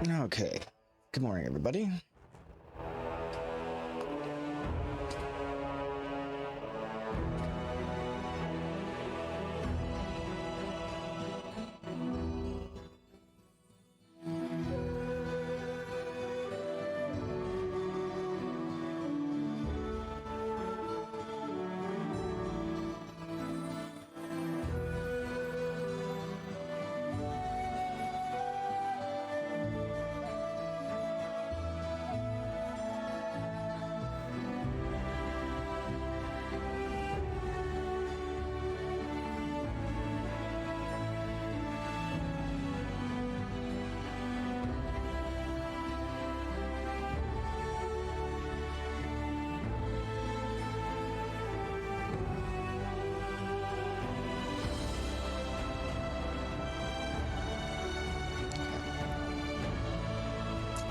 Okay. Good morning, everybody.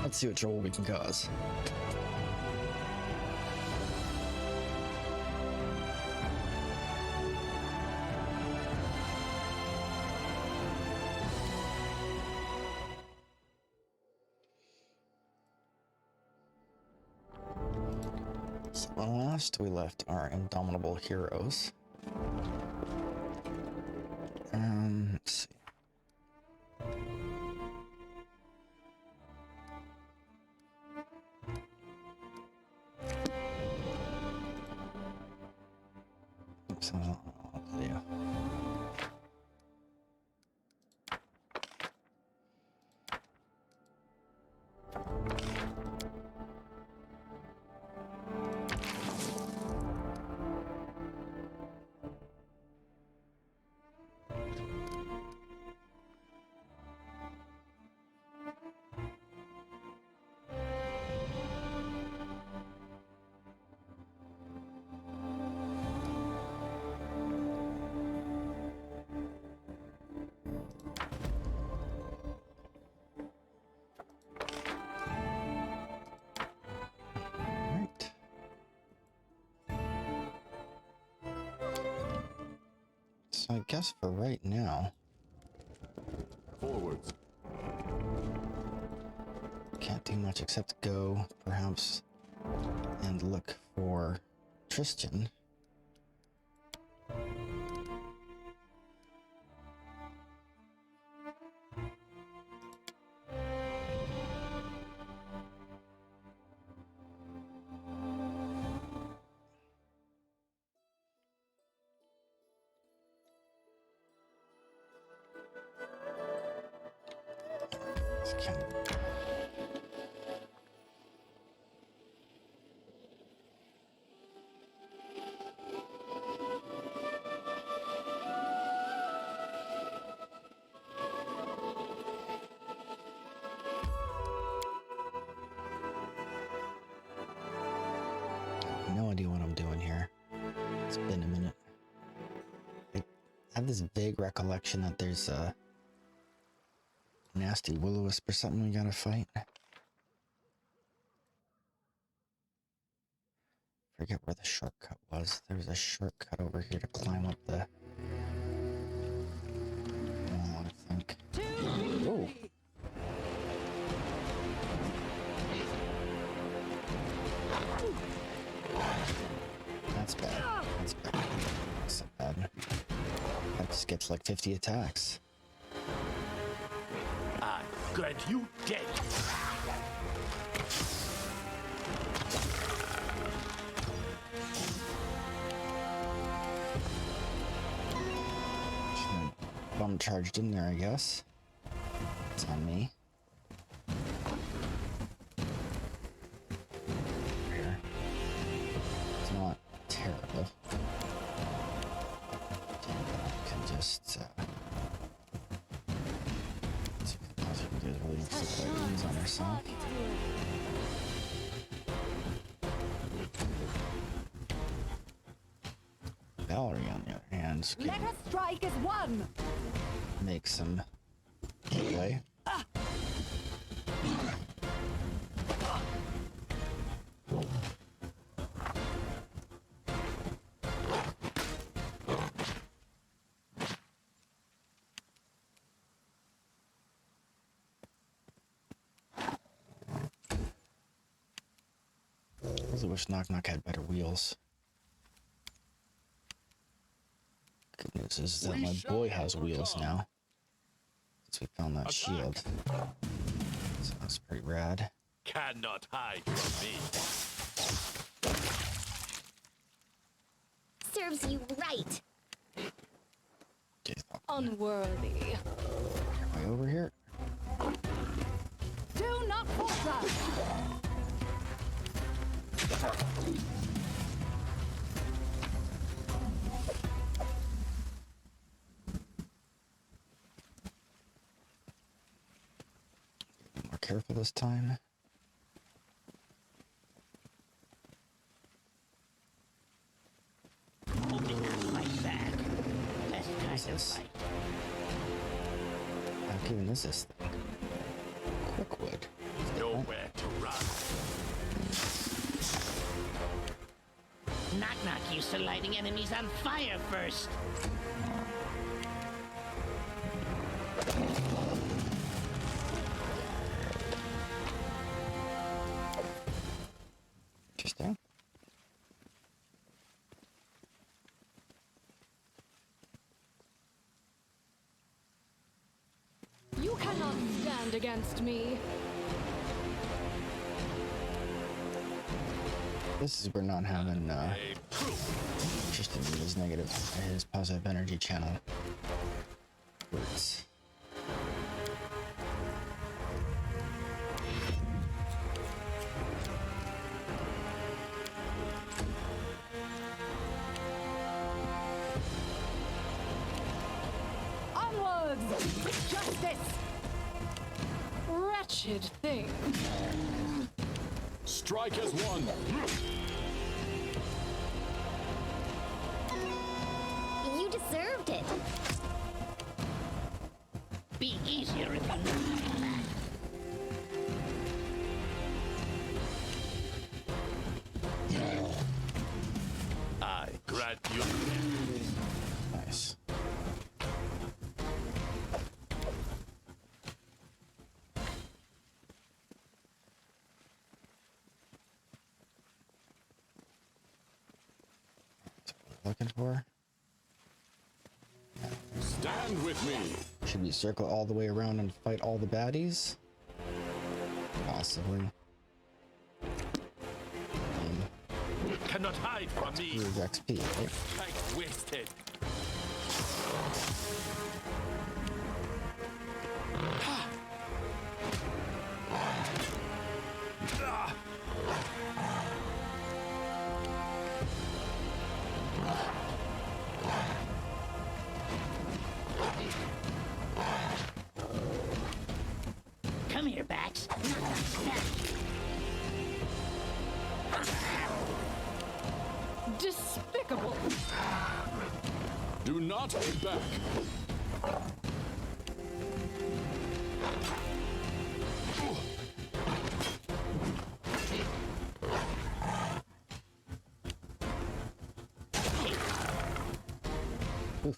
Let's see what trouble we can cause. So last we left our indomitable heroes. Let's see. Oops, yeah. Right. So I guess for right now, Forwards. can't do much except go, perhaps, and look for Tristan. No idea what I'm doing here. It's been a minute. I have this vague recollection that there's a nasty will-o-wisp or something we gotta fight. Forget where the shortcut was. There's a shortcut over here to climb up the wall, I think. Oh! That's bad. That's bad. That's not bad. That just gets like 50 attacks. I grant you dead. Bum charged in there, I guess. It's on me. Here. It's not terrible. I can just really ease on herself. Valerie, on the other hand, Let us strike as one. Make some headway. really wish Knock Knock had better wheels. Good news is that my boy has wheels now. Since we found that shield. So that's pretty rad. Cannot hide from me. Serves you right. Unworthy. Way over here. Do not falter. Be more careful this time. Fight back. Best kind of this? fight. I've given this thing. Quickwood. Nowhere to run. Knock Knock used to lighting enemies on fire first. Interesting. You cannot stand against me. This is where not having A proof. interested in his negative, his positive energy channel works. Onwards! Justice! Wretched thing. Strike as one. You deserved it. Be easier if you knock back. I grant you. Nice. That's what we're looking for. Stand with me. Should we circle all the way around and fight all the baddies? Possibly. Cannot hide from me. Here's XP, right? Strike wasted. Come here, Bax. Knock Knock's back. Despicable. Do not hold back. Oof.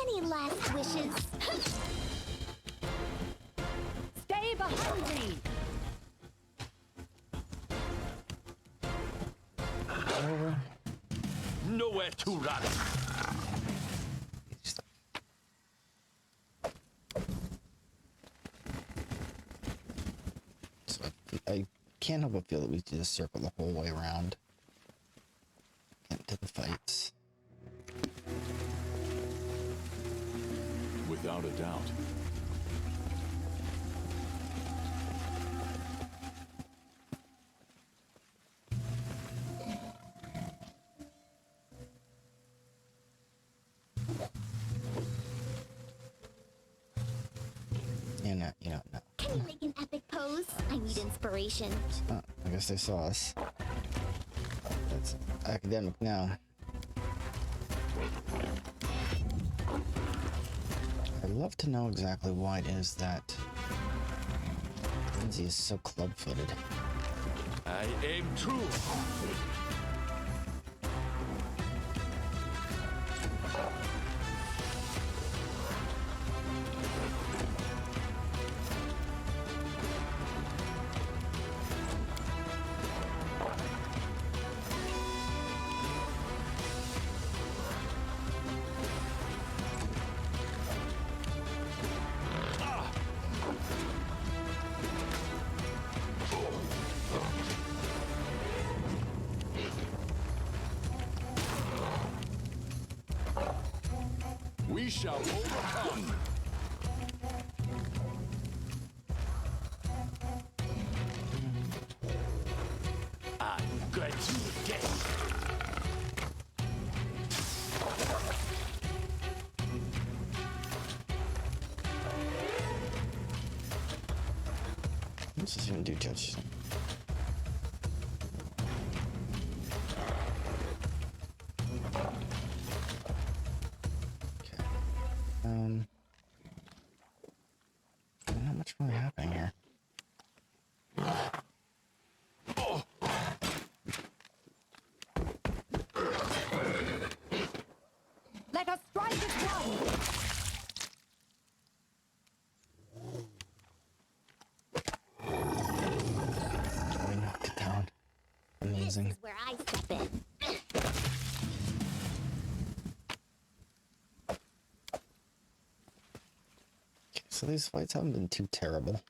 Any last wishes? Stay behind me. Over. Nowhere to run. So I can't help but feel that we just circle the whole way around. Get to the fights. Without a doubt. No. Can you make an epic pose? I need inspiration. Oh, I guess they saw us. That's academic now. I'd love to know exactly why it is that Lindsay is so club-footed. I aim true. We shall overcome. I'm going to get. This doesn't even do touch. Okay. Not much really happening here. Let us strike at one. We knocked it down. Amazing. This is where I step in. Okay, so these fights haven't been too terrible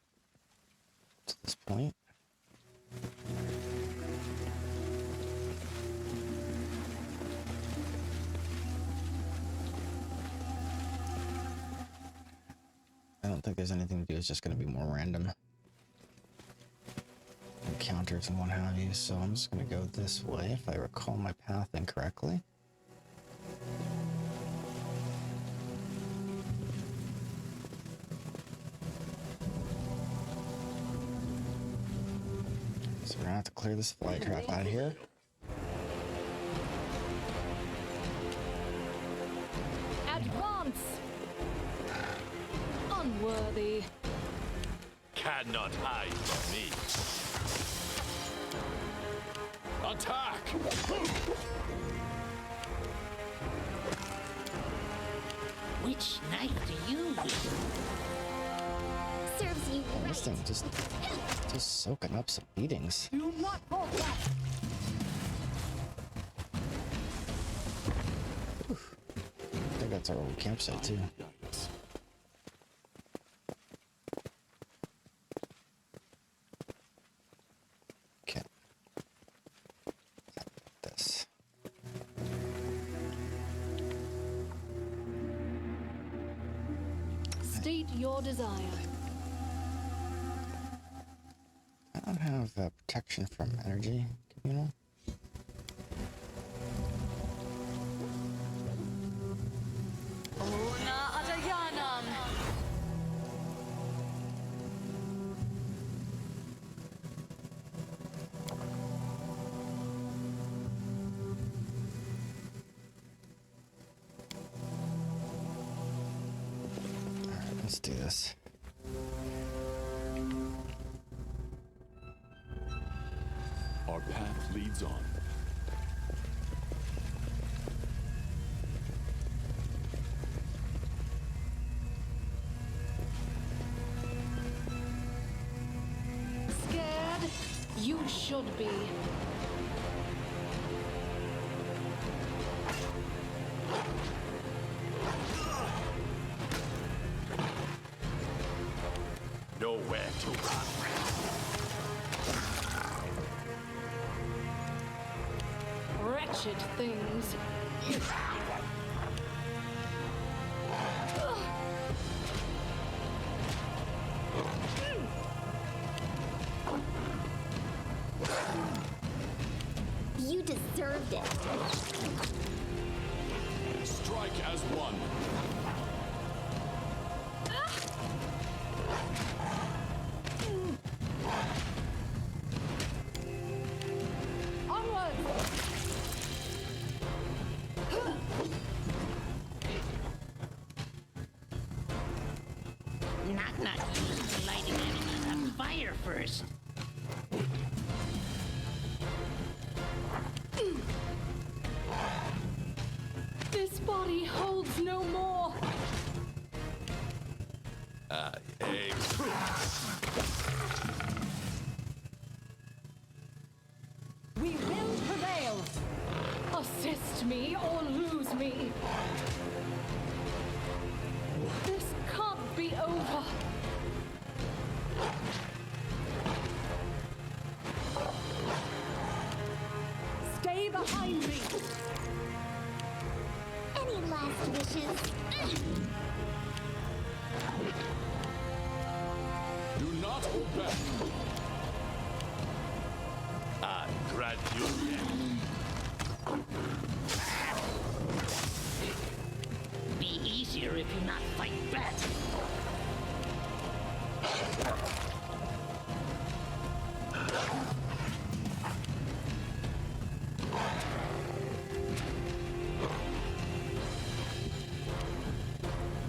to this point. I don't think there's anything to do. It's just going to be more random encounters and what have you. So I'm just going to go this way if I recall my path incorrectly. So we're going to have to clear this fly trap out of here. Advance. Unworthy. Cannot hide from me. Attack! Which knife to use? Serves you Oh, this right. thing just soaking up some beatings. Do not hold back. I think that's our old campsite too. Okay. This. State your desire. I don't have protection from energy, communal. Una Adayanam. Alright, let's do this. Our path leads on. Scared? You should be. Nowhere to run. Wretched things. You deserved it. Strike as one. Onward! Not used to lighting enemies on fire first. This body holds no more. I aim true. We will prevail. Assist me or lose me. This can't be over. Stay behind me. Any last wishes. Do not obey. I grant you death. Be easier if you not fight back.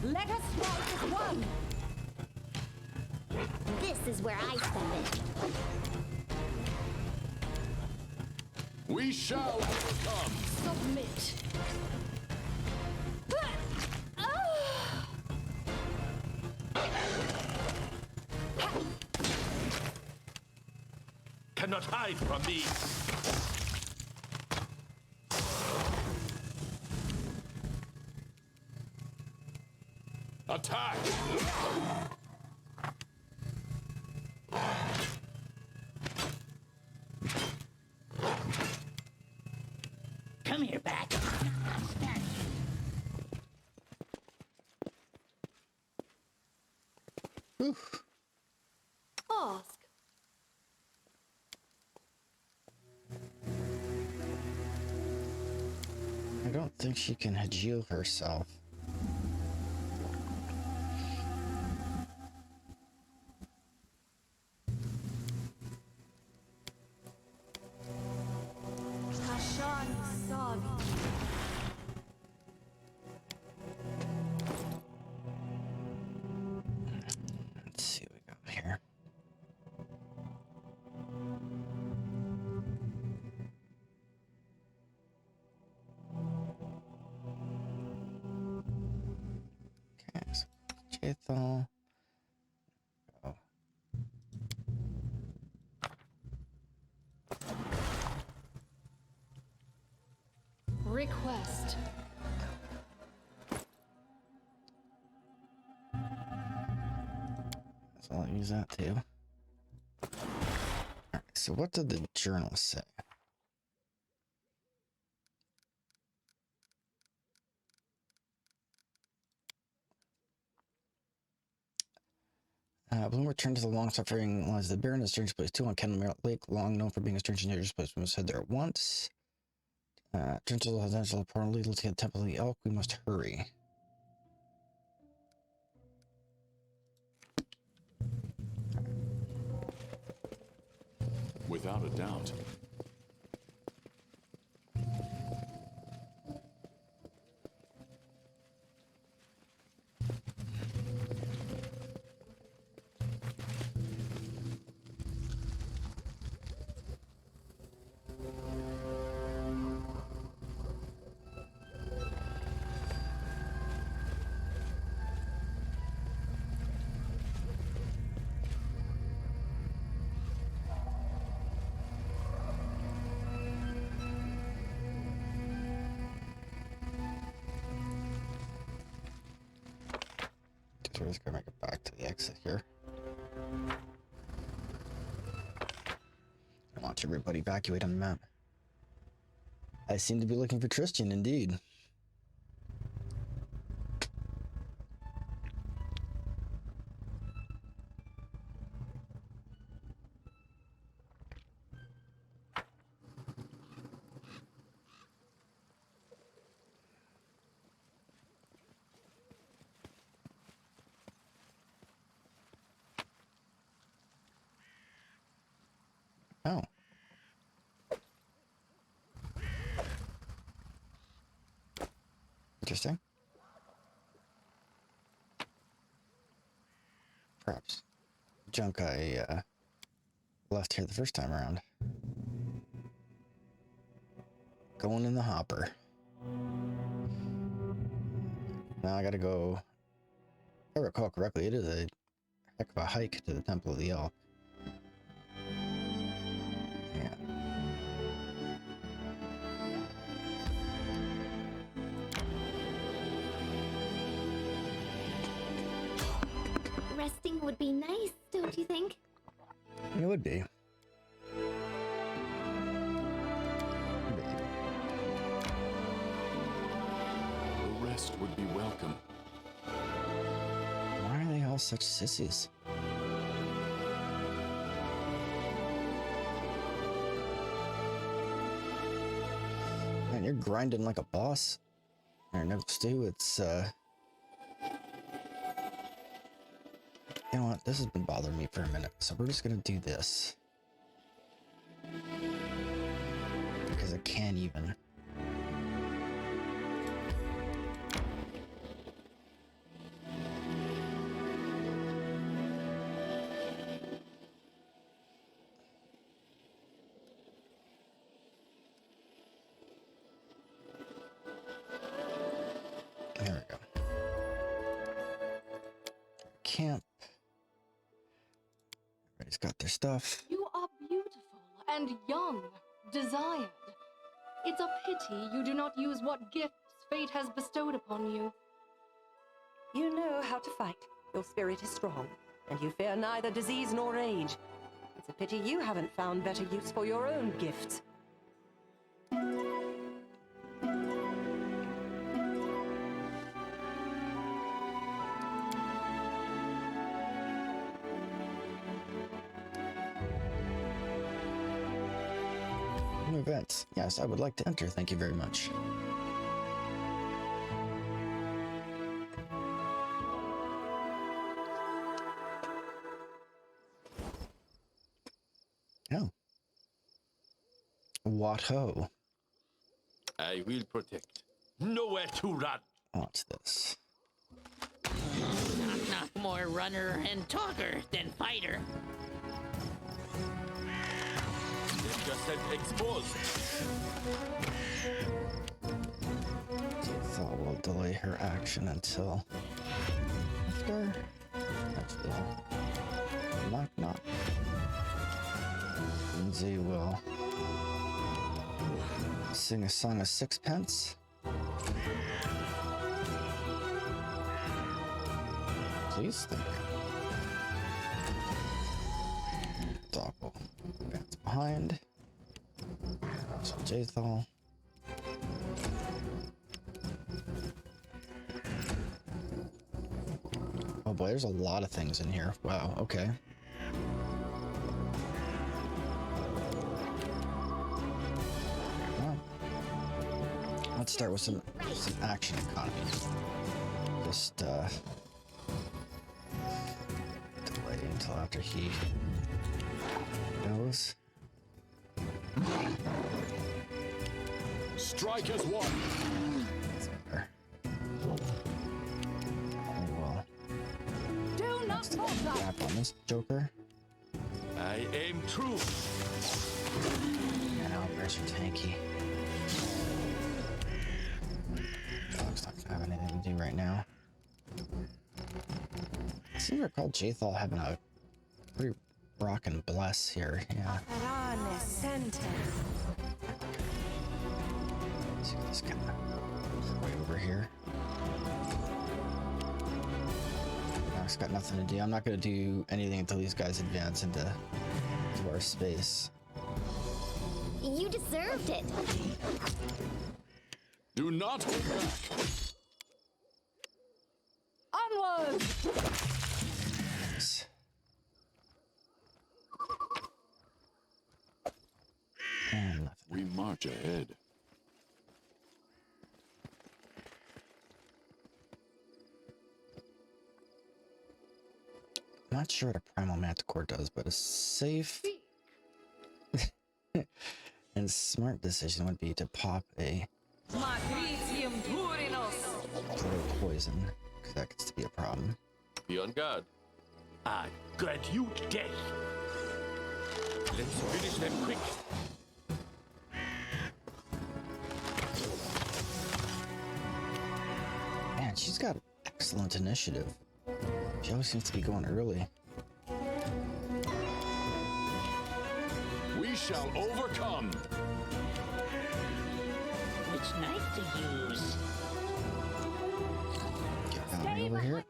Let us walk as one. This is where I spend it. We shall overcome. Submit. Cannot hide from me. Attack! Come here, back. Stand. Ask. I don't think she can heal herself. Hashan Savi. Let's see what we got here. Okay, so Jathal. Oh. Request. So I'll use that too. Alright, so what did the journal say? Bloom returned to the long-suffering lives of the Baron, a strange place too, on Candle Lake, long known for being a strange and dangerous place. We must head there at once. Turn to the potential portal leading to the Temple of the Elk. We must hurry. Without a doubt. We're just gonna make it back to the exit here. Watch everybody evacuate on the map. I seem to be looking for Tristan, indeed. Oh. Interesting. Perhaps junk I left here the first time around. Going in the hopper. Now I gotta go. If I recall correctly, it is a heck of a hike to the Temple of the Elk. Yeah. Resting would be nice, don't you think? It would be. The would be welcome. Why are they all such sissies? Man, you're grinding like a boss. Or no, Stu, it's you know what? This has been bothering me for a minute, so we're just gonna do this. Because I can't even. There we go. Camp. Everybody's got their stuff. You are beautiful and young, desired. It's a pity you do not use what gifts fate has bestowed upon you. You know how to fight. Your spirit is strong, and you fear neither disease nor age. It's a pity you haven't found better use for your own gifts. New events. Yes, I would like to enter. Thank you very much. Oh. What ho? I will protect. Nowhere to run. What's this? Knock more runner and talker than fighter. Just said exposed. Thought we'll delay her action until after. Actually, knock knock. Lindsay will sing a song of sixpence. Please think. Doc will advance behind. So Jathal. Oh boy, there's a lot of things in here. Wow, okay. Well, let's start with some action economy. Just delay until after he goes. Strike as one. There. Well, Do not fall back. gap on this Joker. I aim true. Now, where's your tanky? Dog's not gonna have anything to do right now. I seem to recall Jathal having a pretty rockin' bless here. Yeah. So this kind of way over here. Doc's got nothing to do. I'm not gonna do anything until these guys advance into our space. You deserved it. Do not hold back. Onward! Nice. And nothing. We march ahead. Not sure what a primal manticore does, but a safe and smart decision would be to pop a little poison, because that gets to be a problem. Be on guard. I grant you death. Let's finish them quick. Man, she's got excellent initiative. She always seems to be going early. We shall overcome. Which knife to use? Get Valerie over here.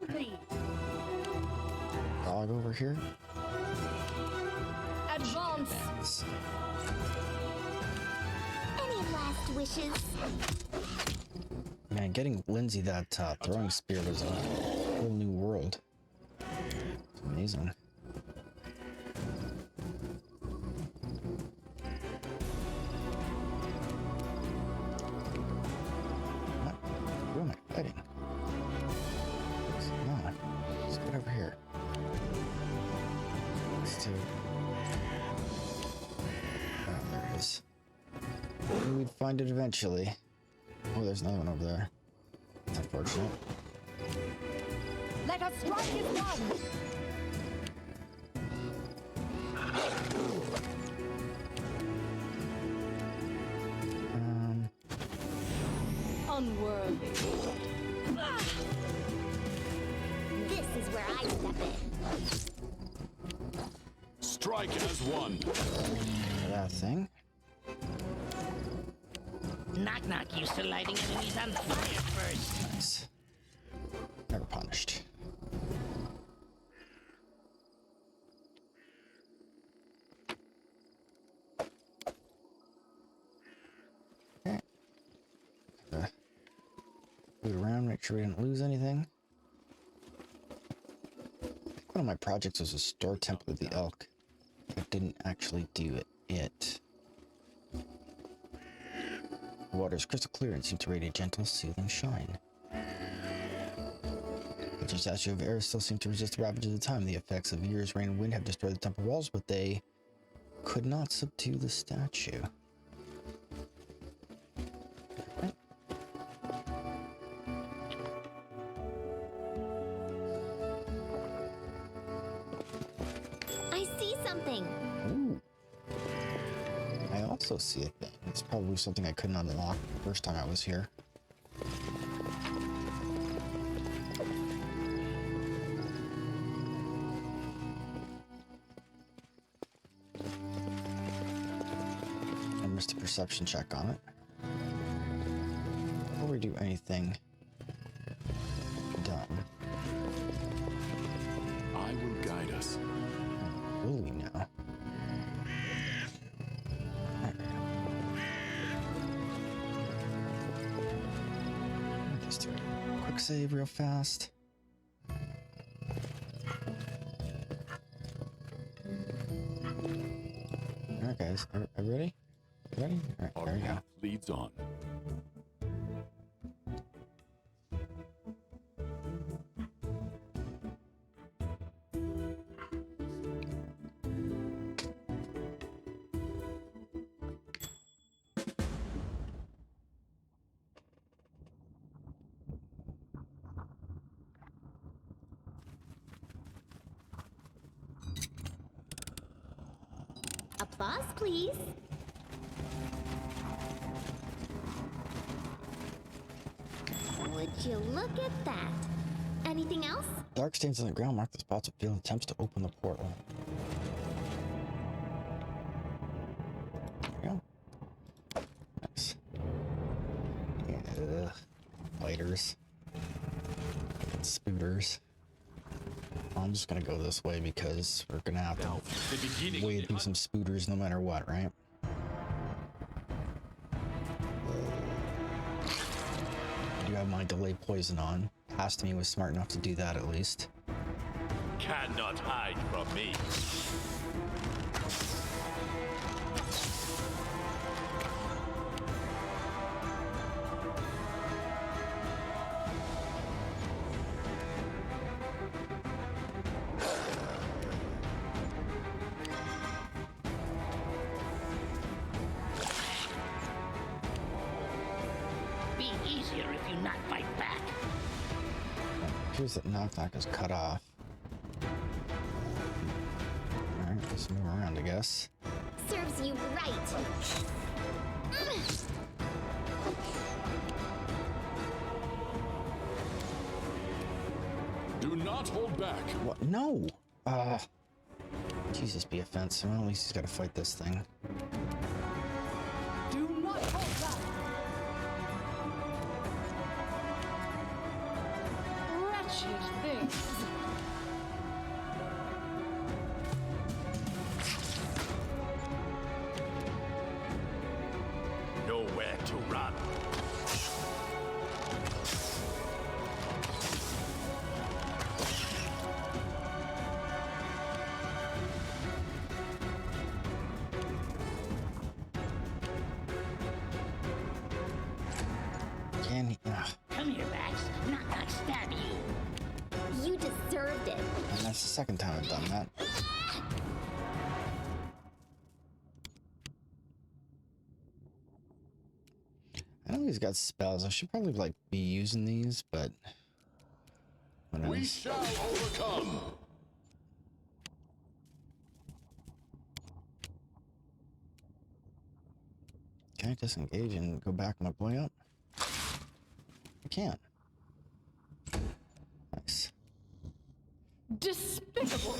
Dog over here. Advance! Advance. Any last wishes? Man, getting Lindsay that throwing spear was a whole new world. It's amazing. What? Who am I fighting? Come on. Let's get over here. Let's do... Oh, there it is. Maybe we'd find it eventually. Oh, there's another one over there. That's unfortunate. Let us strike as one! Unworthy. This is where I step in. Strike as one. That thing. Knock knock used to lighting enemies on fire first. Nice. Never punished. Okay. Boot around, make sure we didn't lose anything. I think one of my projects was a store temple of the elk. I didn't actually do it. The water is crystal clear and seems to radiate gentle, soothing shine. The statue of Ares still seems to resist the ravages of time. The effects of years, rain, and wind have destroyed the temple walls, but they could not subdue the statue. Okay. I see something. Ooh. I also see a thing. It's probably something I couldn't unlock the first time I was here. I missed a perception check on it. Before we do anything dumb. I will guide us. Will we now? Just do a quick save real fast. Alright guys, are we ready? Ready? Alright, Our there we go. path leads on. Applause, please. Would you look at that? Anything else? Dark stains on the ground mark the spots of failed attempts to open the portal. There we go. Nice. Yeah. Fighters. Spooters. I'm just gonna go this way because we're gonna have Now, to the beginning. wade through some spooters no matter what, right? I do have my delay poison on. Past me was smart enough to do that at least. Cannot hide from me. Be easier if you not fight back. It appears that knock is cut off. Alright, let's move around, I guess. Serves you right. Do not hold back. What? No! Jesus, be a fence. Well, at least he's gotta fight this thing. Do not hold back! Wretched thing. Nowhere to run. Can he? Come here, Max. Knock, stab you. You deserved it. And that's the second time I've done that. I know he's got spells. I should probably like be using these, but who knows? We shall overcome. Can I disengage and go back my way up? I can. Nice. Despicable!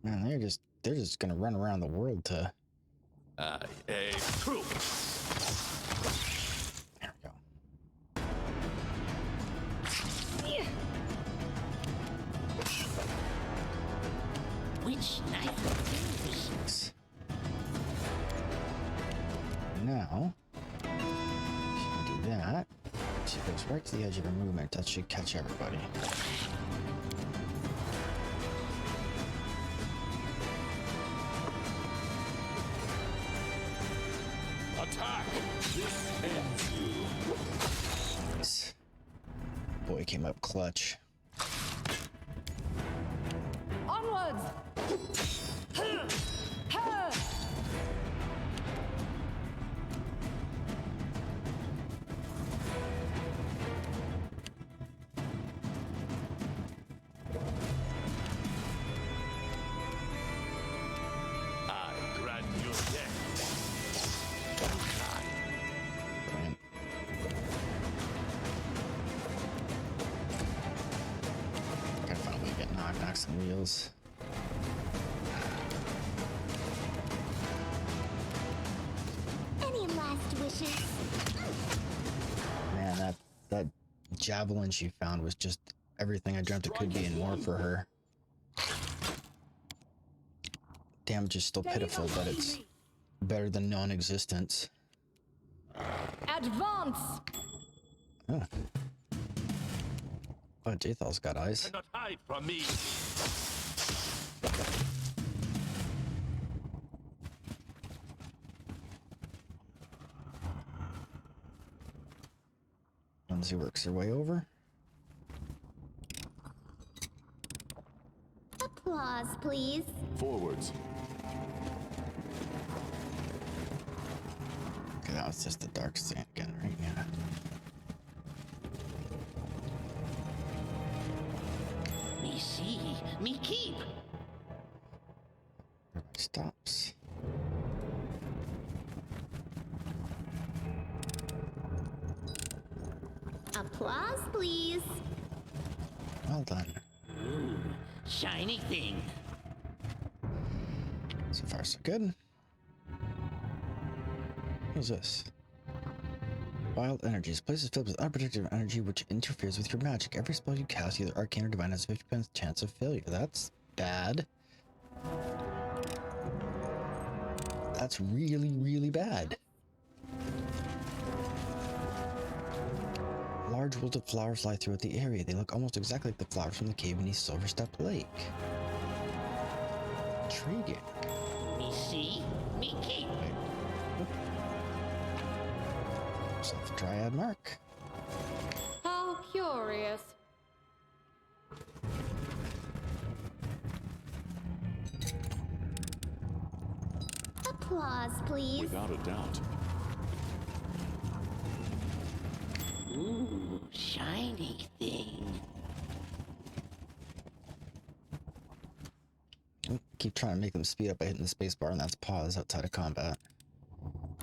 Man, they're just gonna run around the world to. True. There we go. Which knife will use? Nice. Now, she can do that. She goes right to the edge of her movement. That should catch everybody. Attack. This ends you. Nice. Boy came up clutch. Onwards! I grant you death. Brilliant. Gotta find a way to get knocks and wheels. Any last wishes? Man, that javelin she found was just everything I dreamt it could be and more for her. Damage is still pitiful, but it's better than non-existence. Advance! Oh, Jathal's got eyes. Cannot hide from me. Lindsay works her way over. Applause, please. Forwards. Okay, now it's just the dark sand again, right? Yeah. Me see, me keep. Everybody stops. Applause, please. Well done. Ooh, shiny thing. So far, so good. What's this? Wild energies. Places filled with unpredictable energy which interferes with your magic. Every spell you cast, either arcane or divine, has a 50% chance of failure. That's bad. That's really, really bad. Large wilted flowers fly throughout the area. They look almost exactly like the flowers from the cave beneath Silverstep Lake. Intriguing. Me see, me keep. Self a dryad mark. How curious. Applause, please. Without a doubt. Ooh, shiny thing. Keep trying to make them speed up by hitting the space bar, and that's pause outside of combat.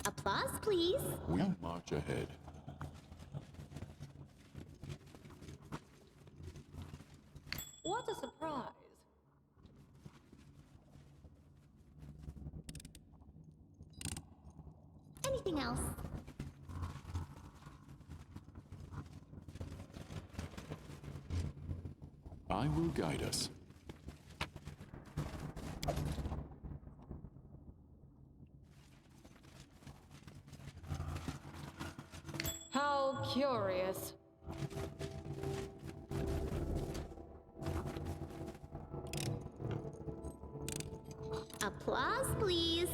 Applause, please. We march ahead. What a surprise. Anything else? I will guide us. How curious. Applause, please.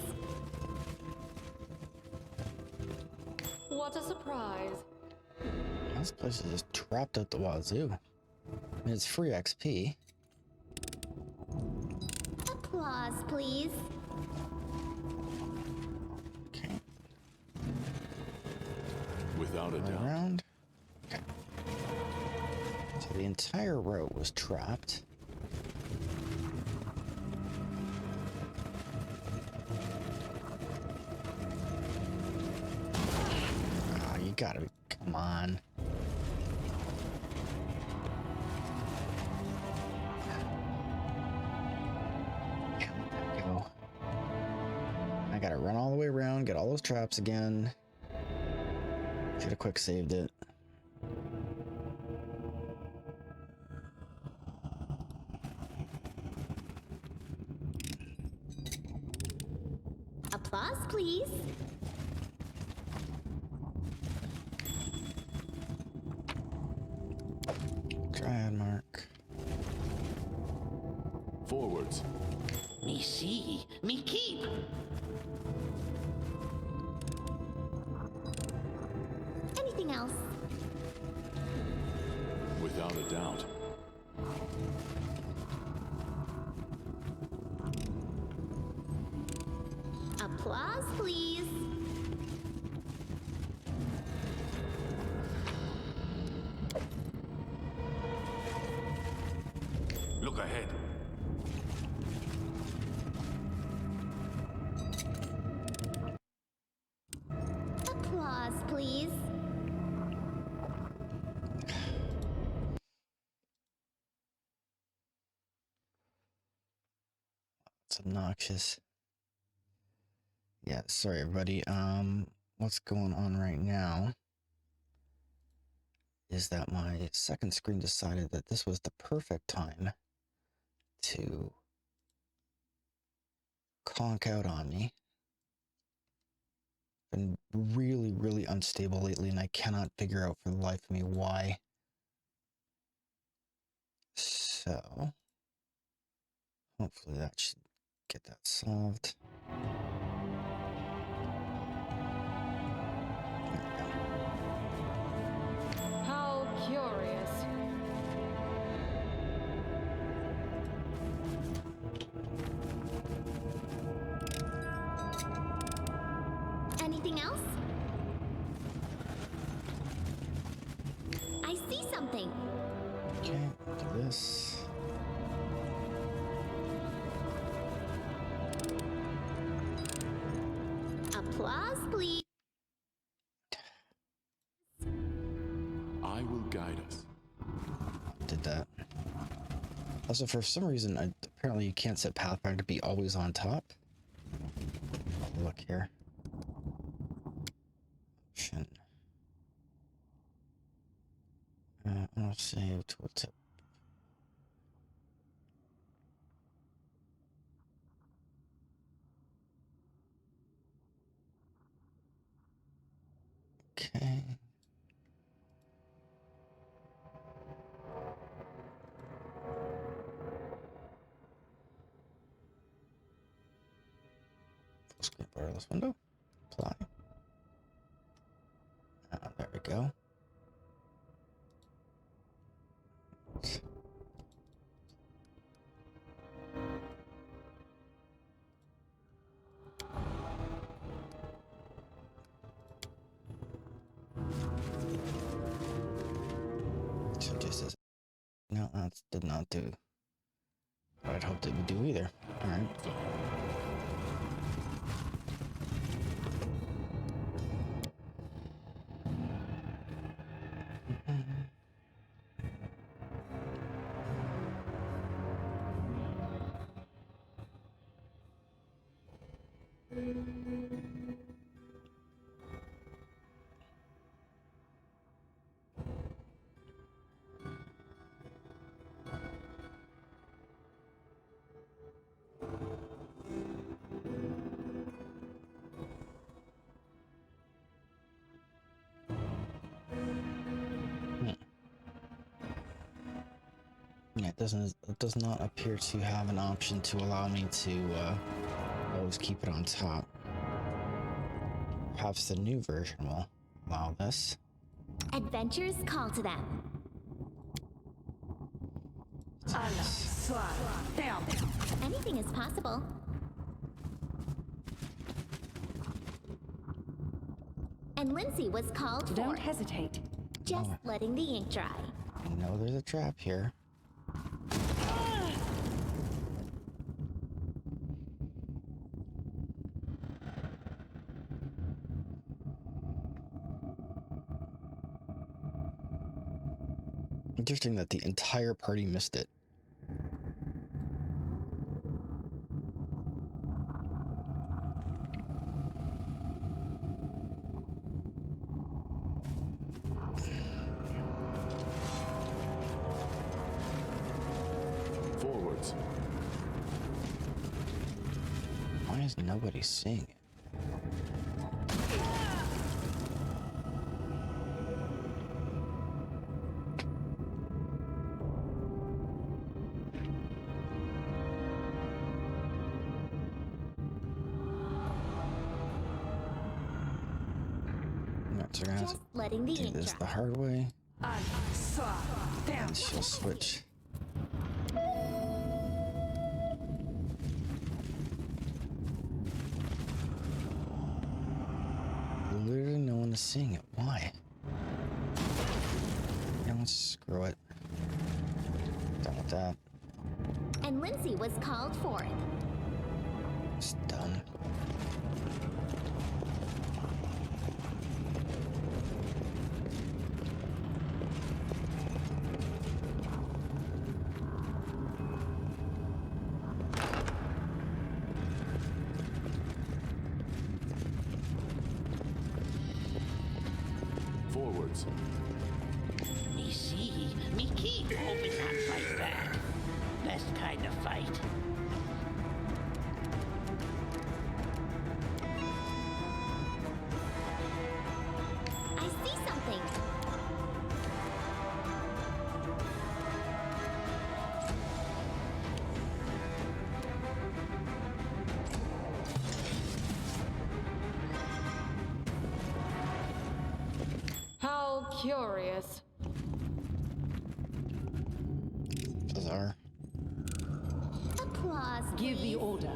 What a surprise. This place is just trapped out the wazoo. I mean, it's free XP. Applause, please. Okay. Without a doubt. Around. Okay. So the entire row was trapped. Oh, you gotta be. Come on. Yeah, let that go. I gotta run all the way around, get all those traps again. Should have quick saved it. Applause, please. Triad mark. Forwards. Me see, me keep. Anything else? Without a doubt. Applause, please. Look ahead. Applause, please. It's obnoxious. Yeah, sorry everybody. What's going on right now is that my second screen decided that this was the perfect time to conk out on me. Been really, really unstable lately, and I cannot figure out for the life of me why. So, hopefully that should get that solved. There we go. How curious. Anything else? I see something. Okay, do this. Applause, please. I will guide us. Did that. Also, for some reason, apparently you can't set Pathfinder to be always on top. Look here. Option. I'll save tooltip. Okay. Full screen borderless window. Apply. There we go. So just as no, that did not do what I'd hoped it would do either. All right. Yeah, it does not appear to have an option to allow me to always keep it on top. Perhaps the new version will allow this. Adventures call to them. Anything is possible. And Lindsay was called Don't for. hesitate. Just letting the ink dry. I know there's a trap here. Interesting that the entire party missed it. Forwards. Why is nobody seeing it? So we're gonna have Just letting the to do ink this dry. the hard way. And she'll switch. Literally no one is seeing it. Why? Yeah, let's screw it. Done with that. And Lindsay was called forth. It's done. Forwards. Me see, me keep hoping that fight back. Best kind of fight. I see something. How curious. Bizarre. Applause. Give the please. order.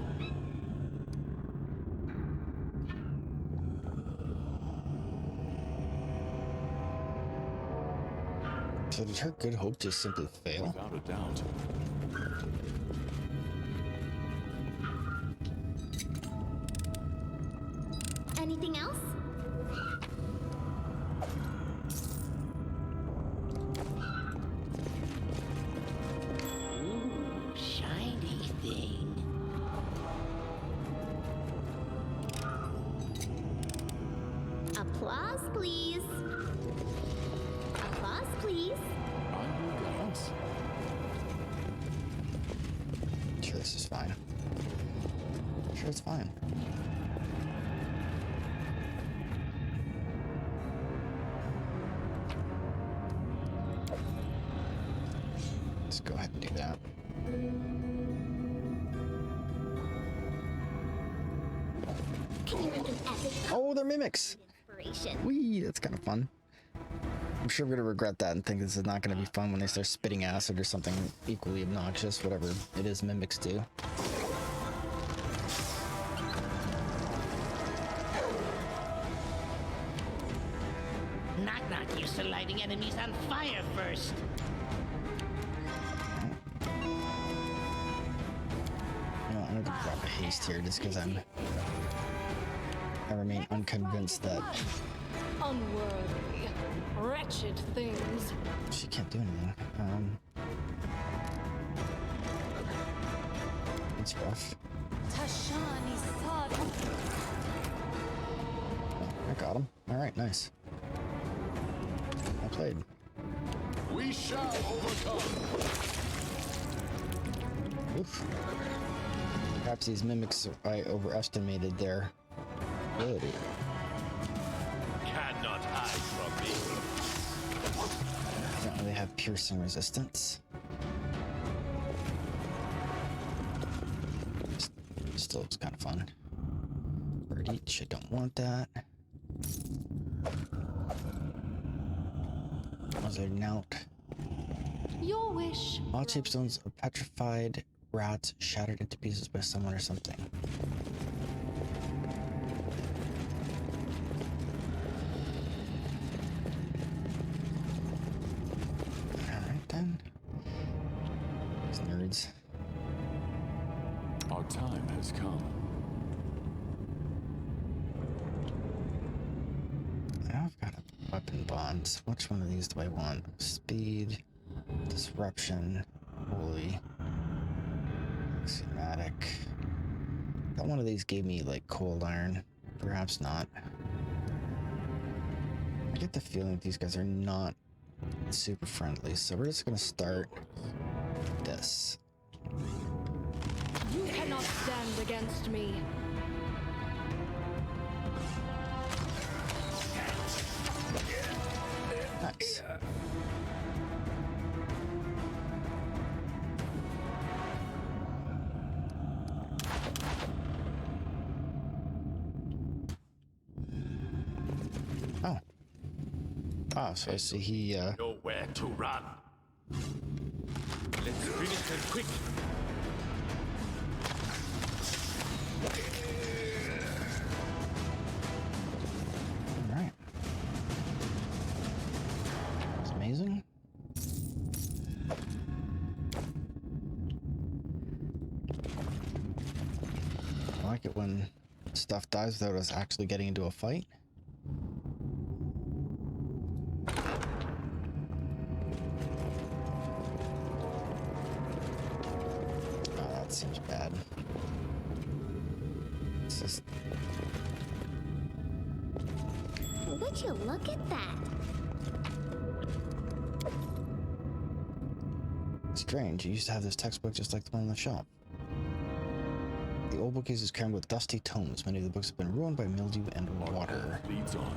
So did her good hope just simply fail? Without a doubt. Anything else? Ooh, shiny thing. Applause, please. Applause, please. On your guidance. Sure, this is fine. Sure, it's fine. Let's go ahead and do that. Can you make an epic Oh, they're mimics! inspiration? Whee, that's kind of fun. I'm sure I'm gonna regret that and think this is not gonna be fun when they start spitting acid or something equally obnoxious, whatever it is mimics do. Knock knock used to lighting enemies on fire first. You know, I'm gonna drop a haste here just because I remain unconvinced that Unworthy. Wretched things. she can't do anything. It's rough. Oh, I got him. Alright, nice. I played. We shall overcome. Oof. Perhaps these mimics, I overestimated their ability. Cannot hide from me. Apparently they have piercing resistance. Just still looks kind of fun. Bird each, I don't want that. Was there nout? Your wish. All tapestones of petrified rats shattered into pieces by someone or something. Alright then. These nerds. Our time has come. Now I've got a weapon bonds. Which one of these do I want? Speed, disruption, holy, axiomatic. That one of these gave me like cold iron. Perhaps not. I get the feeling that these guys are not super friendly, so we're just gonna start this. You cannot stand against me. Nice. Oh. Oh, so I see he, Nowhere to run. Let's finish them quick. alright. It's amazing. I like it when stuff dies without us actually getting into a fight. Oh, that seems bad. It's just... Would you look at that? strange. You used to have this textbook just like the one on the shelf. The old bookcase is crammed with dusty tomes. Many of the books have been ruined by mildew and water. Leads on.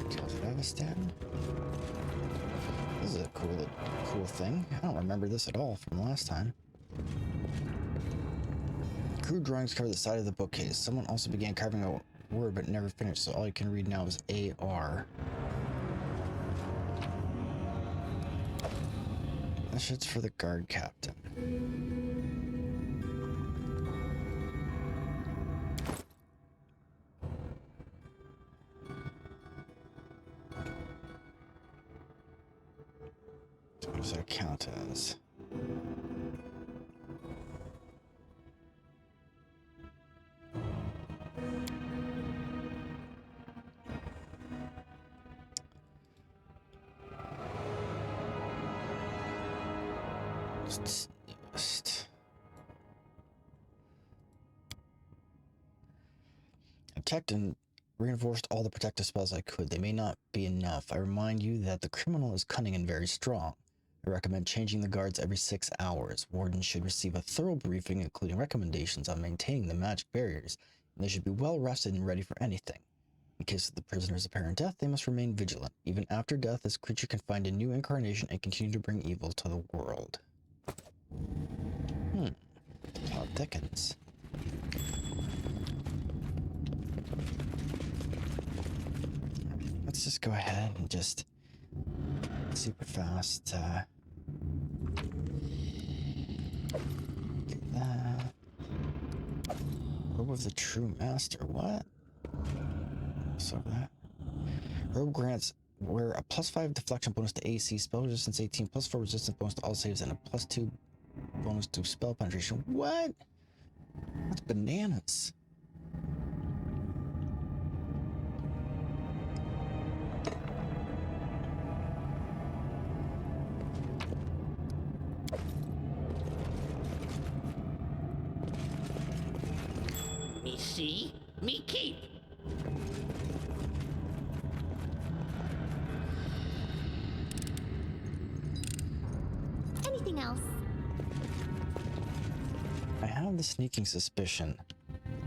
Travistan? This is a cool thing. I don't remember this at all from last time. Crude drawings cover the side of the bookcase. Someone also began carving a word but never finished, so all you can read now is AR. That shit's for the guard captain. What does that count as? I checked and reinforced all the protective spells I could. They may not be enough. I remind you that the criminal is cunning and very strong. I recommend changing the guards every 6 hours. Wardens should receive a thorough briefing, including recommendations on maintaining the magic barriers, and they should be well rested and ready for anything. In case of the prisoner's apparent death, they must remain vigilant. Even after death, this creature can find a new incarnation and continue to bring evil to the world. Plot thickens. Let's just go ahead and just super fast get that. Robe of the True Master. What? So that robe grants where a +5 deflection bonus to AC, spell resistance 18, +4 resistance bonus to all saves, and a +2 bonus to spell penetration. What? That's bananas. Me see, me keep. Anything else? I have the sneaking suspicion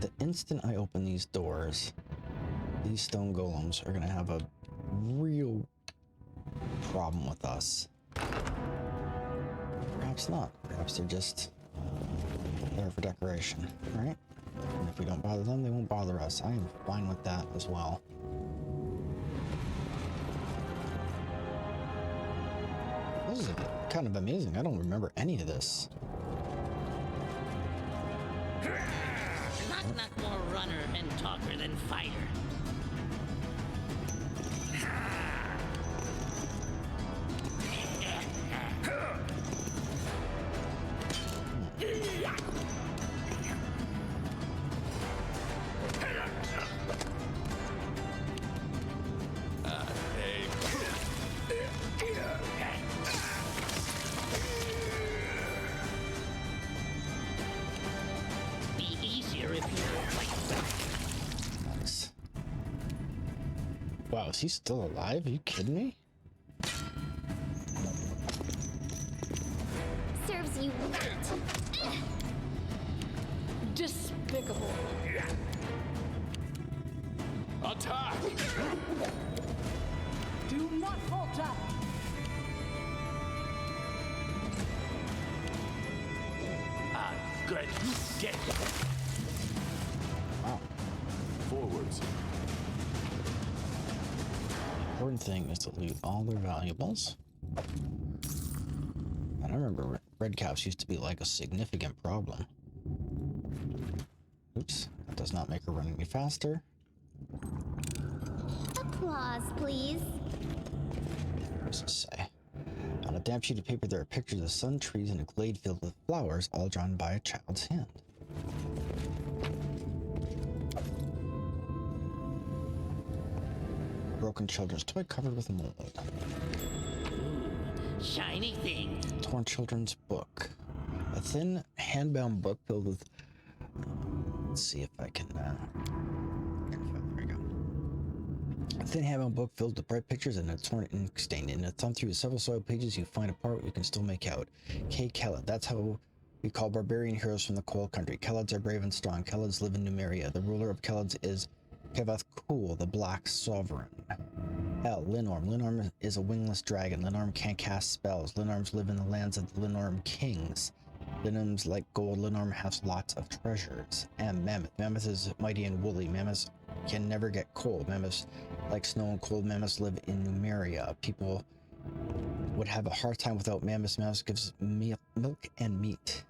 that the instant I open these doors, these stone golems are gonna have a real problem with us. Grab perhaps not. Perhaps they're just there for decoration, right? And if we don't bother them, they won't bother us. I am fine with that as well. This is kind of amazing. I don't remember any of this. Not more runner and talker than fighter. Be easier if you're like Nice. Wow, is he still alive? Are you kidding me? Serves you right. Despicable. Attack! Do not falter! Good. Get Wow. forwards. Important thing is to loot all their valuables. And I remember red caps used to be like a significant problem. Oops, that does not make her run any faster. Applause, please. What does it say? On a damp sheet of paper, there are pictures of sun, trees, and a glade filled with flowers, all drawn by a child's hand. A broken children's toy covered with mold. shiny thing. Torn children's book. A thin, hand-bound book filled with... let's see if I can... there we go. A thin, hand-bound book filled with bright pictures and a torn ink stain. In a thumb through several soiled pages, you find a part you can still make out. K. Khaled. That's how we call barbarian heroes from the cold country. Khalids are brave and strong. Khalids live in Numeria. The ruler of Khalids is Kevath Kul, the Black Sovereign. L. Linorm. Linorm is a wingless dragon. Linorm can't cast spells. Linorms live in the lands of the Linorm kings. Linorms like gold. Linorm has lots of treasures. M. Mammoth. Mammoth is mighty and woolly. Mammoths can never get cold. Mammoths like snow and cold. Mammoths live in Numeria. People would have a hard time without mammoths. Mammoths gives milk and meat.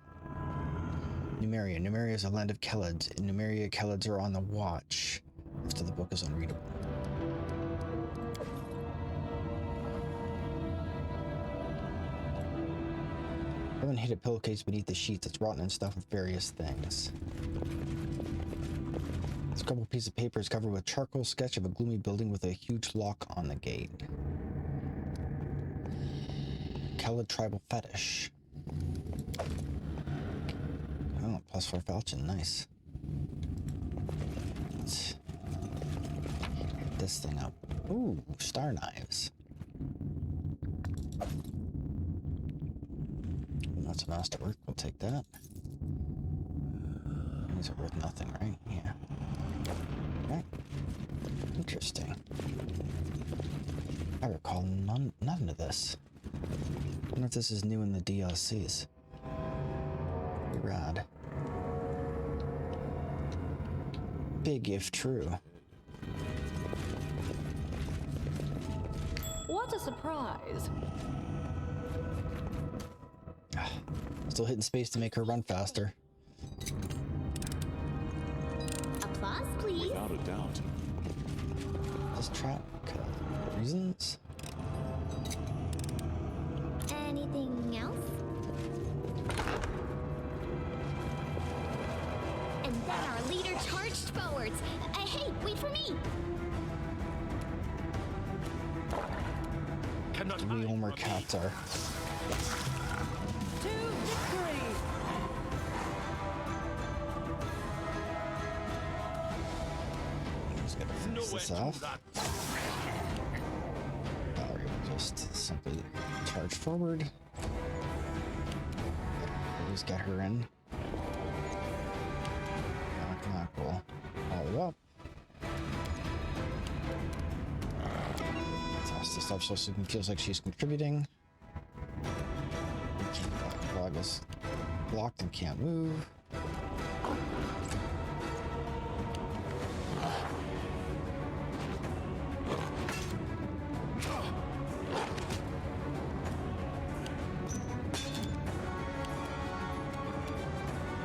Numeria. Numeria is a land of Khalids. In Numeria, Khalids are on the watch. After the book is unreadable. Haven't hid a pillowcase beneath the sheets. It's rotten and stuffed with various things. This crumpled piece of paper is covered with charcoal sketch of a gloomy building with a huge lock on the gate. Khalid tribal fetish. Oh, +4 falchion, nice. Let's get this thing up. Ooh, star knives. That's a masterwork. We'll take that. These are worth nothing, right? Yeah. Right. Interesting. I recall none of this. I wonder if this is new in the DLCs. Pretty rad. Big if true. What a surprise. Still hitting space to make her run faster. Applause, please. Without a doubt. This trap reasons. Anything else? And then our leader charged forwards. Hey, wait for me! Cannot We hide Homer from cats are. To victory! Just gotta finish Nowhere this to off. that. Valerie will just simply charge forward. Always get her in. Knock, we'll follow up. Toss this up so Susan feels like she's contributing. Keep that dog is blocked and can't move.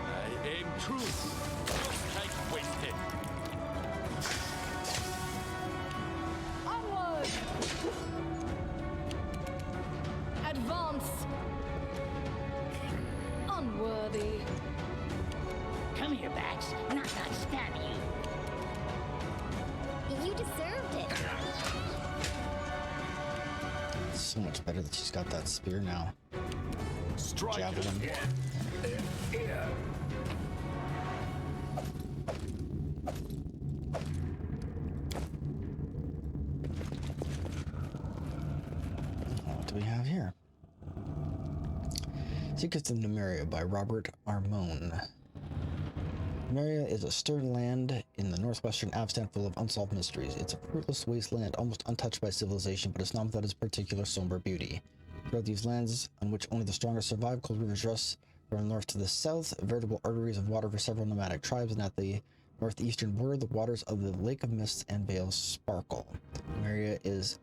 I aim true. Time wasted. Onward! Advance! Unworthy. Come here, Bax. Not stab you. You deserved it. It's so much better that she's got that spear now. Strike. Javelin. What do we have here? Secrets of Numeria by Robert Armone. Numeria is a stern land in the northwestern Avstan full of unsolved mysteries. It's a fruitless wasteland almost untouched by civilization, but it's not without its particular somber beauty. Throughout these lands, on which only the strongest survive, cold rivers rush from north to the south, veritable arteries of water for several nomadic tribes, and at the northeastern border, the waters of the Lake of Mists and Vales sparkle. Numeria is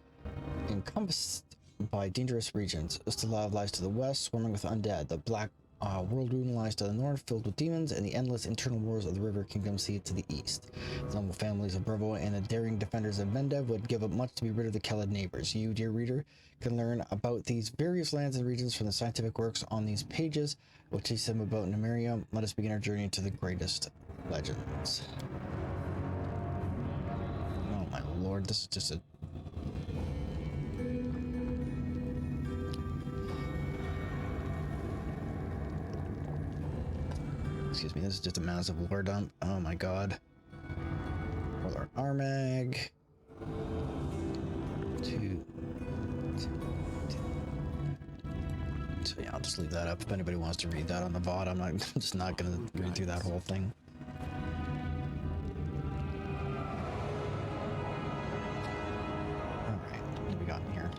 encompassed by dangerous regions. Ustalav lies to the west, swarming with undead. The Black World Rune lies to the north, filled with demons, and the endless internal wars of the River Kingdom see it to the east. The noble families of Brevo and the daring defenders of Mendev would give up much to be rid of the Kelid neighbors. You, dear reader, can learn about these various lands and regions from the scientific works on these pages, which teach them about Numeria. Let us begin our journey into the greatest legends. Oh my lord, this is just a... Excuse me, this is just a massive lore dump. Oh my god. Roll our Armag. Two. So yeah, I'll just leave that up. If anybody wants to read that on the VOD, I'm just not gonna read through that whole thing. Alright, what do we got in here?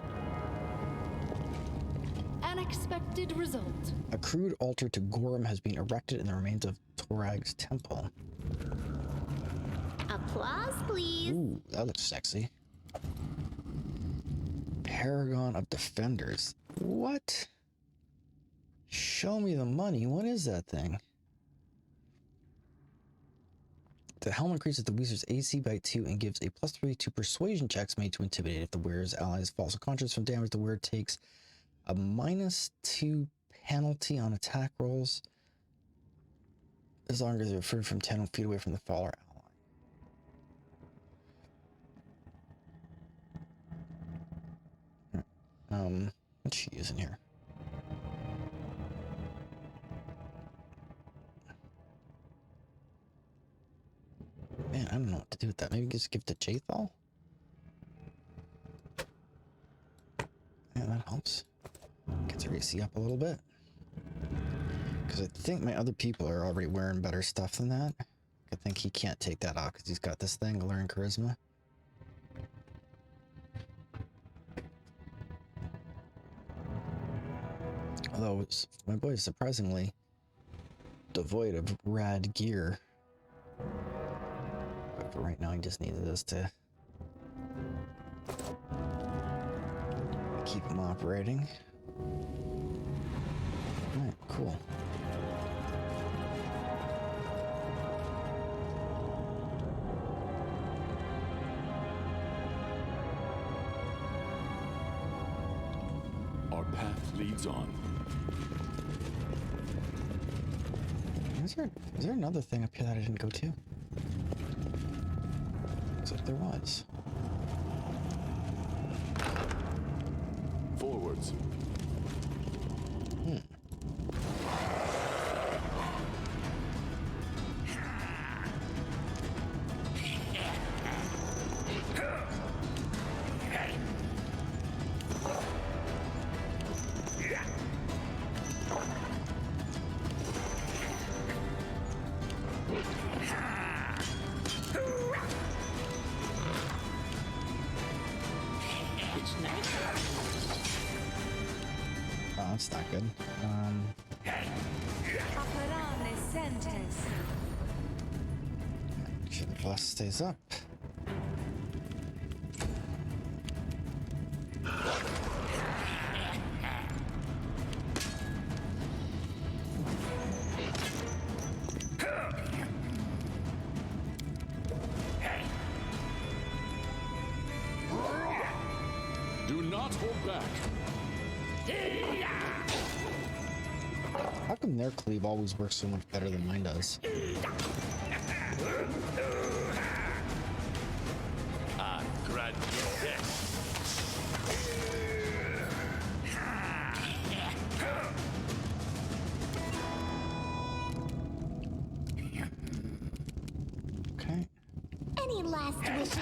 An expected result. A crude altar to Gorum has been erected in the remains of Torag's temple. Applause, please. Ooh, that looks sexy. Paragon of Defenders. What? Show me the money. What is that thing? The helm increases the wizard's AC by 2 and gives a +3 to persuasion checks made to intimidate. If the wearer's allies fall unconscious from damage, the wearer takes a -2 penalty on attack rolls as long as they're free from 10 feet away from the faller ally. What's she using here? Man, I don't know what to do with that. Maybe just give it to Jathal? Yeah, that helps. Gets her AC up a little bit. Because I think my other people are already wearing better stuff than that. I think he can't take that off because he's got this thing, Learn Charisma. Although my boy is surprisingly devoid of rad gear. But for right now, he just needs this to keep him operating. Alright, cool. Our path leads on. Is there another thing up here that I didn't go to? Looks like there was. Forwards. It's nice. Oh, that's not good. apprentice. Make sure the boss stays up. Do not hold back. How come their cleave always works so much better than mine does? I grant you death. Okay. Any last wishes?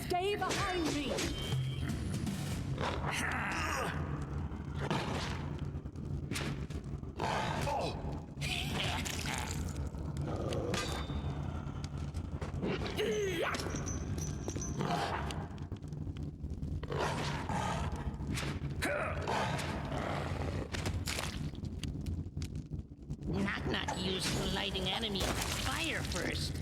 Stay behind me. Not used for lighting enemy fire first.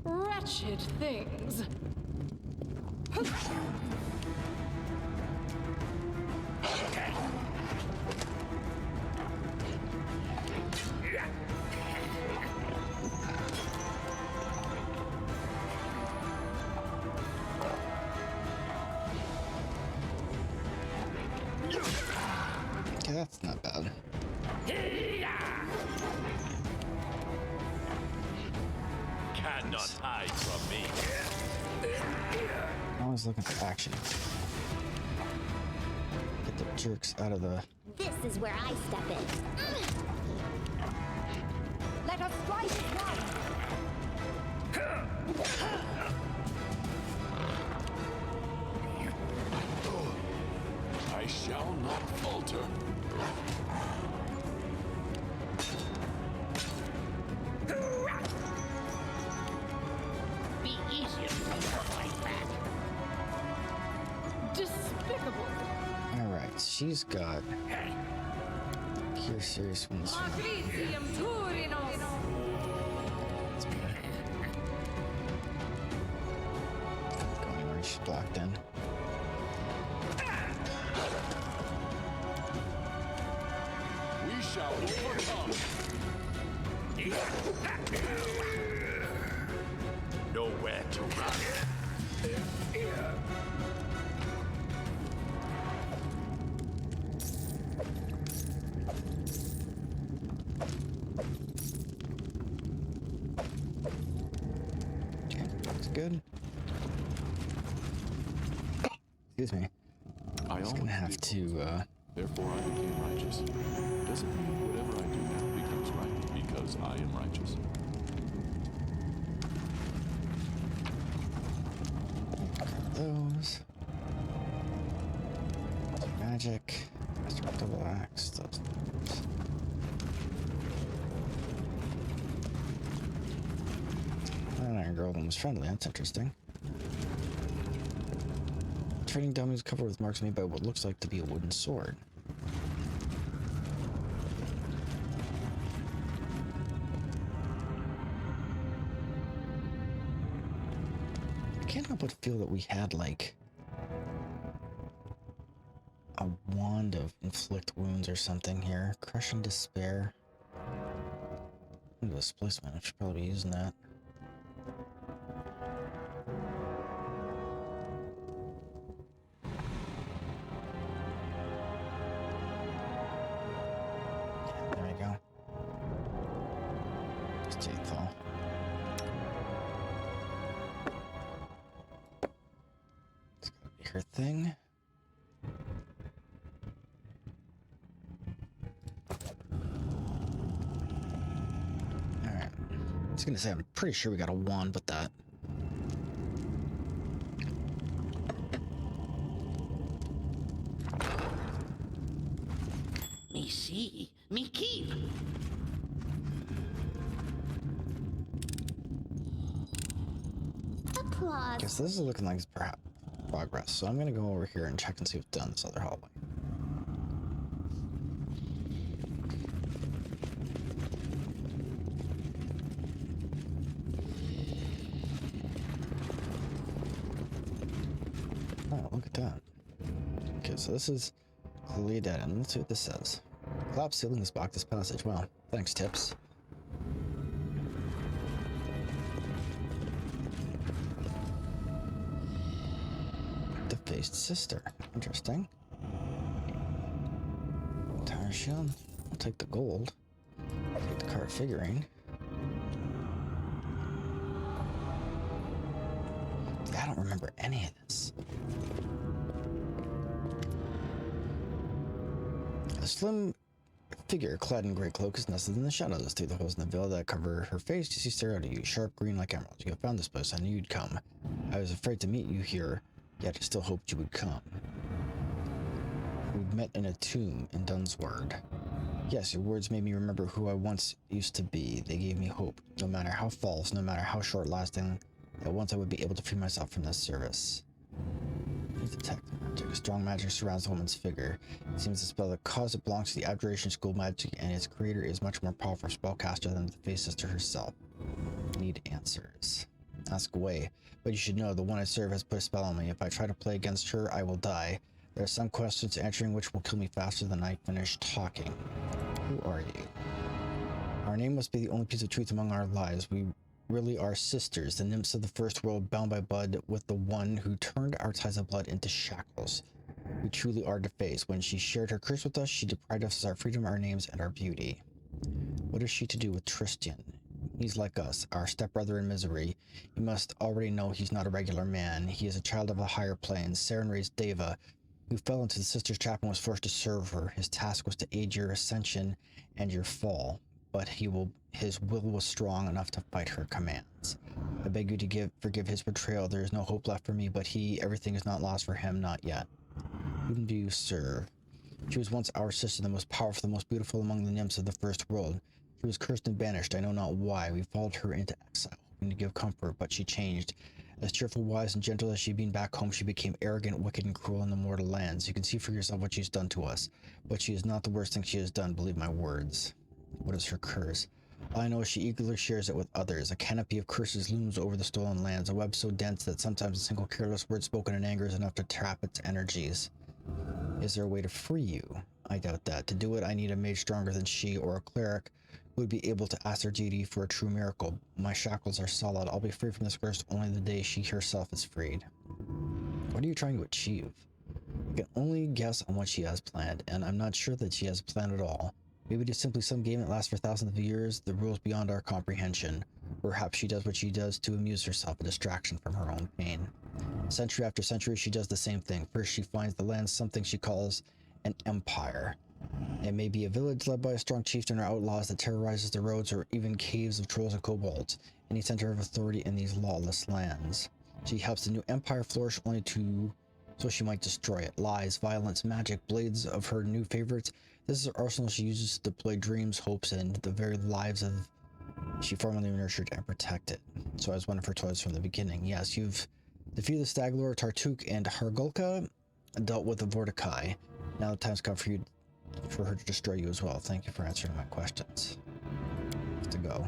Wretched things. Okay, that's not bad. Cannot hide from me. I'm always looking for action. Get the jerks out of the... This is where I step in. Let us strike one. I shall not falter. Be easier to fight back. Despicable. Alright, she's got... Here, serious ones. Matricium Turinos. Going anywhere, she's blocked in. We shall overcome. Nowhere to run. Okay, that's good. Excuse me. I Just gonna have to, Therefore I became righteous. Doesn't mean whatever I do now becomes right because I am righteous. those. Magic. Master double axe. Those. An iron golem was friendly. That's interesting. Training dummies covered with marks made by what looks like to be a wooden sword. I can't help but feel that we had like a wand of inflict wounds or something here. Crushing despair. Displacement. I should probably be using that. There we go. Just take though. It's gotta be her thing. Alright. I was gonna say, I'm pretty sure we got a wand with that. Me see, me keep. Applause. Guess this is looking like it's perhaps progress, so I'm gonna go over here and check and see what's down this other hallway. Okay, so this is clearly a dead end. Let's see what this says. Collapse ceilings block this passage. Wow, thanks, tips. Defaced sister. Interesting. Entire shield. I'll take the gold. I'll take the card figurine. I don't remember any of this. A slim figure clad in gray cloak is nestled in the shadows. Through the holes in the veil that cover her face, you see stare out at you, sharp green like emeralds. You have found this place. I knew you'd come. I was afraid to meet you here, yet I still hoped you would come. We'd met in a tomb in Dunsward. Yes, your words made me remember who I once used to be. They gave me hope, no matter how false, no matter how short-lasting, that once I would be able to free myself from this service. Detect magic. A strong magic surrounds the woman's figure. It seems the spell that caused it belongs to the Abjuration School magic, and its creator is much more powerful spellcaster than the Face Sister herself. Need answers. Ask away. But you should know, the one I serve has put a spell on me. If I try to play against her, I will die. There are some questions answering which will kill me faster than I finish talking. Who are you? Our name must be the only piece of truth among our lives. We really are sisters, the nymphs of the first world, bound by blood with the one who turned our ties of blood into shackles. We truly are defaced. When she shared her curse with us, she deprived us of our freedom, our names, and our beauty. What is she to do with Tristan? He's like us, our stepbrother in misery. You must already know he's not a regular man. He is a child of a higher plane. Saren raised Deva, who fell into the sister's trap and was forced to serve her. His task was to aid your ascension and your fall, but his will was strong enough to fight her commands. I beg you to forgive his betrayal. There is no hope left for me, but everything is not lost for him, not yet. Whom do you serve? She was once our sister, the most powerful, the most beautiful among the nymphs of the first world. She was cursed and banished. I know not why. We followed her into exile, hoping to give comfort, but she changed. As cheerful, wise, and gentle as she'd been back home, she became arrogant, wicked, and cruel in the mortal lands. You can see for yourself what she's done to us, but she is not the worst thing she has done, believe my words. What is her curse? All I know is she eagerly shares it with others. A canopy of curses looms over the stolen lands, a web so dense that sometimes a single careless word spoken in anger is enough to trap its energies. Is there a way to free you? I doubt that. To do it, I need a mage stronger than she, or a cleric who would be able to ask their deity for a true miracle. My shackles are solid. I'll be free from this curse only the day she herself is freed. What are you trying to achieve? I can only guess on what she has planned, and I'm not sure that she has a plan at all. Maybe it is simply some game that lasts for thousands of years, the rules beyond our comprehension. Perhaps she does what she does to amuse herself, a distraction from her own pain. Century after century, she does the same thing. First, she finds the land something she calls an empire. It may be a village led by a strong chieftain or outlaws that terrorizes the roads, or even caves of trolls and kobolds, any center of authority in these lawless lands. She helps the new empire flourish only so she might destroy it. Lies, violence, magic, blades of her new favorites. This is her arsenal she uses to deploy dreams, hopes, and the very lives of she formerly nurtured and protected. So as one of her toys from the beginning. Yes, you've defeated the Staglor, Tartuk, and Hargulka, dealt with the Vortikai. Now the time's come for her to destroy you as well. Thank you for answering my questions. To go.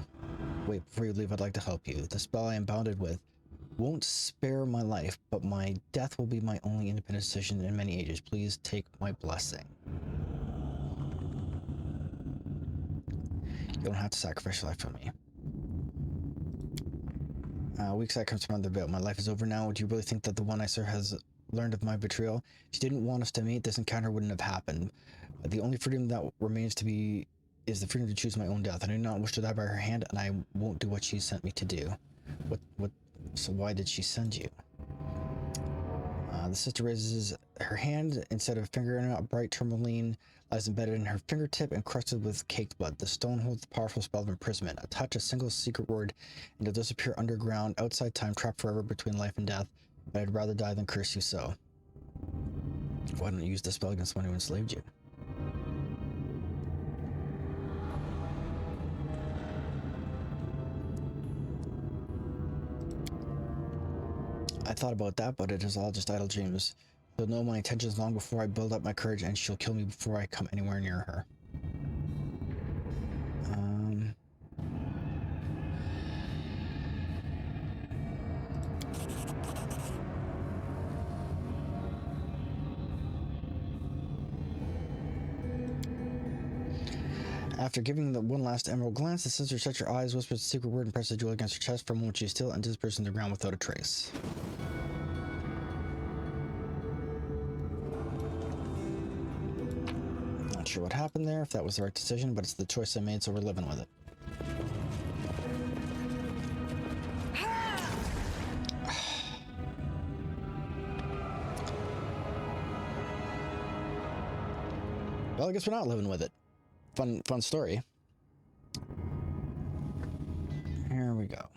Wait, before you leave, I'd like to help you. The spell I am bounded with won't spare my life, but my death will be my only independent decision in many ages. Please take my blessing. You don't have to sacrifice your life for me. Weak side comes from under the veil. My life is over now. Do you really think that the one I serve has learned of my betrayal? If she didn't want us to meet, this encounter wouldn't have happened. The only freedom that remains to be is the freedom to choose my own death. I do not wish to die by her hand, and I won't do what she sent me to do. So why did she send you? The sister raises her hand. Instead of a finger in a bright tourmaline lies embedded in her fingertip, encrusted with caked blood. The stone holds the powerful spell of imprisonment. A touch, a single secret word, and you'll disappear underground, outside time, trapped forever between life and death. But I'd rather die than curse you so. Why don't you use the spell against one who enslaved you? I thought about that, but it is all just idle dreams. She'll know my intentions long before I build up my courage, and she'll kill me before I come anywhere near her. After giving the one last emerald glance, the sensor shuts your eyes, whispers a secret word, and presses the jewel against your chest. For a moment, she still and disappears in the ground without a trace. Not sure what happened there, if that was the right decision, but it's the choice I made, so we're living with it. Well, I guess we're not living with it. Fun story. Here we go.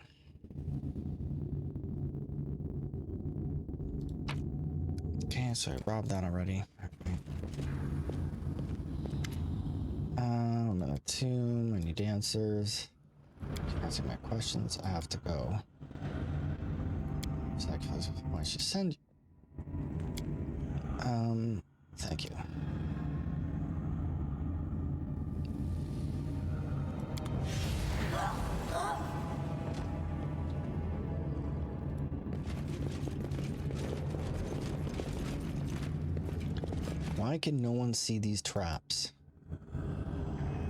Okay, so I robbed that already. Minute 2, many dancers. Answering my questions, I have to go. Sacrifice, why she send you? Thank you. Why can no one see these traps?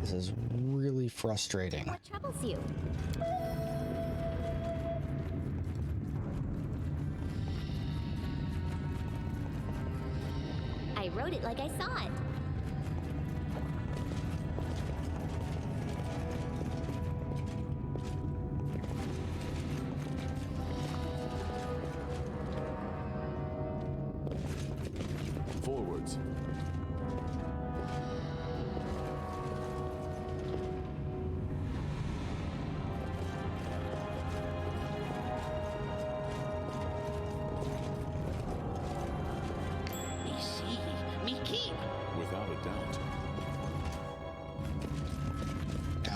This is really frustrating. What troubles you? I wrote it like I saw it. Forwards. Me see, me keep. Without a doubt.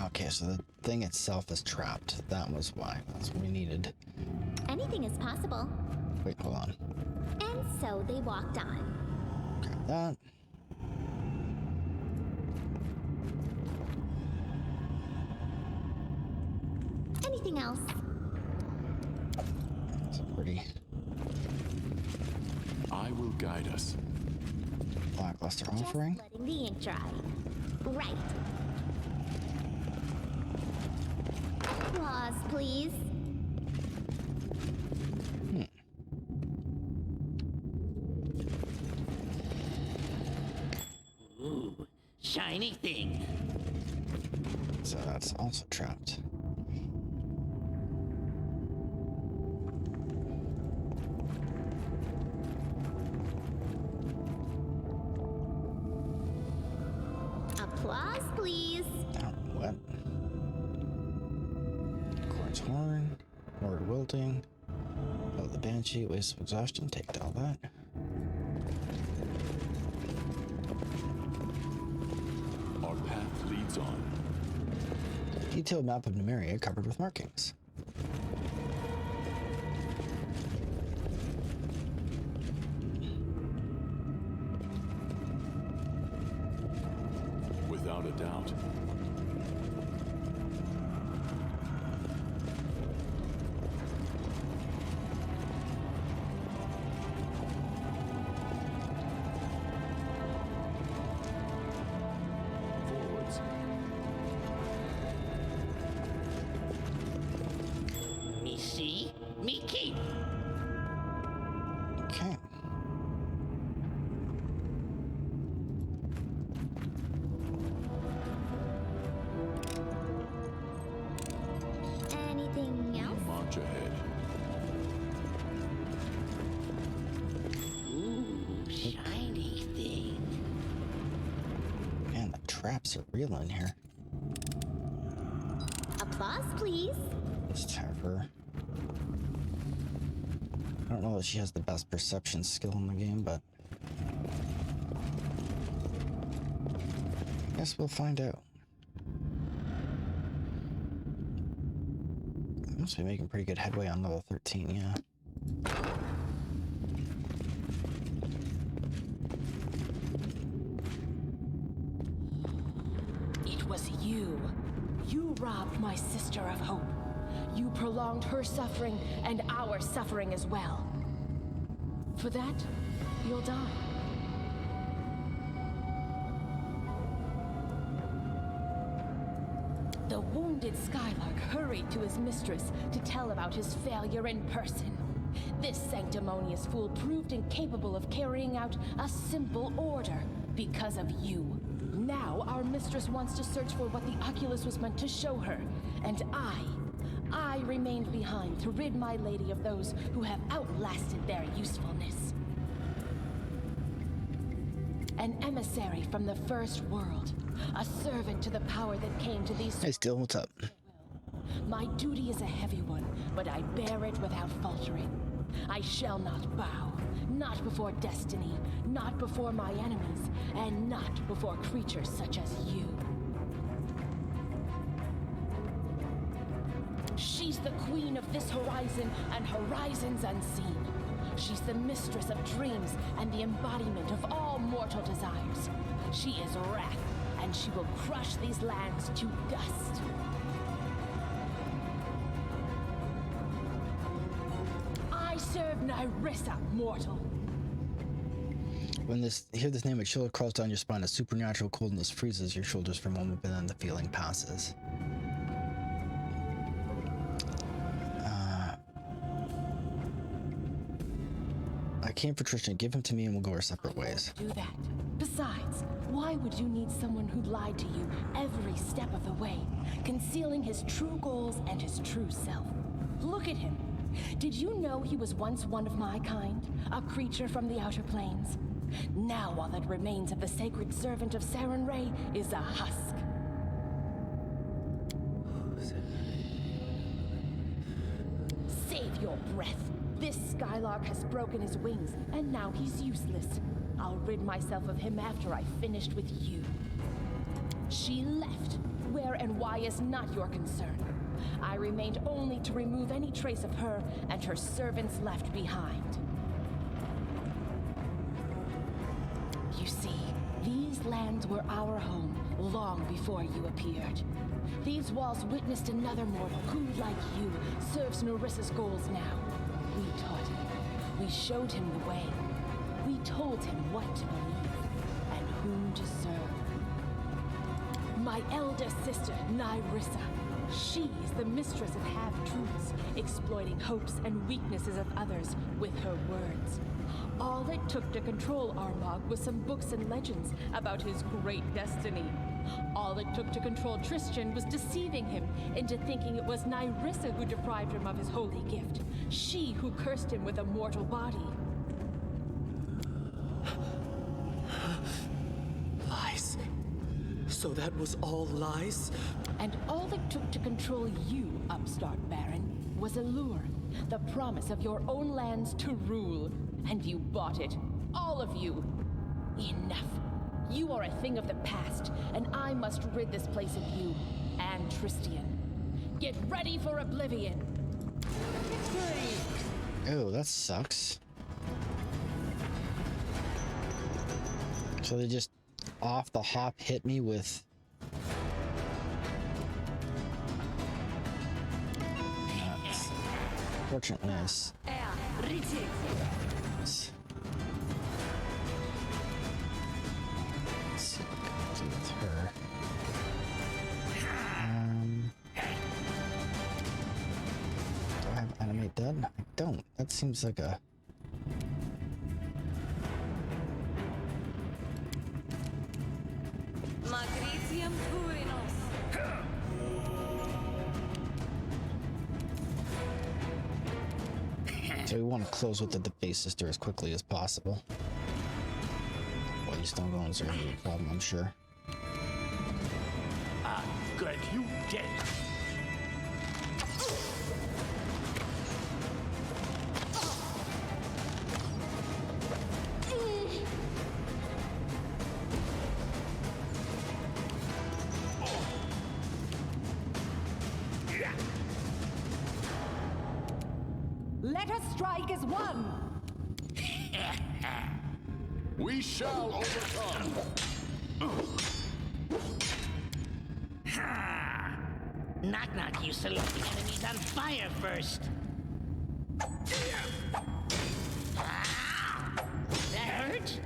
Okay, so the thing itself is trapped. That was why. That's what we needed. Anything is possible. Wait, hold on. And so they walked on. Grab that. Anything else? That's a pretty I will guide us. lackluster offering. Just letting the ink dry. Right. Applause, please. Ooh, shiny thing. So that's also trapped. Applause, please. Down what? Quartz horn. Word wilting. Oh, the banshee. Waste of exhaustion. Take all that. Our path leads on. Detailed map of Numeria covered with markings. Without a doubt. Forwards. Me see, me keep. Okay. Anything else? March ahead. Ooh, shiny thing. Man, the traps are real in here. Applause, please. Let's have her. I don't know that she has the best perception skill in the game, but I guess we'll find out. I must be making pretty good headway on level 13, yeah. It was you. You robbed my sister of hope. You prolonged her suffering and our suffering as well. For that, you'll die. The wounded Skylark hurried to his mistress to tell about his failure in person. This sanctimonious fool proved incapable of carrying out a simple order because of you. Now our mistress wants to search for what the Oculus was meant to show her, and I remained behind to rid my lady of those who have outlasted their usefulness. An emissary from the first world, a servant to the power that came to these. Hey, Still, what's up? My duty is a heavy one, but I bear it without faltering. I shall not bow, not before destiny, not before my enemies, and not before creatures such as you. She's the queen of this horizon and horizons unseen. She's the mistress of dreams and the embodiment of all mortal desires. She is wrath, and she will crush these lands to dust. I serve Nyrissa, mortal. When hear this name, a chill crawls down your spine. A supernatural coldness freezes your shoulders for a moment, but then the feeling passes. I came for Tristan. Give him to me and we'll go our separate ways. Do that. Besides, why would you need someone who lied to you every step of the way, concealing his true goals and his true self? Look at him. Did you know he was once one of my kind, a creature from the outer planes? Now all that remains of the sacred servant of Saren Ray is a husk. Save your breath. This Skylark has broken his wings, and now he's useless. I'll rid myself of him after I've finished with you. She left. Where and why is not your concern. I remained only to remove any trace of her and her servants left behind. You see, these lands were our home long before you appeared. These walls witnessed another mortal who, like you, serves Narissa's goals now. We taught him. We showed him the way. We told him what to believe and whom to serve. My eldest sister, Nyrissa. She's the mistress of half-truths, exploiting hopes and weaknesses of others with her words. All it took to control Armagh was some books and legends about his great destiny. All it took to control Tristan was deceiving him into thinking it was Nyrissa who deprived him of his holy gift. She who cursed him with a mortal body. Lies. So that was all lies? And all it took to control you, upstart Baron, was a lure. The promise of your own lands to rule. And you bought it. All of you. Enough. You are a thing of the past, and I must rid this place of you and Tristian. Get ready for oblivion. Oh, that sucks. So they just off the hop hit me with nuts. Fortunately, let's see what I can do with her. Do I have animate dead? I don't. That seems like a so we want to close with the base sister as quickly as possible. Well, you still going to be a problem, I'm sure. Ah, good, you dead. Let us strike as one! We shall overcome. Knock knock, you select the enemies on fire first. That hurt?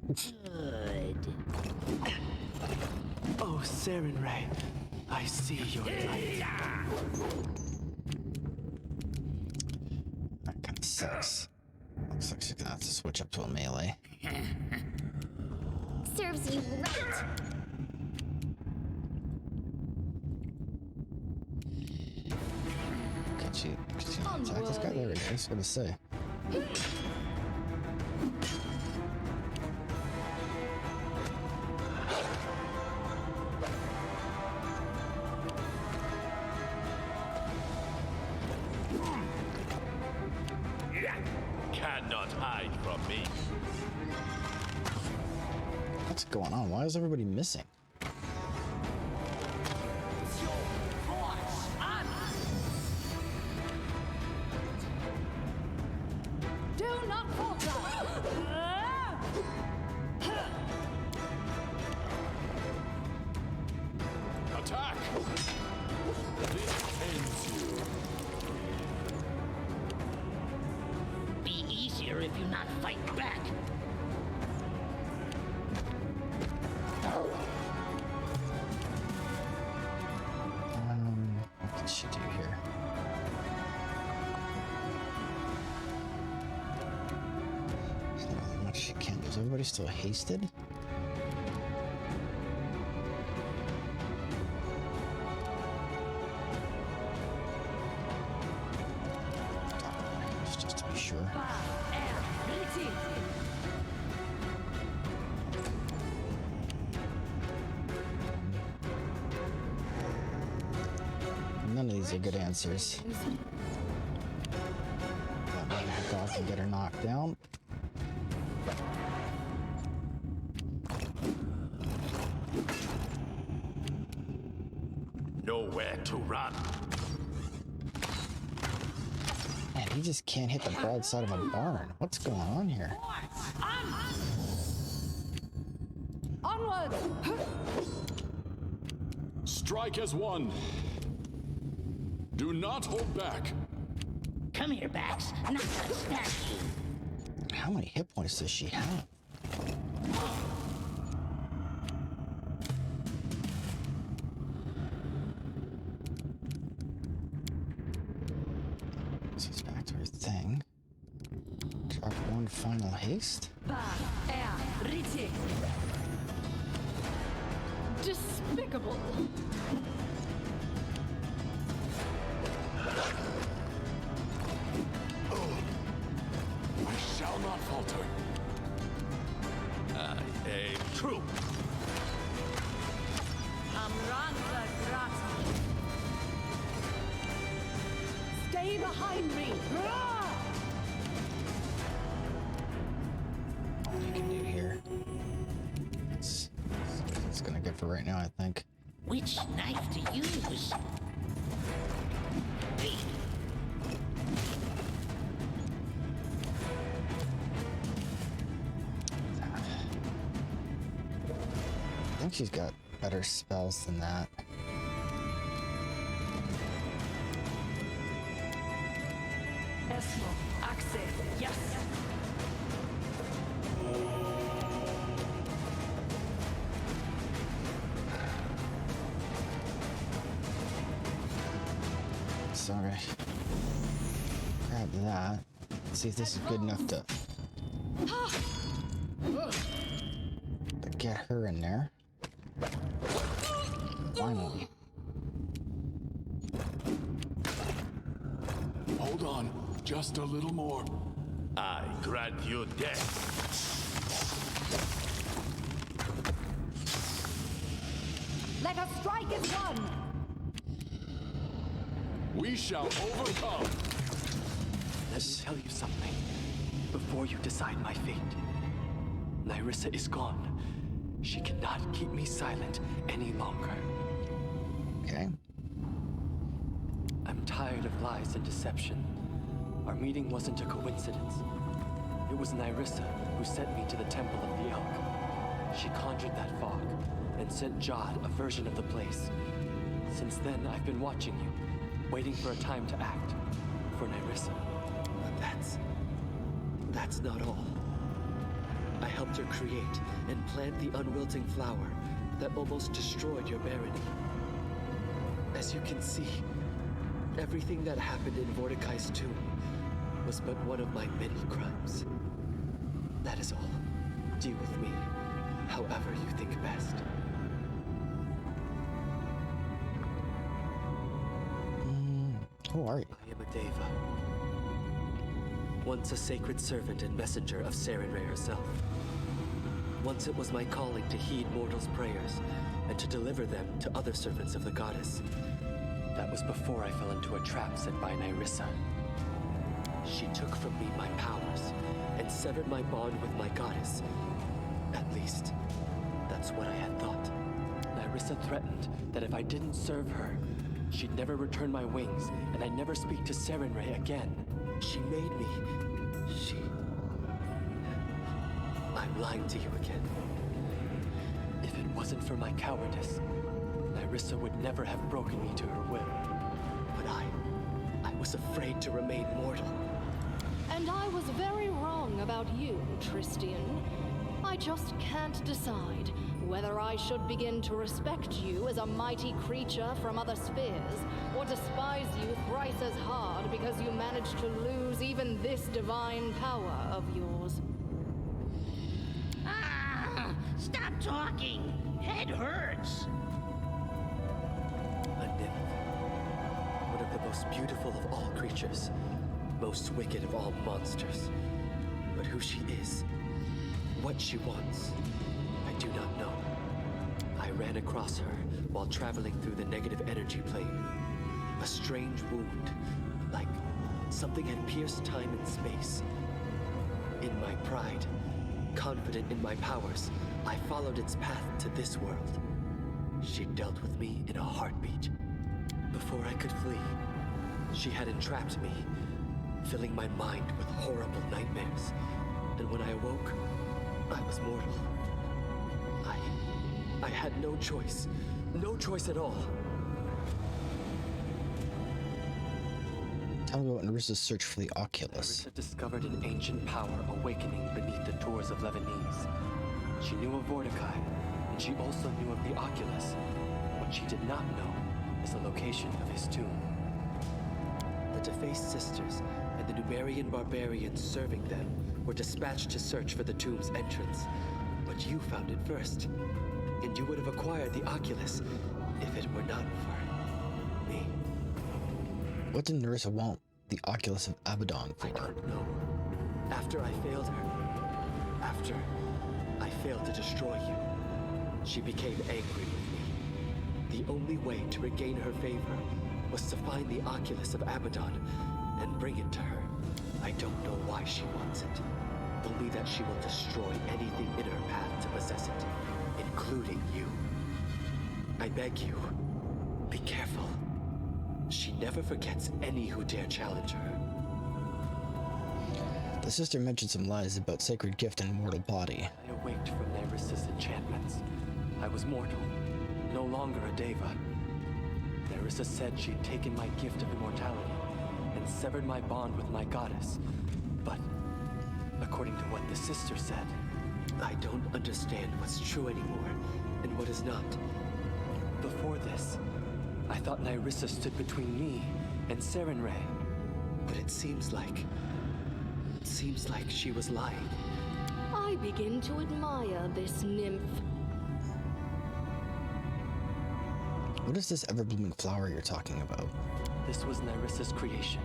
Good. Oh, Saren Ray. I see your light. That kind of sucks. Looks like she's gonna have to switch up to a melee. Serves you right. Can she not attack this guy? There it is. I was gonna say. Cannot hide from me. What's going on? Why is everybody missing? Do not falter! Attack! This ends you. Be easier if you not fight back. What did she do here? There's not really much she can do. Is everybody still hasted? Just to be sure. None of these are good answers. That way the dog can get her knocked down. Nowhere to run. Man, he just can't hit the broadside of a barn. What's going on here? Onward! Strike as one. Do not hold back. Come here, Bax. Not gonna snap you. How many hit points does she have? She's back to her thing. Drop one final haste. Despicable. I shall not falter. I aim true. Stay behind me! All you can do here. It's gonna get for right now, I think. Which knife to use? I think she's got better spells than that. Esmo, Axe, yes! Sorry. Grab that. See if this is good enough to get her in there. Finally. Hold on. Just a little more. I grant you death. Let us strike as one! We shall overcome. Let me tell you something before you decide my fate. Nyrissa is gone. She cannot keep me silent any longer. Okay. I'm tired of lies and deception. Our meeting wasn't a coincidence. It was Nyrissa who sent me to the Temple of the Elk. She conjured that fog and sent Jod a version of the place. Since then, I've been watching you, waiting for a time to act. For Nyrissa. But that's not all. I helped her create and plant the unwilting flower that almost destroyed your barony. As you can see, everything that happened in Mordecai's tomb was but one of my many crimes. That is all. Deal with me however you think best. Who are you? I am a Deva. Once a sacred servant and messenger of Sarenrae herself. Once it was my calling to heed mortals' prayers and to deliver them to other servants of the goddess. That was before I fell into a trap set by Nyrissa. She took from me my powers and severed my bond with my goddess. At least, that's what I had thought. Nyrissa threatened that if I didn't serve her, she'd never return my wings, and I'd never speak to Sarenrae again. She made me. I'm lying to you again. If it wasn't for my cowardice, Nyrissa would never have broken me to her will. But I was afraid to remain mortal. And I was very wrong about you, Tristian. I just can't decide whether I should begin to respect you as a mighty creature from other spheres, or despise you thrice as hard because you managed to lose even this divine power of yours. Ah! Stop talking! Head hurts! A nymph. One of the most beautiful of all creatures. Most wicked of all monsters. But who she is, what she wants, I do not know. I ran across her while traveling through the negative energy plane. A strange wound, like something had pierced time and space. In my pride, confident in my powers, I followed its path to this world. She dealt with me in a heartbeat. Before I could flee, she had entrapped me, filling my mind with horrible nightmares. And when I awoke, I was mortal. I had no choice. No choice at all. Tell me about Narissa's search for the Oculus. Narissa discovered an ancient power awakening beneath the doors of Lebanese. She knew of Mordecai, and she also knew of the Oculus. What she did not know is the location of his tomb. The defaced sisters and the Numerian barbarians serving them were dispatched to search for the tomb's entrance. But you found it first, and you would have acquired the Oculus if it were not for me. What did Nerissa want the Oculus of Abaddon for? I don't know. After I failed her, after I failed to destroy you, she became angry with me. The only way to regain her favor was to find the Oculus of Abaddon and bring it to her. I don't know why she wants it, only that she will destroy anything in her path to possess it, including you. I beg you, be careful. She never forgets any who dare challenge her. The sister mentioned some lies about sacred gift and mortal body. I awaked from Nerissa's enchantments. I was mortal, no longer a Deva. Nerissa said she'd taken my gift of immortality and severed my bond with my goddess. But, according to what the sister said, I don't understand what's true anymore and what is not. Before this, I thought Nyrissa stood between me and Sarenrae. But it seems like she was lying. I begin to admire this nymph. What is this ever-blooming flower you're talking about? This was Nyrissa's creation.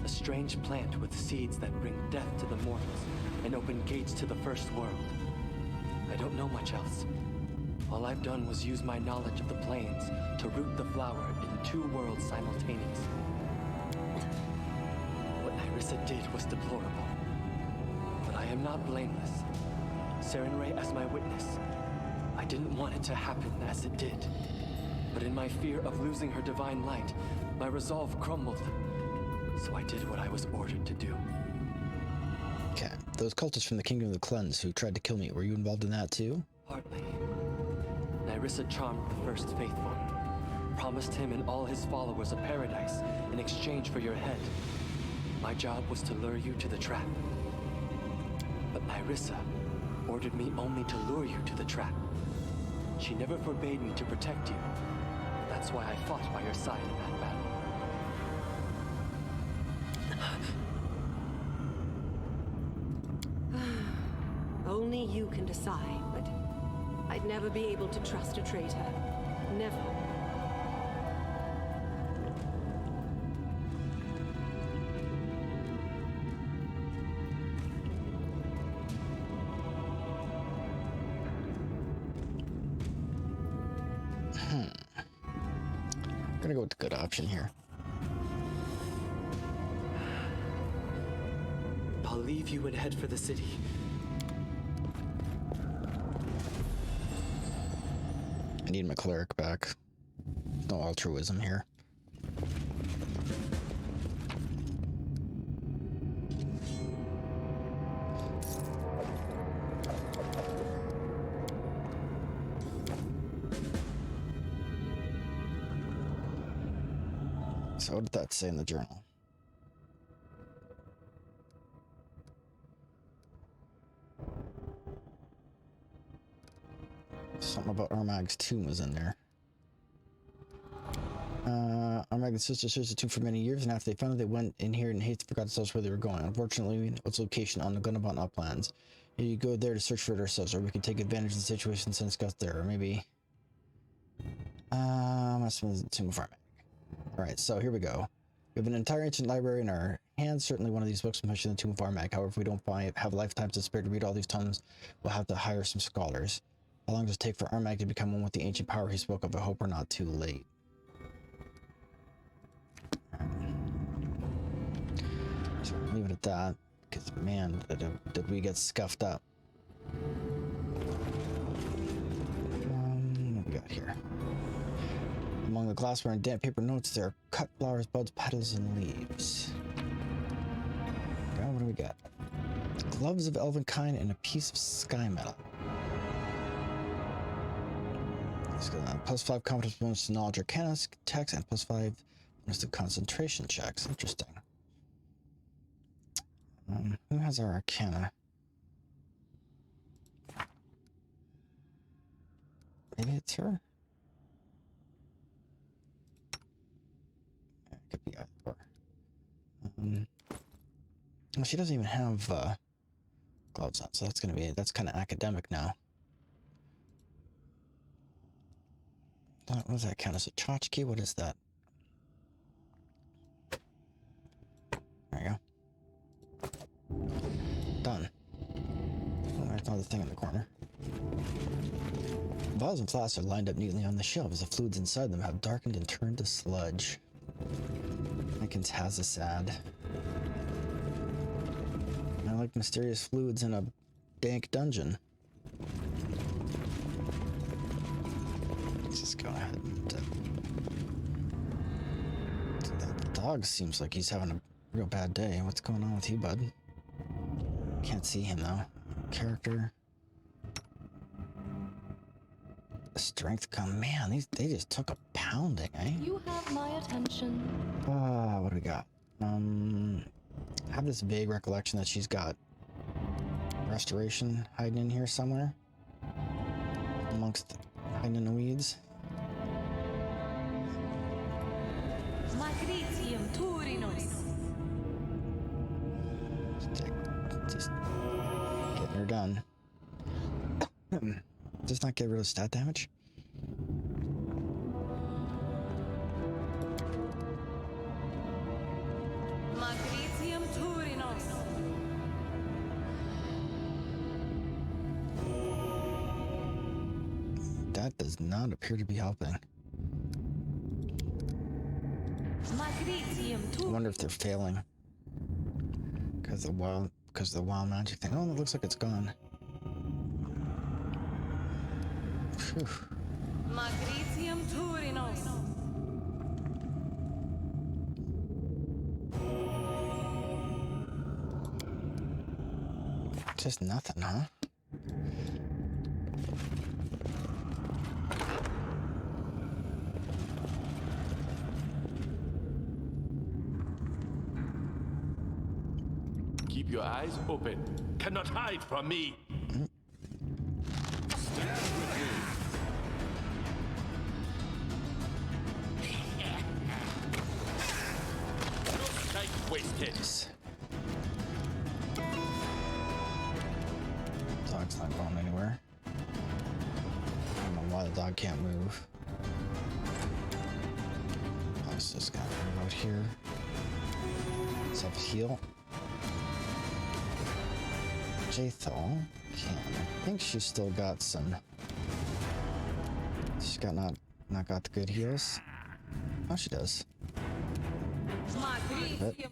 A strange plant with seeds that bring death to the mortals and open gates to the first world. I don't know much else. All I've done was use my knowledge of the planes to root the flower in two worlds simultaneously. What Nyrissa did was deplorable. But I am not blameless. Sarenrae as my witness. I didn't want it to happen as it did. But in my fear of losing her divine light, my resolve crumbled. So I did what I was ordered to do. Okay, those cultists from the Kingdom of the Cleanse who tried to kill me, were you involved in that too? Partly. Nyrissa charmed the first faithful, promised him and all his followers a paradise in exchange for your head. My job was to lure you to the trap. But Nyrissa ordered me only to lure you to the trap. She never forbade me to protect you. That's That's why I fought by your side in that battle. Only you can decide, but I'd never be able to trust a traitor. Never. I'm gonna go with the good option here. I'll leave you and head for the city. I need my cleric back. No altruism here. So what did that say in the journal? Something about Armag's tomb was in there. Armag and sister searched the tomb for many years, and after they found it, they went in here in haste and forgot themselves where they were going. Unfortunately, its location on the Gunnabon uplands. You go there to search for it ourselves, or we can take advantage of the situation and send scouts there, or maybe... must have been the tomb of Armag. Alright, so here we go. We have an entire ancient library in our hands. Certainly one of these books mentions the tomb of Armag. However, if we don't have lifetimes to spare to read all these tomes, we'll have to hire some scholars. How long does it take for Armag to become one with the ancient power he spoke of? I hope we're not too late. So we'll leave it at that, because man, did we get scuffed up. What we got here? Among the glassware and damp paper notes, there are cut flowers, buds, petals, and leaves. Okay, what do we got? Gloves of elven kind and a piece of sky metal. Let's go down. +5 competence bonus to knowledge arcana checks and +5 bonus to concentration checks. Interesting. Who has our arcana? Maybe it's her? It could be either. Well, she doesn't even have gloves on, so that's kind of academic now. What does that count as a tchotchke? What is that? There you go. Done. Oh, there's another thing in the corner. Vials and flasks are lined up neatly on the shelf as the fluids inside them have darkened and turned to sludge. Mikins has a sad. I like mysterious fluids in a dank dungeon. Let's just go ahead and... the dog seems like he's having a real bad day. What's going on with you, bud? Can't see him, though. Character. Strength come. Man, they just took a pounding, eh? You have my attention. What do we got? I have this vague recollection that she's got restoration hiding in here somewhere. Hiding in the weeds. Just getting her done. Does not get rid of stat damage. That does not appear to be helping. I wonder if they're failing because of the wild magic thing. Oh, it looks like it's gone. Phew. Just nothing, huh? Keep your eyes open. Cannot hide from me. Stand with me. dog can't move. Let's just gotta move out here. Let's have a heal. Jathal can. I think she's still got some. She's got not got the good heals. Oh, she does. But get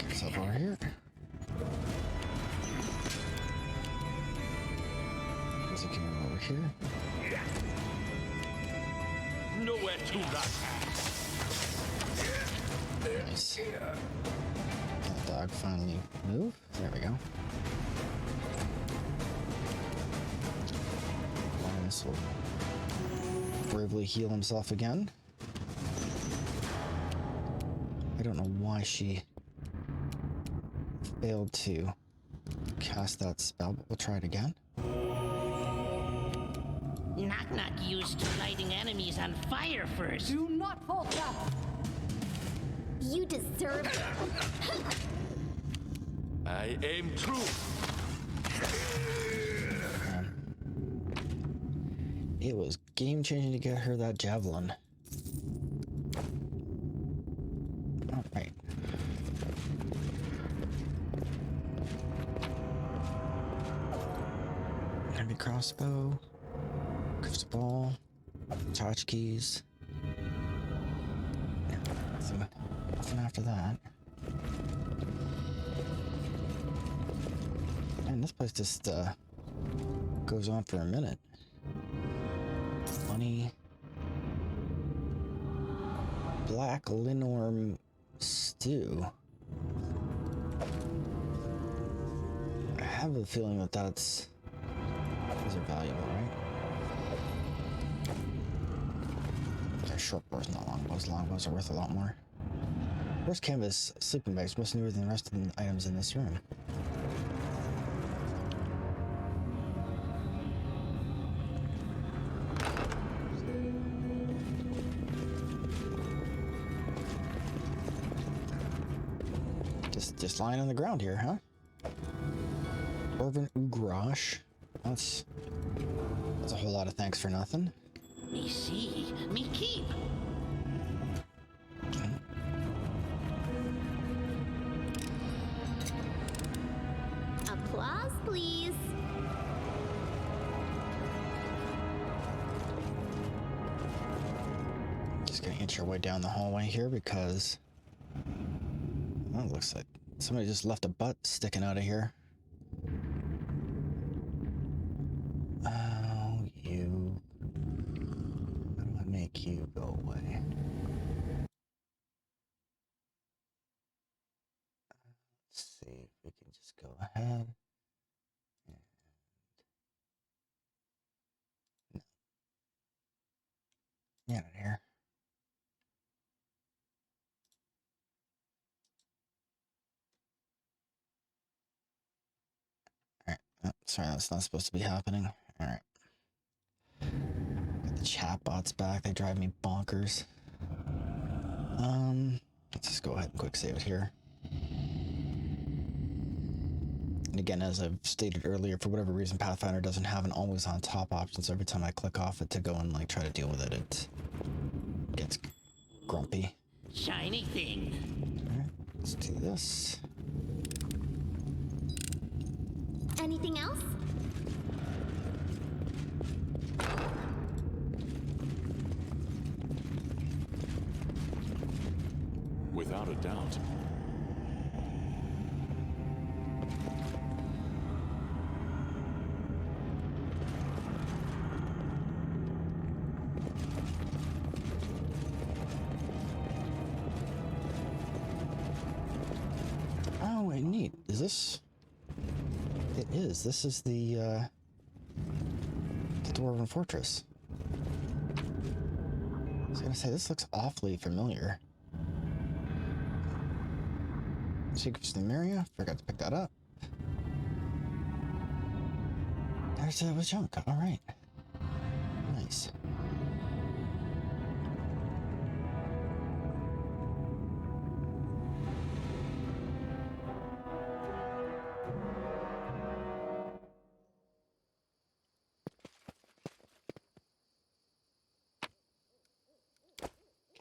yourself over here. Is it coming over here? Nowhere to run. Nice. Can the dog finally move? There we go. Linus will bravely heal himself again. I don't know why she failed to cast that spell, but we'll try it again. Knock-knock used to lighting enemies on fire first. Do not falter! You deserve it. I aim true. It was game changing to get her that javelin. Alright. Heavy crossbow. Crystal ball. Tchotchkes. Nothing after that. Man, this place just goes on for a minute. Money. Black Linorm stew. I have a feeling that those are valuable, right? They're short bows, not long bows. Long bows are worth a lot more. First canvas sleeping bags, much newer than the rest of the items in this room. Just lying on the ground here, huh? Orvan Ugrash. That's a whole lot of thanks for nothing. Me see, me keep. Applause, please. Just gonna inch our way down the hallway here because well, it looks like somebody just left a butt sticking out of here. Oh, you. How do I make you go away? Let's see if we can just go ahead. And no. Get out of here. Alright. Oh, sorry, that's not supposed to be happening. Alright. Got the chatbots back. They drive me bonkers. Let's just go ahead and quick save it here. And again, as I've stated earlier, for whatever reason, Pathfinder doesn't have an always on top option, so every time I click off it to go and like try to deal with it, it gets grumpy. Shiny thing. Alright, let's do this. Anything else? Without a doubt. Oh, wait, neat. Is this? It is. This is the Dwarven Fortress. I was gonna say, this looks awfully familiar. Secrets of the Maria. Forgot to pick that up. There's a junk. All right. Nice.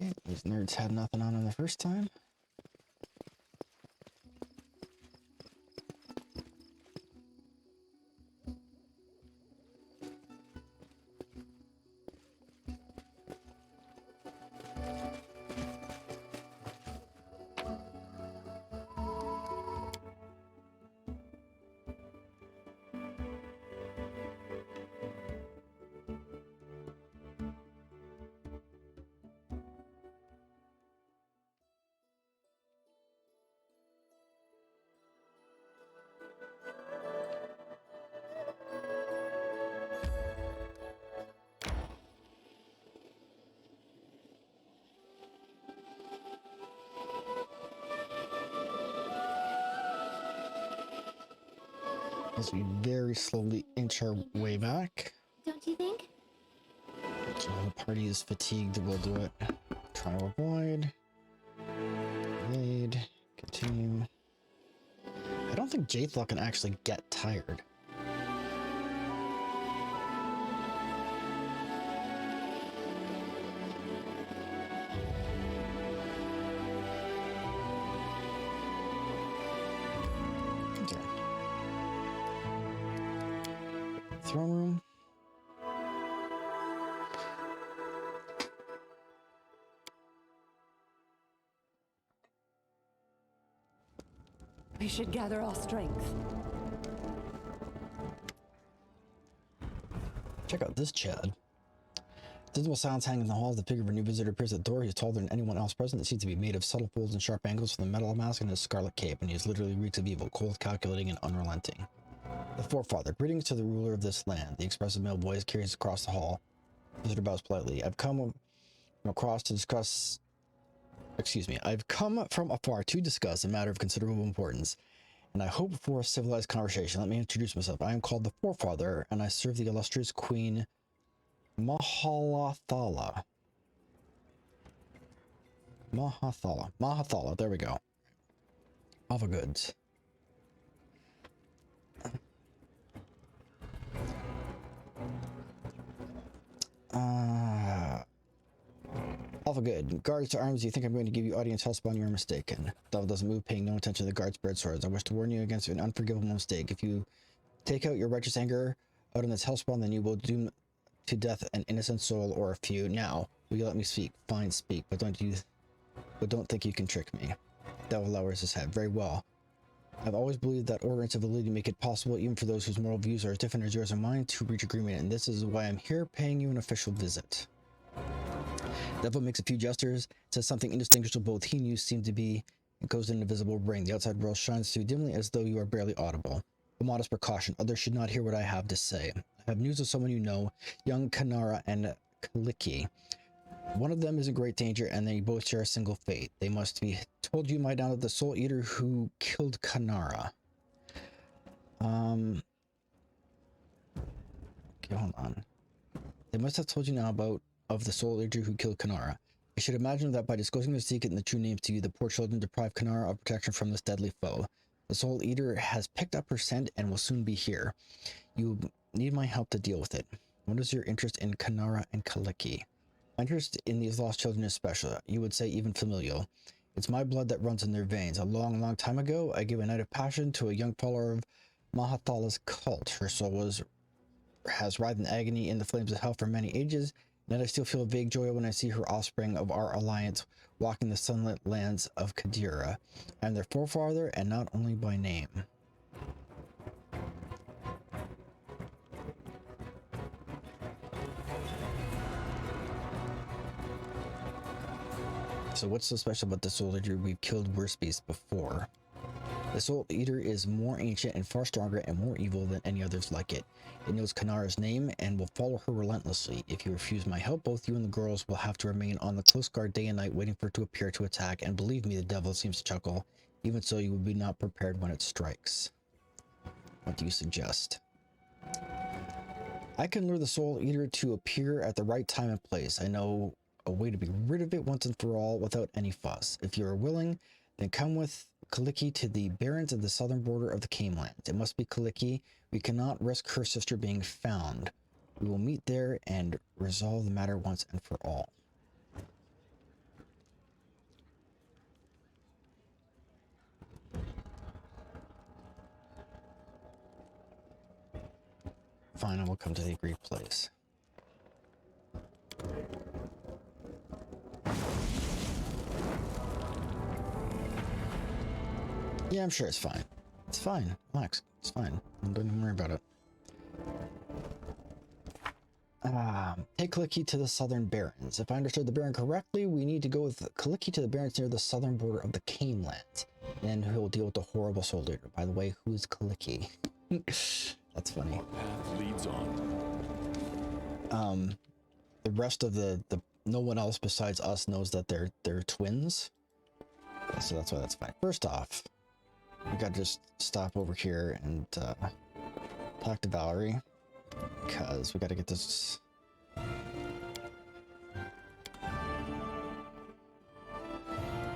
Okay, these nerds had nothing on them the first time. As we very slowly inch our way back. Don't you think? So the party is fatigued, we'll do it. Try to avoid. Evade. Continue. I don't think Jathlok can actually get tired. Okay. Throne room. We should gather our strength. Check out this Chad. Dismal silence hanging in the hall as the figure of a new visitor appears at the door. He is taller than anyone else present. It seems to be made of subtle folds and sharp angles from the metal mask and his scarlet cape, and he is literally reeks of evil, cold, calculating, and unrelenting. The forefather, greetings to the ruler of this land. The expressive male voice carries across the hall. The visitor bows politely. I've come from afar to discuss a matter of considerable importance, and I hope for a civilized conversation. Let me introduce myself. I am called the Forefather, and I serve the illustrious Queen Mahalathala. Mahathala, there we go. Alpha goods. Alpha good. Guards to arms, you think I'm going to give you audience hellspawn, you're mistaken. Devil doesn't move, paying no attention to the guards' broadswords. I wish to warn you against an unforgivable mistake. If you take out your righteous anger out on this hellspawn, then you will doom to death an innocent soul or a few. Now, will you let me speak? Fine, speak, but don't think you can trick me. Devil lowers his head. Very well. I've always believed that order and civility make it possible, even for those whose moral views are as different as yours and mine, to reach agreement, and this is why I'm here paying you an official visit. Devil makes a few gestures, says something indistinguishable both he and you seem to be, and goes in an invisible ring. The outside world shines through dimly as though you are barely audible. A modest precaution, others should not hear what I have to say. I have news of someone you know, young Kanara and Kaliki. One of them is in great danger, and they both share a single fate. They must be told you might not have the Soul Eater who killed Kanara. Okay, hold on. They must have told you now of the Soul Eater who killed Kanara. I should imagine that by disclosing their secret and the true names to you, the poor children deprive Kanara of protection from this deadly foe. The Soul Eater has picked up her scent and will soon be here. You need my help to deal with it. What is your interest in Kanara and Kaliki? My interest in these lost children is special. You would say even familial. It's my blood that runs in their veins. A long, long time ago, I gave a night of passion to a young follower of Mahathala's cult. Her soul has writhed in agony in the flames of hell for many ages, and yet I still feel vague joy when I see her offspring of our alliance walking the sunlit lands of Kadira. I am their forefather, and not only by name. So what's so special about the Soul Eater? We've killed worse beasts before. The Soul Eater is more ancient and far stronger and more evil than any others like it. It knows Kanara's name and will follow her relentlessly. If you refuse my help, both you and the girls will have to remain on the close guard day and night waiting for it to appear to attack, and believe me, the devil seems to chuckle. Even so, you will be not prepared when it strikes. What do you suggest? I can lure the Soul Eater to appear at the right time and place. I know a way to be rid of it once and for all without any fuss. If you are willing, then come with Kaliki to the barrens of the southern border of the Canelands. It must be Kaliki. We cannot risk her sister being found. We will meet there and resolve the matter once and for all. Fine, I will come to the agreed place. Yeah, I'm sure it's fine. It's fine. Relax. It's fine. Don't even worry about it. Take Kaliki to the Southern Barrens. If I understood the Baron correctly, we need to go with Kaliki to the Barrens near the southern border of the Canelands. Then he'll deal with the horrible soul leader. By the way, who's Kaliki? That's funny. What path leads on? The rest of the no one else besides us knows that they're twins. So that's why that's fine. First off, we gotta just stop over here and talk to Valerie, because we gotta get this.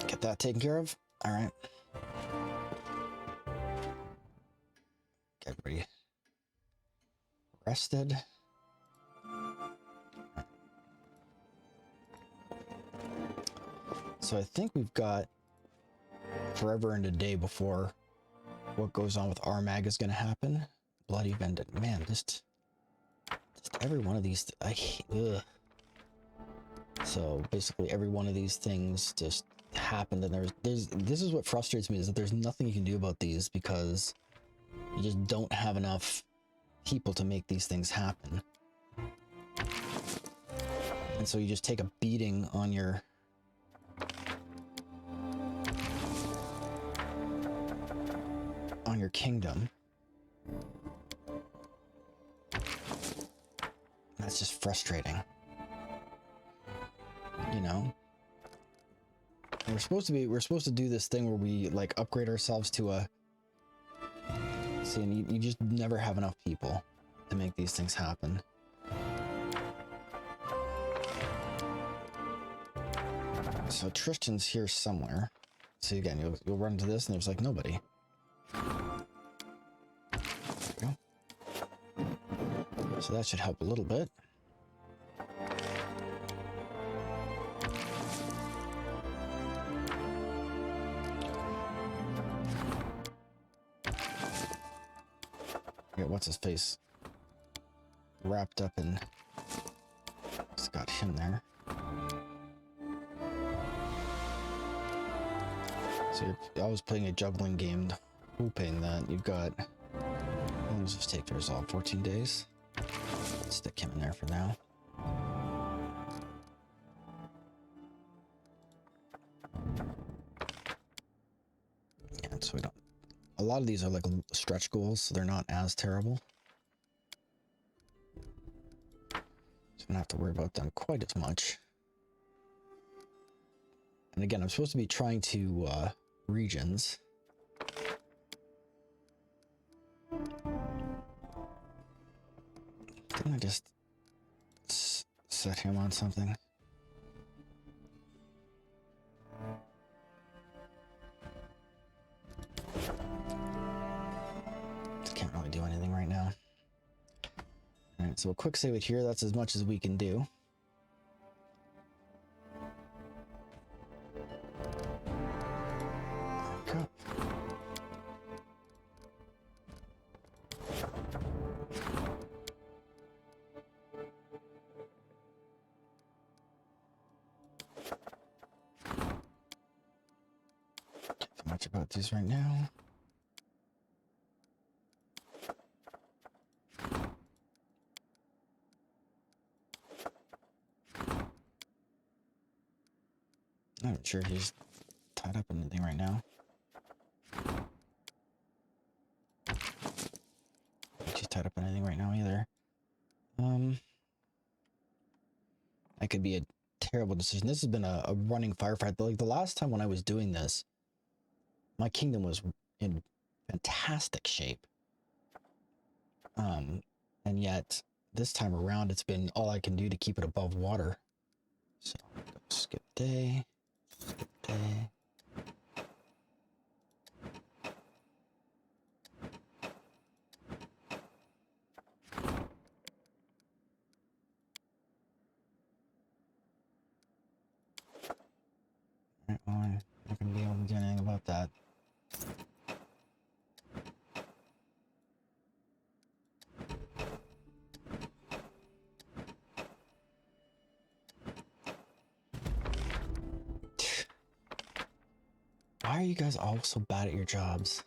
Get that taken care of. All right. Get everybody rested. So I think we've got forever and a day before what goes on with Armag is going to happen. Bloody Vendetta. Man, just every one of these, ugh. So basically every one of these things just happened, and there's this is what frustrates me, is that there's nothing you can do about these because you just don't have enough people to make these things happen. And so you just take a beating on your kingdom. That's just frustrating. You know? We're supposed to do this thing where we like upgrade ourselves to a, see, and you just never have enough people to make these things happen. So Tristan's here somewhere. See, again, you'll run into this and there's like nobody. There we go. So that should help a little bit. Okay, what's his face? Wrapped up in... It's got him there. So you're always playing a juggling game, hoping that you've got... How long does this take to resolve? 14 days? Let's stick him in there for now. Yeah, so we don't... A lot of these are like stretch goals, so they're not as terrible. So I don't have to worry about them quite as much. And again, I'm supposed to be trying to regions. Didn't I just set him on something? Can't really do anything right now. Alright, so a quick save it here. That's as much as we can do. Okay. Can't do much about these right now. I'm not sure he's tied up in anything right now. She's tied up in anything right now either. That could be a terrible decision. This has been a running firefight. Like the last time when I was doing this, my kingdom was in fantastic shape. And yet this time around, it's been all I can do to keep it above water. So skip day. Skip day. Alright, well, I'm not going to be able to do anything about that. Why are you guys all so bad at your jobs?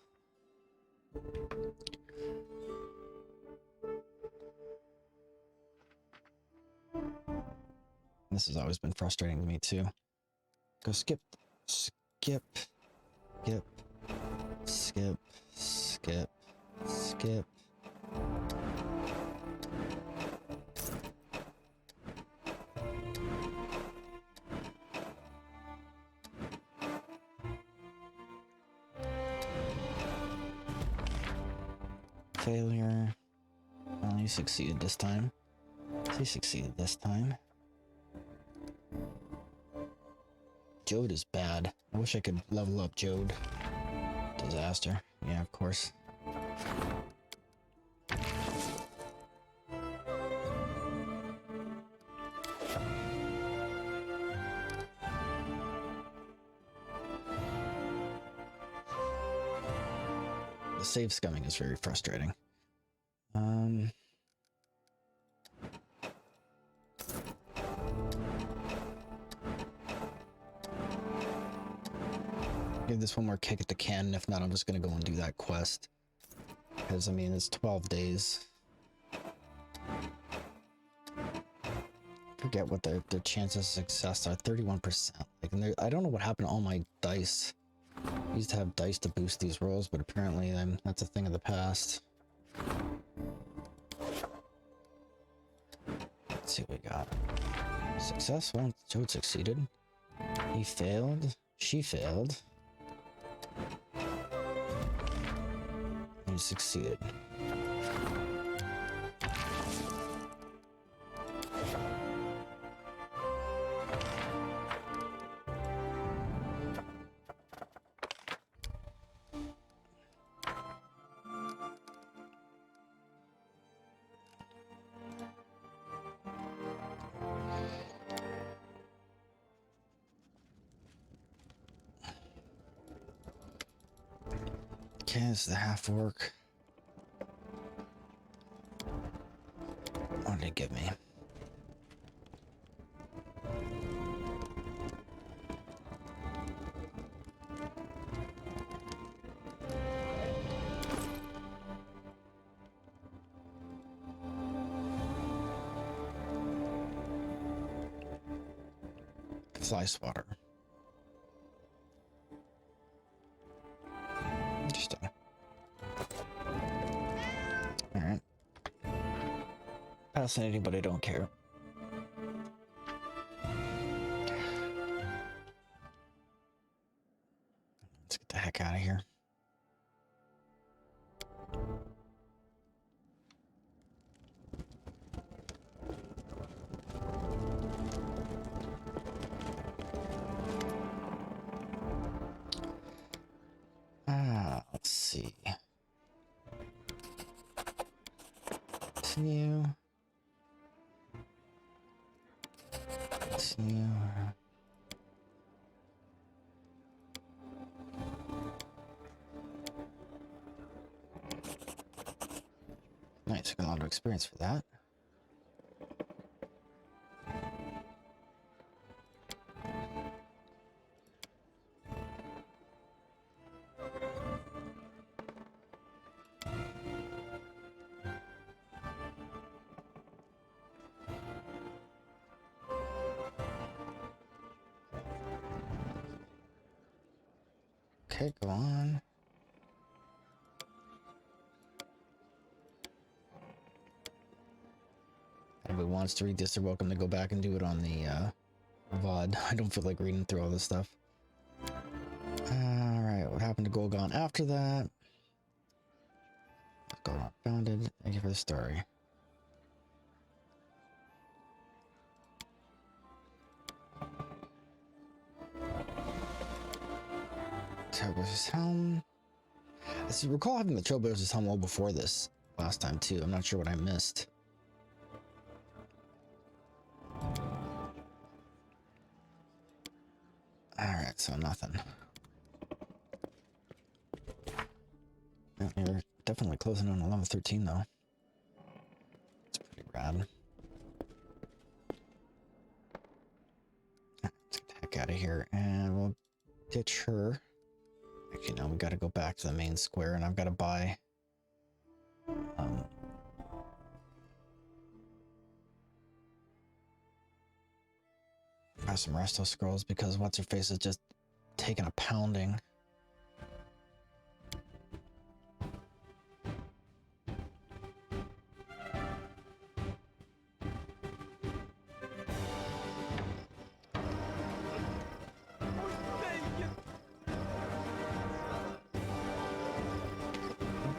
This has always been frustrating to me too. Go skip, skip, skip, skip, skip, skip. Failure. Well, you succeeded this time. He succeeded this time. Jode is bad. I wish I could level up Jode. Disaster. Yeah, of course. The save scumming is very frustrating. Give this one more kick at the can. If not, I'm just gonna go and do that quest. Because, I mean, it's 12 days. Forget what the chances of success are. 31%. Like, and I don't know what happened to all my dice. I used to have dice to boost these rolls, but apparently that's a thing of the past. Let's see what we got. Success? Well, Jode succeeded. He failed. She failed. And he succeeded. Okay, this is the half orc. What did it give me? It's ice water. Interesting. Alright. Fascinating, but I don't care. Let's get the heck out of here. Let's see. Continue. Continue. Nice, got a lot of experience for that. Okay, go on. Anybody wants to read this, they're welcome to go back and do it on the VOD. I don't feel like reading through all this stuff. Alright, what happened to Golgon after that? Golgon founded. Thank you for the story. Trailblazer's Helm. I recall having the Trailblazer's Helm well before this last time too. I'm not sure what I missed. Alright, so nothing. You're definitely closing on a level 13 though. It's pretty rad. Let's get the heck out of here and we'll ditch her. Okay, now we gotta go back to the main square, and I've gotta buy... buy some resto scrolls, because what's-her-face is just taking a pounding.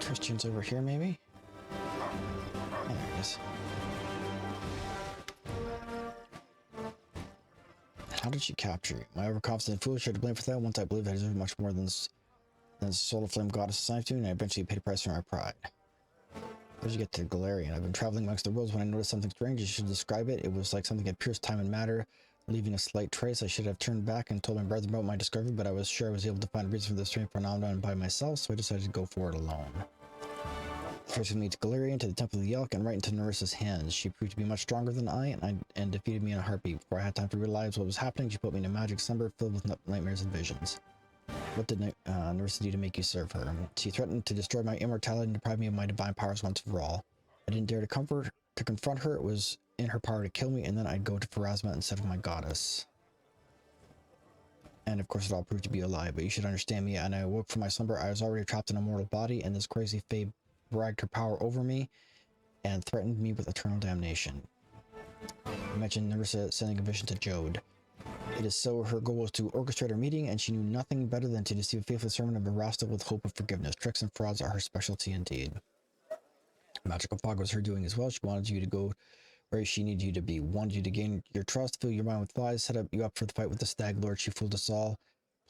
Christian's over here, maybe? Oh, there he is. How did she capture you? My overconfident foolish are to blame for that. Once I believed I deserved much more than the solar flame goddess assigned to me, and I eventually paid a price for my pride. How did you get to Galarian? I've been traveling amongst the worlds when I noticed something strange. You should describe it. It was like something had pierced time and matter, leaving a slight trace. I should have turned back and told my brother about my discovery, but I was sure I was able to find a reason for this strange phenomenon by myself, so I decided to go for it alone. First with me to Galarian, to the Temple of the Elk, and right into Nerissa's hands. She proved to be much stronger than I, and defeated me in a heartbeat. Before I had time to realize what was happening, she put me in a magic slumber filled with nightmares and visions. What did Nerissa do to make you serve her? She threatened to destroy my immortality and deprive me of my divine powers once for all. I didn't dare to confront her. It was in her power to kill me, and then I'd go to Pharasma instead of my goddess. And of course it all proved to be a lie, but you should understand me. And I awoke from my slumber. I was already trapped in a mortal body, and this crazy fate bragged her power over me and threatened me with eternal damnation. I mentioned Nerissa sending a vision to Jode. It is so her goal was to orchestrate our meeting, and she knew nothing better than to deceive a faithful servant of Arasta with hope of forgiveness. Tricks and frauds are her specialty indeed. Magical fog was her doing as well. She wanted you to go where she needed you to be. Wanted you to gain your trust, fill your mind with lies, set you up for the fight with the Stag Lord. She fooled us all,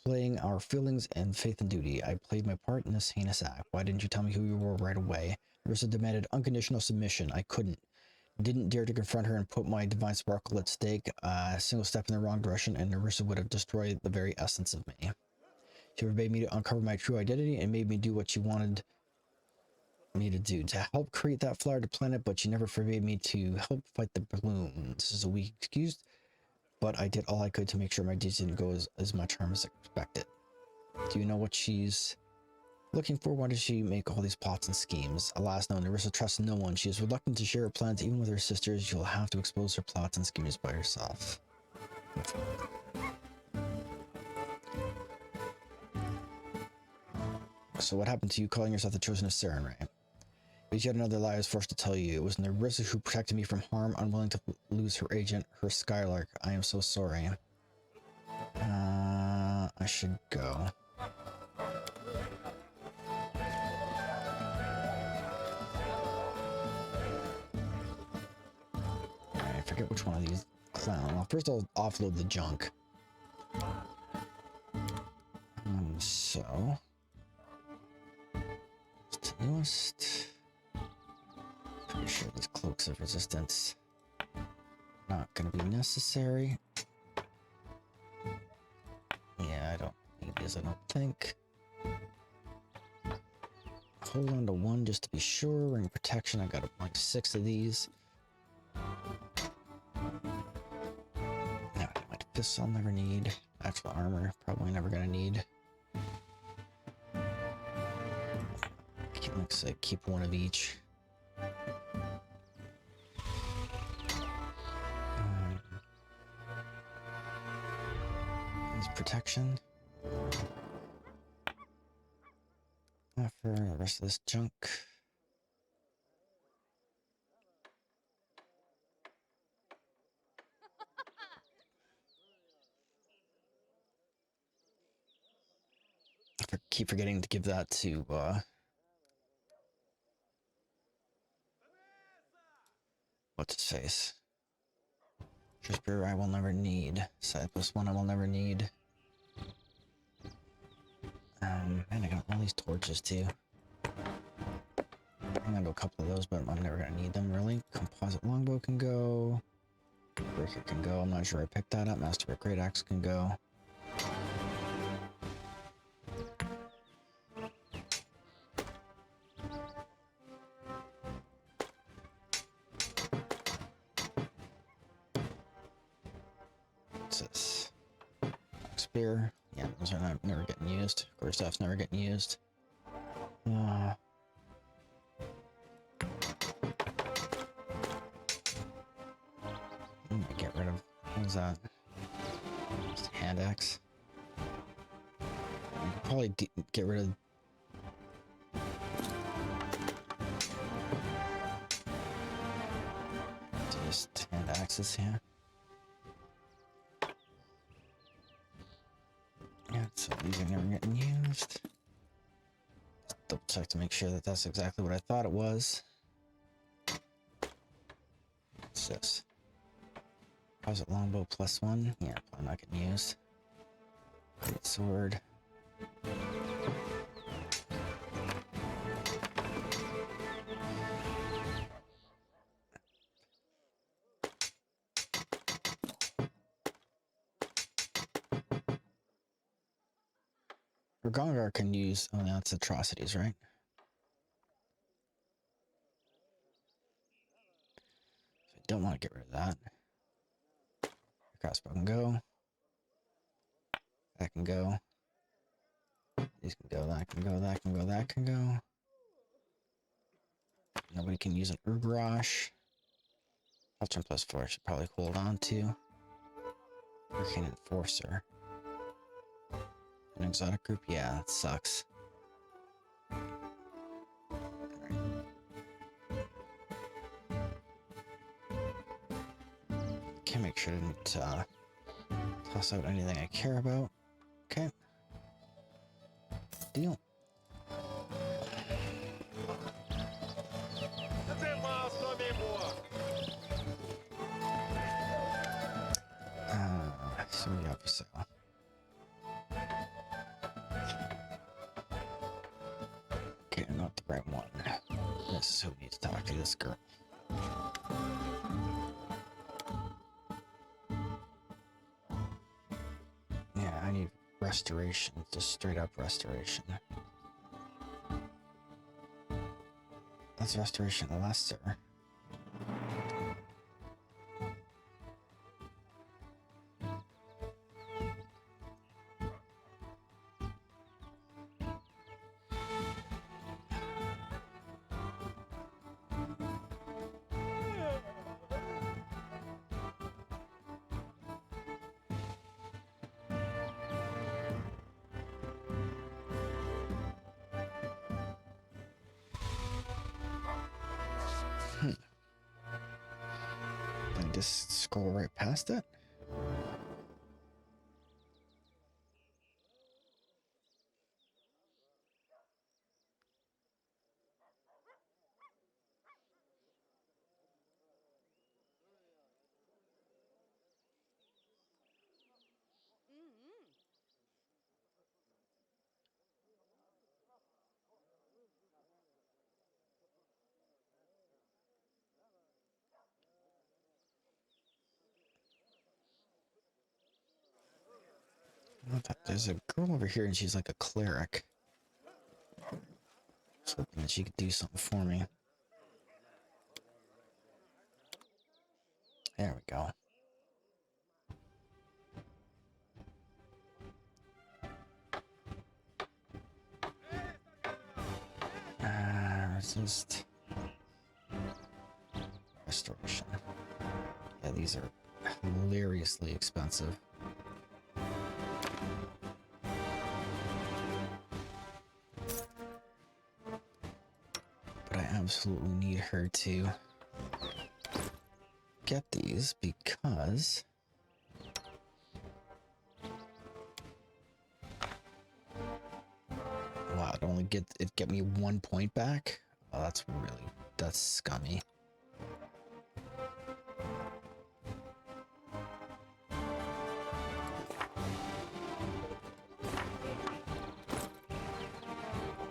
playing our feelings and faith and duty. I played my part in this heinous act. Why didn't you tell me who you were right away? Nerissa demanded unconditional submission. I couldn't. Didn't dare to confront her and put my divine sparkle at stake. A single step in the wrong direction, and Nerissa would have destroyed the very essence of me. She forbade me to uncover my true identity and made me do what she wanted me to do, to help create that flower to planet, but she never forbade me to help fight the bloom. This is a weak excuse, but I did all I could to make sure my deeds didn't go as much harm as expected. Do you know what she's looking for? Why does she make all these plots and schemes? Alas, no, Nerissa trusts no one. She is reluctant to share her plans even with her sisters. You'll have to expose her plots and schemes by yourself. So what happened to you calling yourself the Chosen of Sarenrae? But yet another lie I was forced to tell you. It was Nerissa who protected me from harm, unwilling to lose her agent, her Skylark. I am so sorry. I should go. I forget which one of these clown. Well, first I'll offload the junk. So... it's the newest... pretty sure these cloaks of resistance not gonna be necessary. Yeah, I don't need these, I don't think. Hold on to one just to be sure. Ring of protection, I got like 6 of these. Now, my fists I'll never need. Actual armor, probably never gonna need. Looks like keep one of each. This protection. For the rest of this junk. I keep forgetting to give that to what's his face? Spear I will never need. Side plus 1 I will never need. Man, I got all these torches too. I'm gonna do a couple of those, but I'm never gonna need them really. Composite longbow can go. Breaker can go. I'm not sure I picked that up. Master Great Axe can go. What's this? Spear. Yeah, those are never getting used. Core stuff's never getting used. I'm gonna get rid of, what was that? Just hand axe. I could probably get rid of just hand axes here. Yeah, so these are never getting used. Just double check to make sure that that's exactly what I thought it was. What's this? How's it longbow +1? Yeah, probably not getting used. Great sword. Gongar can use, oh, that's atrocities, right? So I don't want to get rid of that. Crossbow can go. That can go. These can go, that can go, that can go, that can go. Nobody can use an Urgrosh. Ultra +4 I should probably hold on to. Hurricane Enforcer. An exotic group? Yeah, that sucks. Can't make sure I didn't toss out anything I care about. Okay. Deal. So we got for sale. Okay, not the right one. This is who we need to talk to, this girl. Yeah, I need restoration, just straight up restoration. That's restoration lesser. I just scroll right past it. There's a girl over here and she's like a cleric. I was hoping that she could do something for me. There we go. Resist. Restoration. Yeah, these are hilariously expensive. But I absolutely need her to get these because wow, it get me 1 point back. Oh, that's scummy.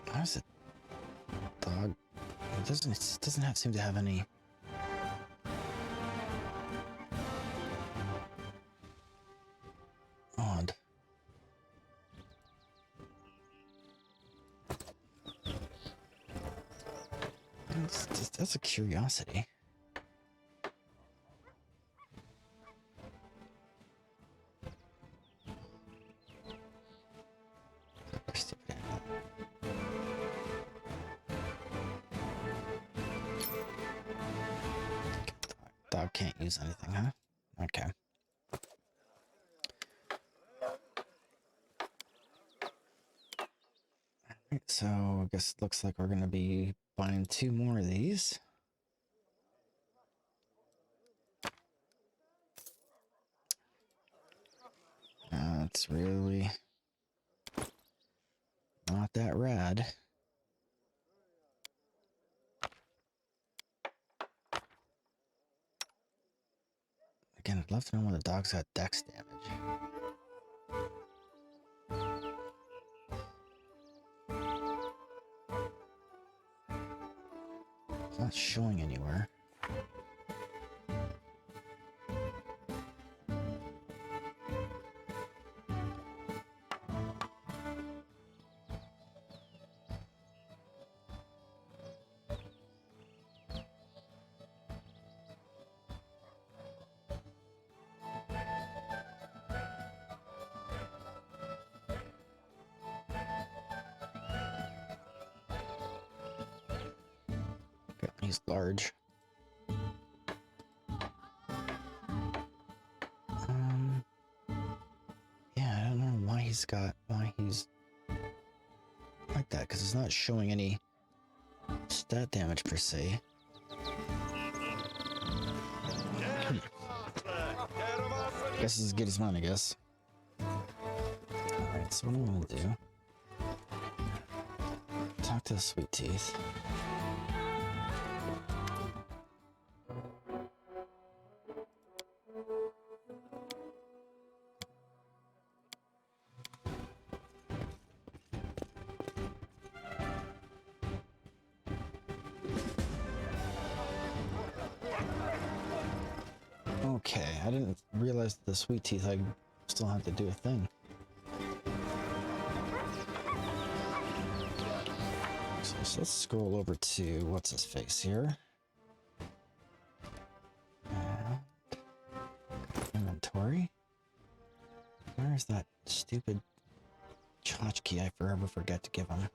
How does it dog? It doesn't seem to have any. Odd. That's a curiosity. Stupid animal. Dog can't use anything, huh? Okay. Alright, so I guess it looks like we're gonna be buying 2 more of these. It's really not that rad. Again, I'd love to know when the dog's got dex damage. It's not showing anywhere. Okay, he's large. Yeah, I don't know why he's like that, because it's not showing any stat damage per se. Guess it's as good as mine, I guess. Alright, so what I'm gonna do... talk to the Sweet Teeth. Okay, I didn't realize the Sweet Teeth, I still had to do a thing. So let's scroll over to what's his face here. And inventory. Where is that stupid tchotchke I forever forget to give him?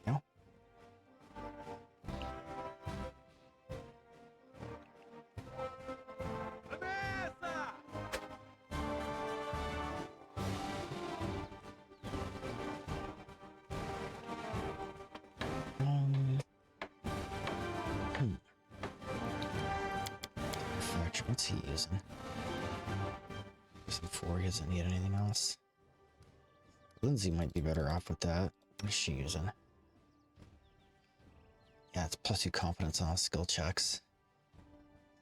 No. Fracture, what's he using? Using 4, he doesn't need anything else. Lindsay might be better off with that. What is she using? Yeah, it's +2 confidence on all skill checks.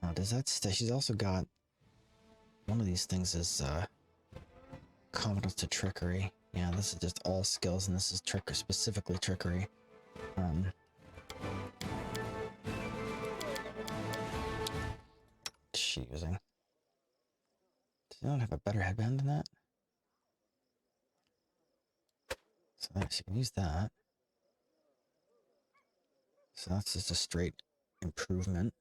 Now, does that she's also got one of these things is confidence to trickery. Yeah, this is just all skills, and this is specifically trickery. What's she using? Does anyone have a better headband than that? So she can use that. So that's just a straight improvement.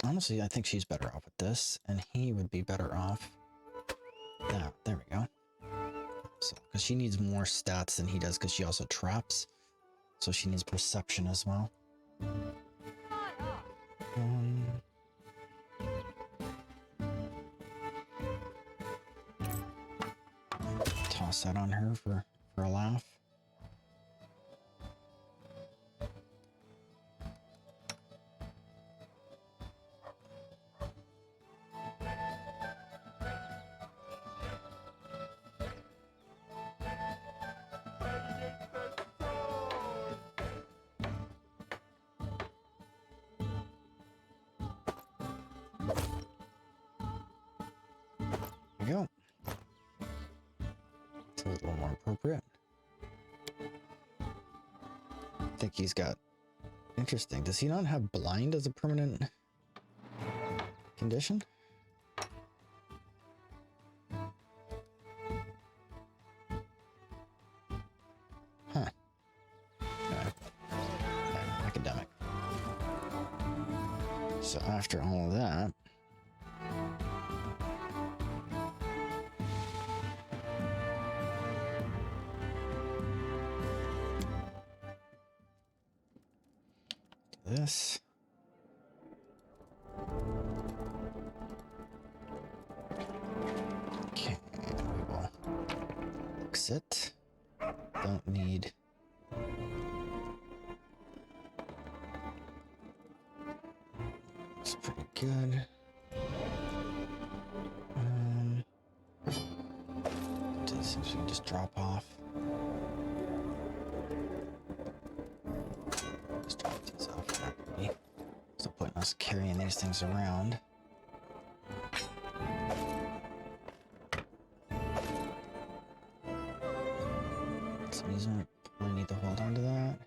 Honestly, I think she's better off with this, and he would be better off. Yeah, there we go. So, because she needs more stats than he does, because she also traps. So she needs perception as well. Toss that on her for a laugh. There we go. It's a little more appropriate. I think he's got... Interesting. Does he not have blind as a permanent condition? Huh. Academic. So after all of that, this. Okay, we will exit. Don't need. It's pretty good. This we can just drop off. Just drop these off properly. There's no point in us carrying these things around. Some of these don't really need to hold on to that.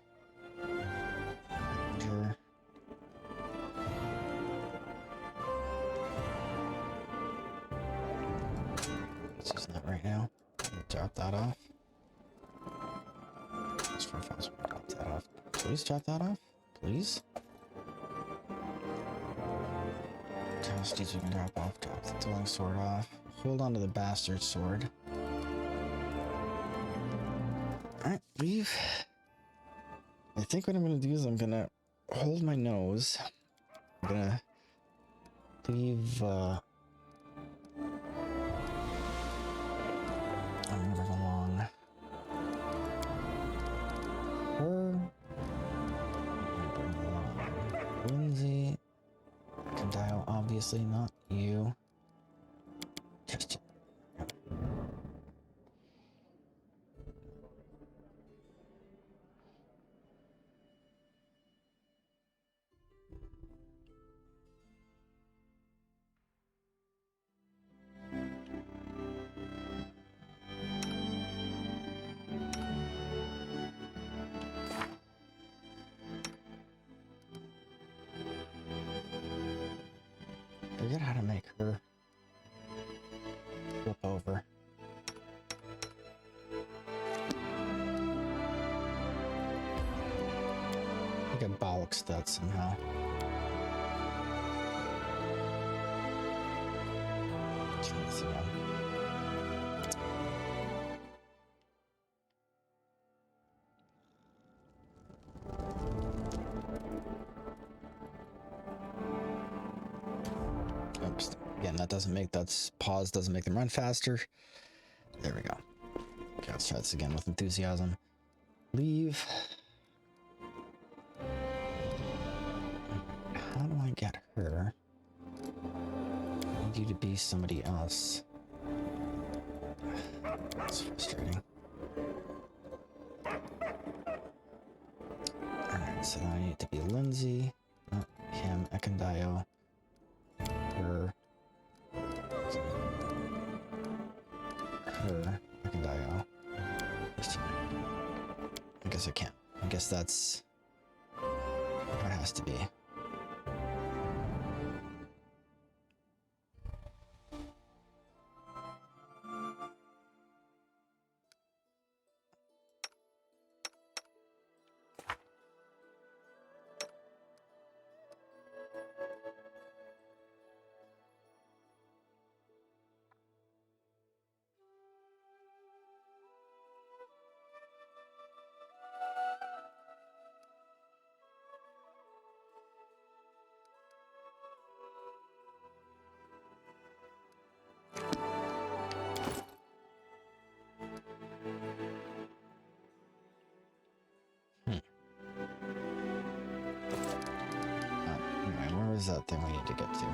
Sure. Let's use that right now. Drop that off. Just for fast, drop that off. Please drop that off. Please. Testes we can drop off. Drop the dueling sword off. Hold on to the bastard sword. Alright, leave. I think what I'm gonna do is I'm gonna hold my nose. I'm gonna leave I'm moving along her. Bring along Lindsay. Can dial, obviously not you. Just forget how to make her flip over. I think I bollocks that somehow. Try this again. Oops. Again, that doesn't make that pause doesn't make them run faster. There we go. Okay, let's try this again with enthusiasm. Leave. How do I get her? I need you to be somebody else. That's frustrating. Alright, so I need to be Lindsay, not him, Ekandayo. Her, Ekandayo. I guess I can't. I guess that's how it has to be. Anyway, where is that thing we need to get to?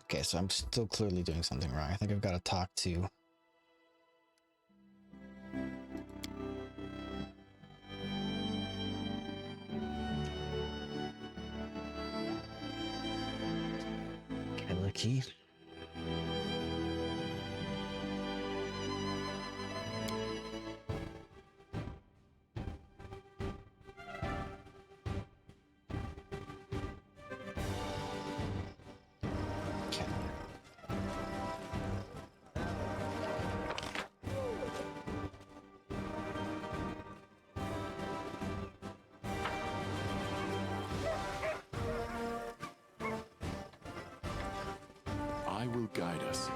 Okay, so I'm still clearly doing something wrong. I think I've got to talk to... Key. I will guide us.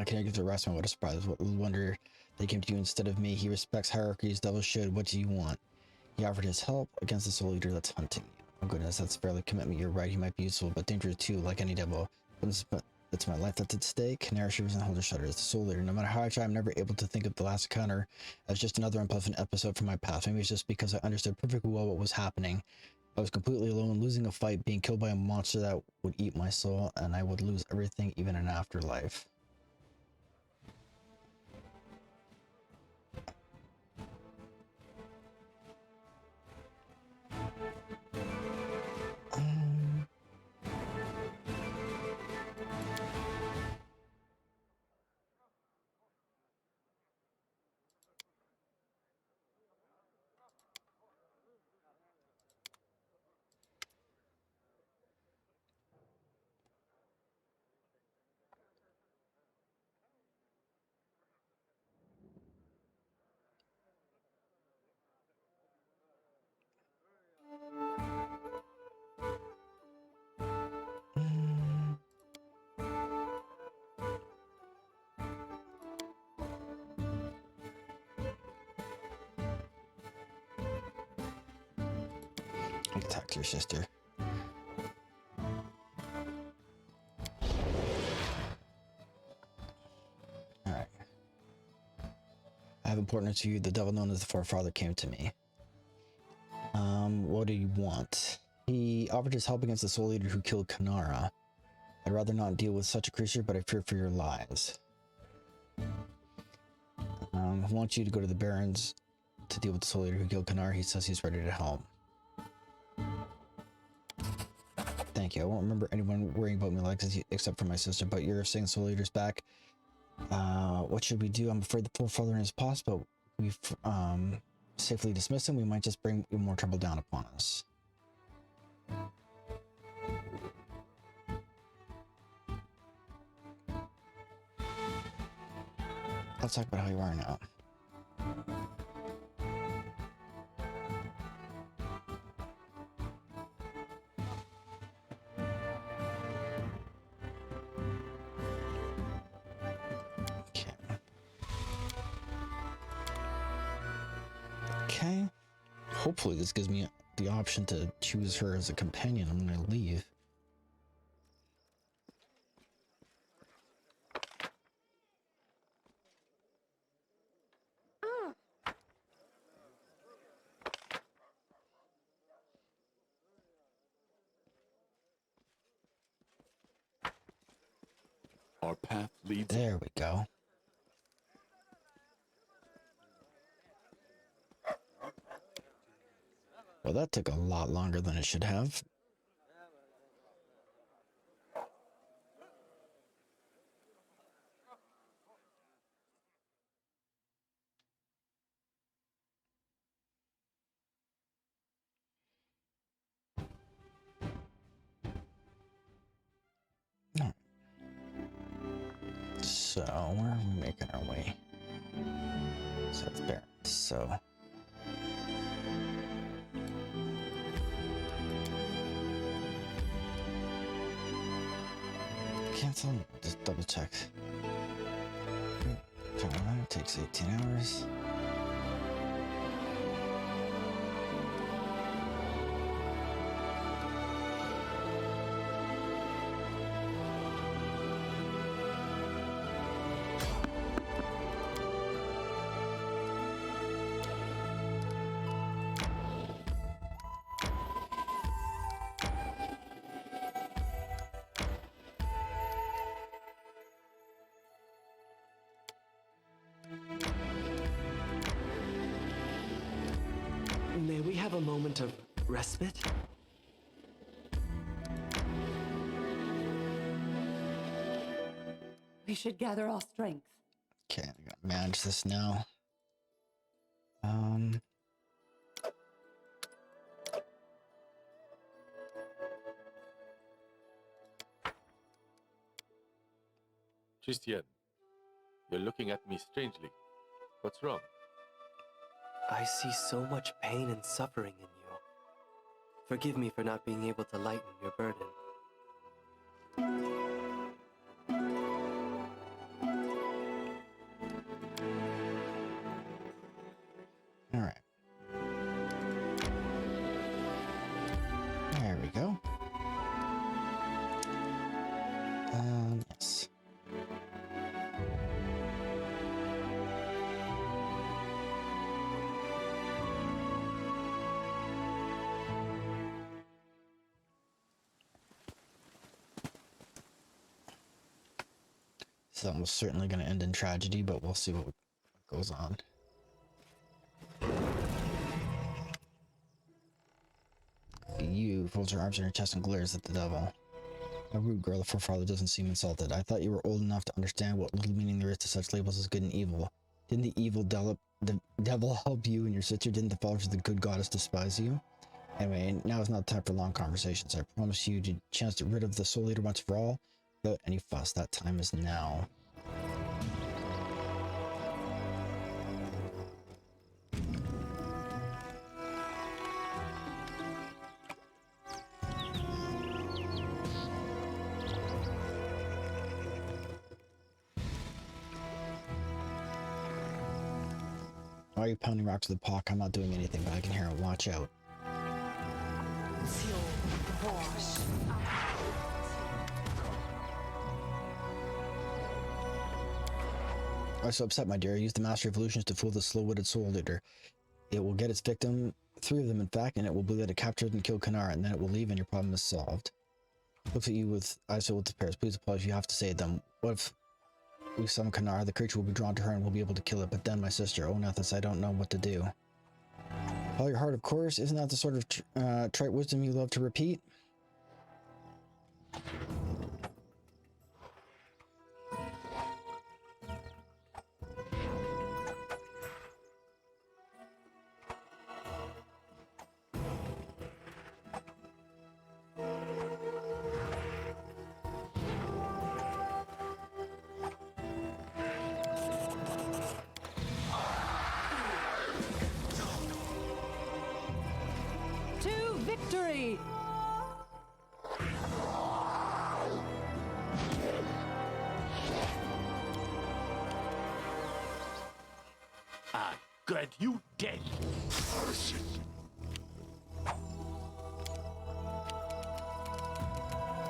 Can I give the rest of what a surprise? What wonder they came to you instead of me. He respects hierarchies, devil should. What do you want? He offered his help against the soul eater that's hunting you. Oh goodness, that's fairly commitment. You're right, he might be useful, but dangerous too, like any devil. But it's my life that's at stake. Canary shivers and Holder shudders. The soul eater. No matter how I try, I'm never able to think of the last encounter as just another unpleasant episode from my past. Maybe it's just because I understood perfectly well what was happening. I was completely alone, losing a fight, being killed by a monster that would eat my soul, and I would lose everything, even in afterlife. Attack your sister. Alright. I have importance to you. The devil known as the Forefather came to me. What do you want? He offered his help against the soul eater who killed Kanara. I'd rather not deal with such a creature, but I fear for your lives. I want you to go to the Barrens to deal with the soul eater who killed Kanara. He says he's ready to help. Thank you. I won't remember anyone worrying about me like this except for my sister, but you're saying soul eater's back. What should we do? I'm afraid the Forefather is possible. We've safely dismissed him. We might just bring more trouble down upon us. Let's talk about how you are now. Okay. Hopefully this gives me the option to choose her as a companion. I'm gonna leave. Our path leads. There we go. Well, that took a lot longer than it should have. No. So, where are we making our way? So it's there. So. Cancel. Just double check. It takes 18 hours. May we have a moment of respite? We should gather our strength. Okay, I gotta manage this now. Christian, you're looking at me strangely. What's wrong? I see so much pain and suffering in you. Forgive me for not being able to lighten your burden. All right. There we go. Yes. This is almost certainly going to end in tragedy, but we'll see what goes on. You folds her arms in her chest and glares at the devil. A rude girl, the forefather doesn't seem insulted. I thought you were old enough to understand what little meaning there is to such labels as good and evil. Didn't the evil devil help you and your sister? Didn't the fathers of the good goddess despise you? Anyway, now is not time for long conversations. I promise you to chance to get rid of the Soul Eater once for all, without any fuss. That time is now. Why are you pounding rocks with the pock? I'm not doing anything, but I can hear it. Watch out. Why so upset, my dear? Use the Master of Illusions to fool the slow-witted Soul Eater. It will get its victim, 3 of them in fact, and it will believe that it captured and killed Kanara, and then it will leave and your problem is solved. Looks at you with eyes filled with despair. Please apologize, you have to say them. What if we summon Kanara? The creature will be drawn to her and we'll be able to kill it, but then my sister, oh Nethys, I don't know what to do. Follow your heart, of course. Isn't that the sort of trite wisdom you love to repeat? Victory! Good, you dead.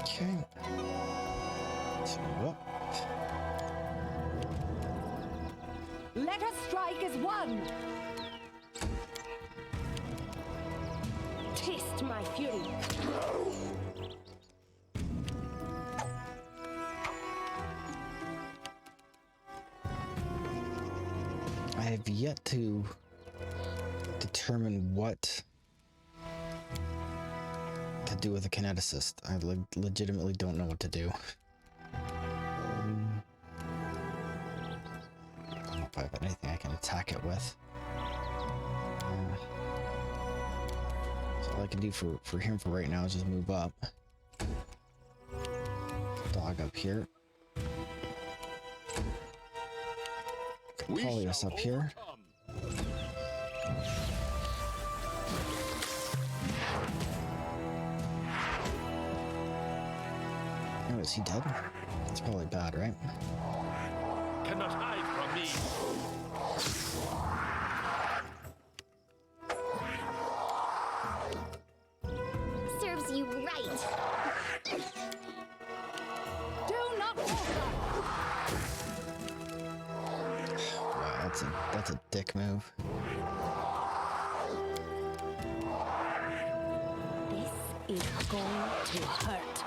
Okay. So what? Let us strike as one! Taste my fury. I have yet to determine what to do with a kineticist. I legitimately don't know what to do. I don't know if I have anything I can attack it with. So all I can do for him for right now is just move up. Dog up here. Polyus up here. Oh, is he dead? That's probably bad, right? Cannot hide from me. Serves you right. Do not falter! Wow, that's a dick move. This is going to hurt.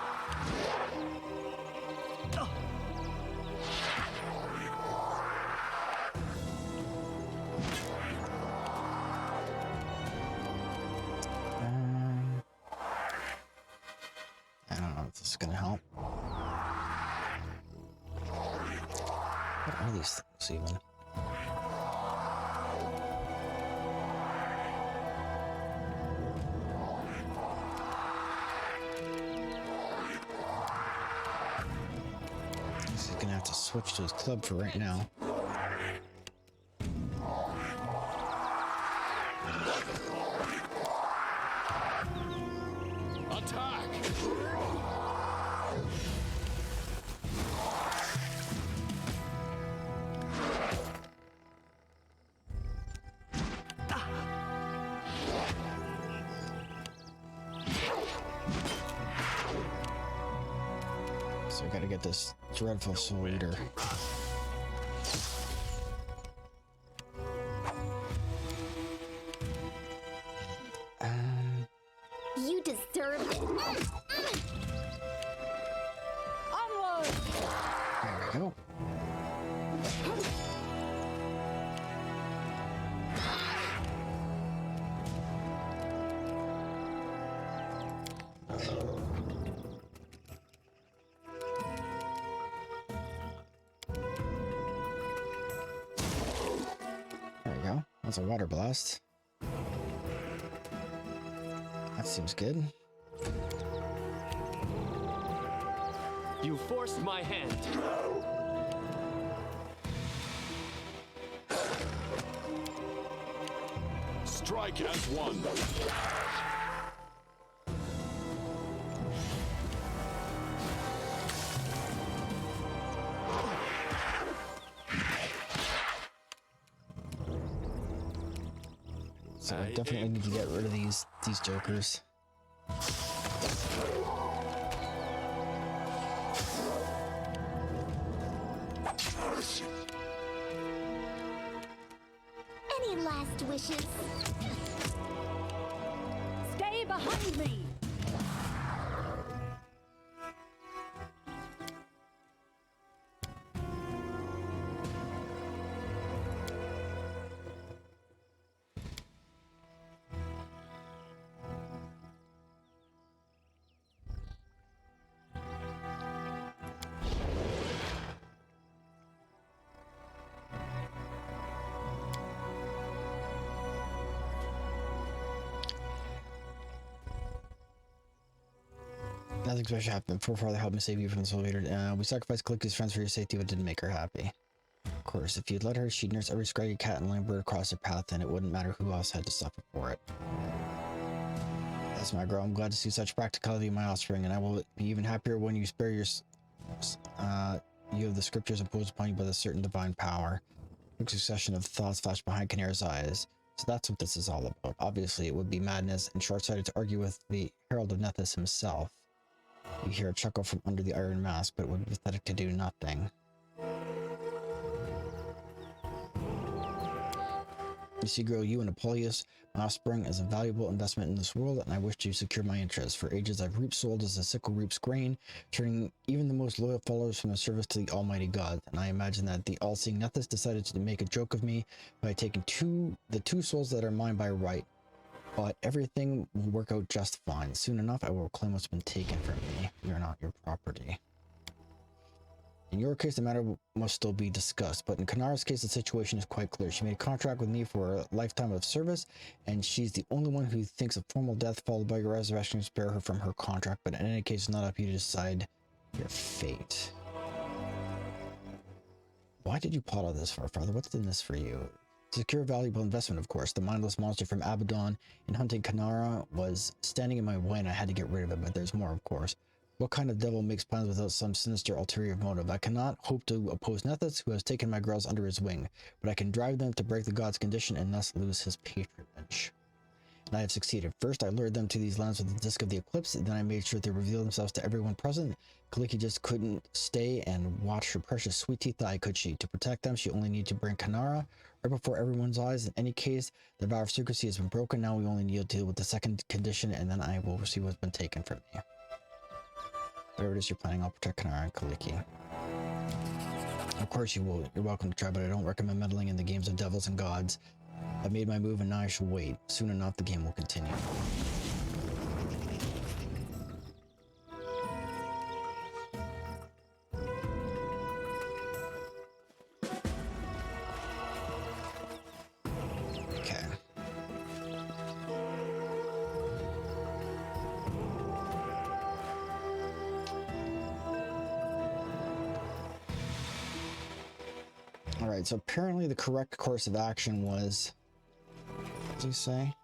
I don't know if this is gonna help. What are these things even? This is gonna have gets a switch to his club for right now. Attack! So I gotta get this dreadful soul eater. You deserve it. Onward! There we go. There we go. That's a water blast. That seems good. You forced my hand. Strike as one. So I definitely need to get rid of these jokers. Any last wishes? Stay behind me! Nothing special happened. Poor father helped me save you from the soul eater. We sacrificed Calicula's friends for your safety, but didn't make her happy. Of course, if you'd let her, she'd nurse every scraggy cat and lame bird across her path, and it wouldn't matter who else had to suffer for it. That's my girl. I'm glad to see such practicality in my offspring, and I will be even happier when you spare your you have the scriptures imposed upon you by the certain divine power. A succession of thoughts flashed behind Canara's eyes. So that's what this is all about. Obviously, it would be madness and short-sighted to argue with the Herald of Nethys himself. You hear a chuckle from under the iron mask, but it would be pathetic to do nothing. You see, girl, you and Apollonius, my offspring, is a valuable investment in this world, and I wish to secure my interests. For ages I've reaped souls as a sickle reaps grain, turning even the most loyal followers from the service to the almighty God. And I imagine that the all-seeing Nethys decided to make a joke of me by taking the two souls that are mine by right. But everything will work out just fine. Soon enough, I will claim what's been taken from me. You're not your property. In your case, the matter must still be discussed, but in Kanara's case, the situation is quite clear. She made a contract with me for a lifetime of service, and she's the only one who thinks a formal death followed by your resurrection will spare her from her contract, but in any case, it's not up to you to decide your fate. Why did you plot all this for, Father? What's in this for you? Secure valuable investment, of course. The mindless monster from Abaddon in hunting Kanara was standing in my way, and I had to get rid of it, but there's more, of course. What kind of devil makes plans without some sinister ulterior motive? I cannot hope to oppose Nethys, who has taken my girls under his wing, but I can drive them to break the god's condition and thus lose his patronage. And I have succeeded. First, I lured them to these lands with the disc of the eclipse, and then I made sure they revealed themselves to everyone present. Kaliki just couldn't stay and watch her precious sweet teeth eye, could she? To protect them, she only needed to bring Kanara right before everyone's eyes. In any case, the vow of secrecy has been broken. Now we only need to deal with the second condition, and then I will see what's been taken from me. Whatever it is you're planning, I'll protect Kanara and Kaliki. Of course you will. You're welcome to try, but I don't recommend meddling in the games of devils and gods. I've made my move and now I shall wait. Soon enough, the game will continue. Okay. Alright, so apparently the correct course of action was... What did he say?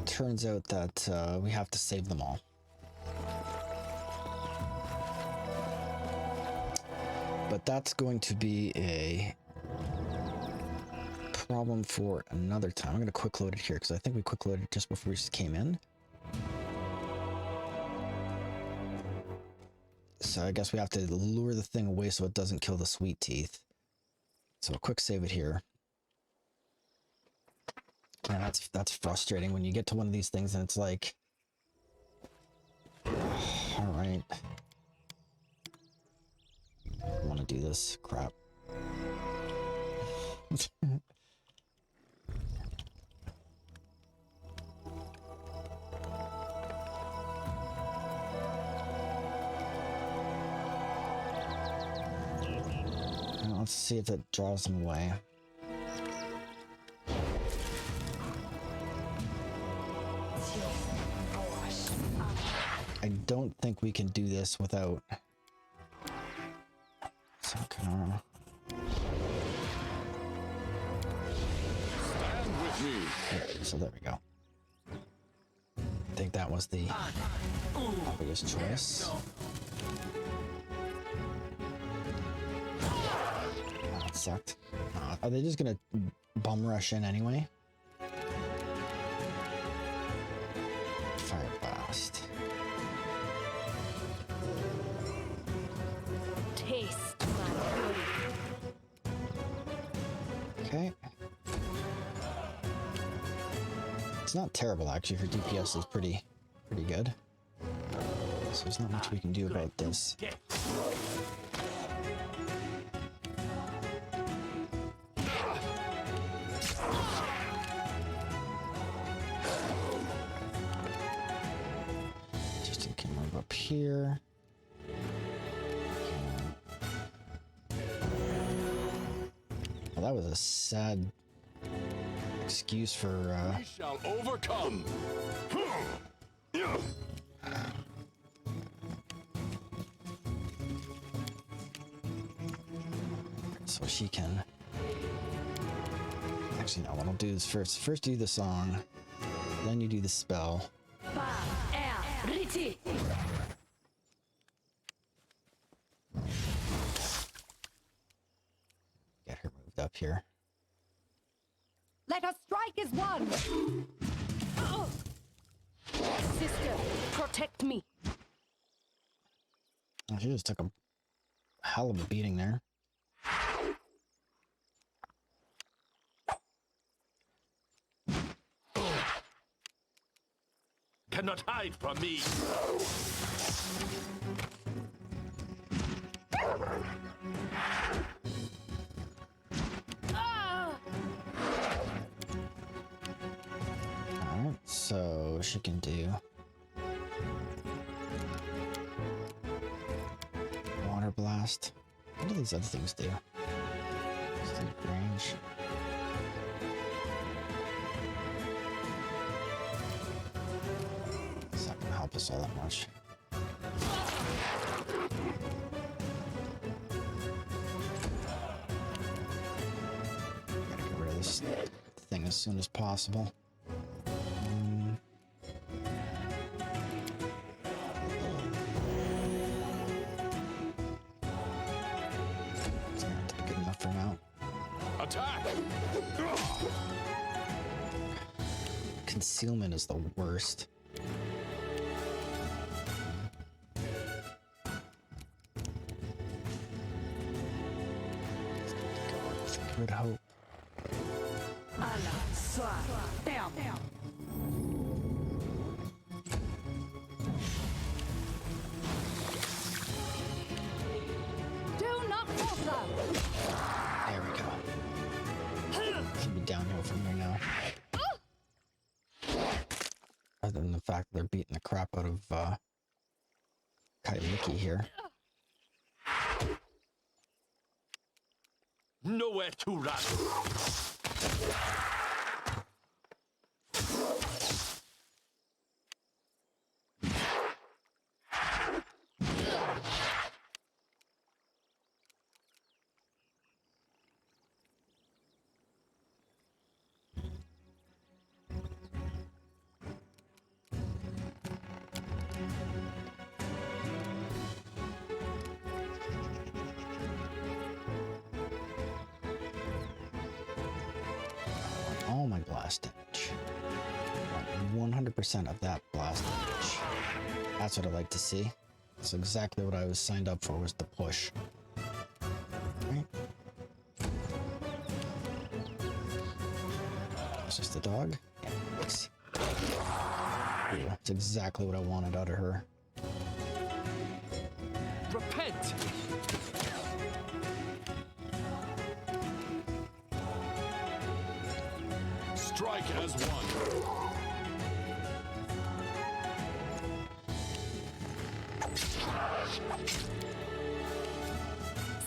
Turns out that we have to save them all. But that's going to be a problem for another time. I'm going to quick load it here because I think we quick loaded it just before we just came in. So I guess we have to lure the thing away so it doesn't kill the sweet teeth. So quick save it here. Yeah, that's frustrating when you get to one of these things and it's like, all right, I want to do this crap. Let's see if it draws them away. I don't think we can do this without some kind of... Stand with me. Okay, so there we go. I think that was the obvious choice. That sucked. Are they just gonna bum rush in anyway? Fire blast. Taste my beauty. Okay. It's not terrible actually. Her DPS is pretty good. So there's not much we can do about this. Just can move up here. Well, that was a sad excuse for We shall overcome. so she can actually no, what I'll do is first do the song, then you do the spell. Get her moved up here. Let us strike as one! Sister, protect me. Oh, she just took a hell of a beating there. Cannot hide from me. Alright, so she can do water blast. What do these other things do? Extended range. It's not gonna help us all that much. Gotta get rid of this thing as soon as possible. It's not good enough for now. Attack! Concealment is the worst. Good hope. Do not falter! There we go. Should be downhill from here now. Other than the fact that they're beating the crap out of Kingmaker here. Nowhere to run. all my blast damage. 100% of that blast damage. That's what I like to see. That's exactly what I was signed up for, was the push. Right. It's just a dog. Yeah, nice. Ooh, that's exactly what I wanted out of her. Repent! Strike as one.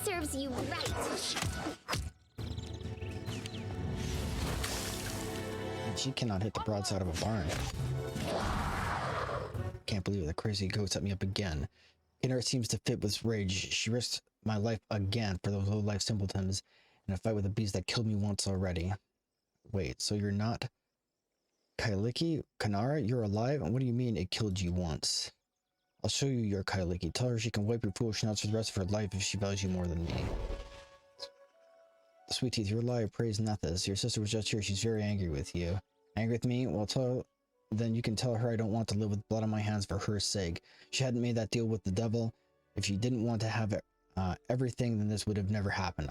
Serves you right. She cannot hit the broadside of a barn. Can't believe it. The crazy goat set me up again. Kingmaker seems to fit with rage. She risked my life again for those low-life simpletons in a fight with a beast that killed me once already. Wait, so you're not Kailiki? Kanara? You're alive? And what do you mean it killed you once? I'll show you your Kailiki. Tell her she can wipe your foolish nuts for the rest of her life if she values you more than me. Sweet Teeth, you're a liar. Praise Nethys. Your sister was just here. She's very angry with you. Angry with me? Well, then you can tell her I don't want to live with blood on my hands for her sake. She hadn't made that deal with the devil. If she didn't want to have everything, then this would have never happened.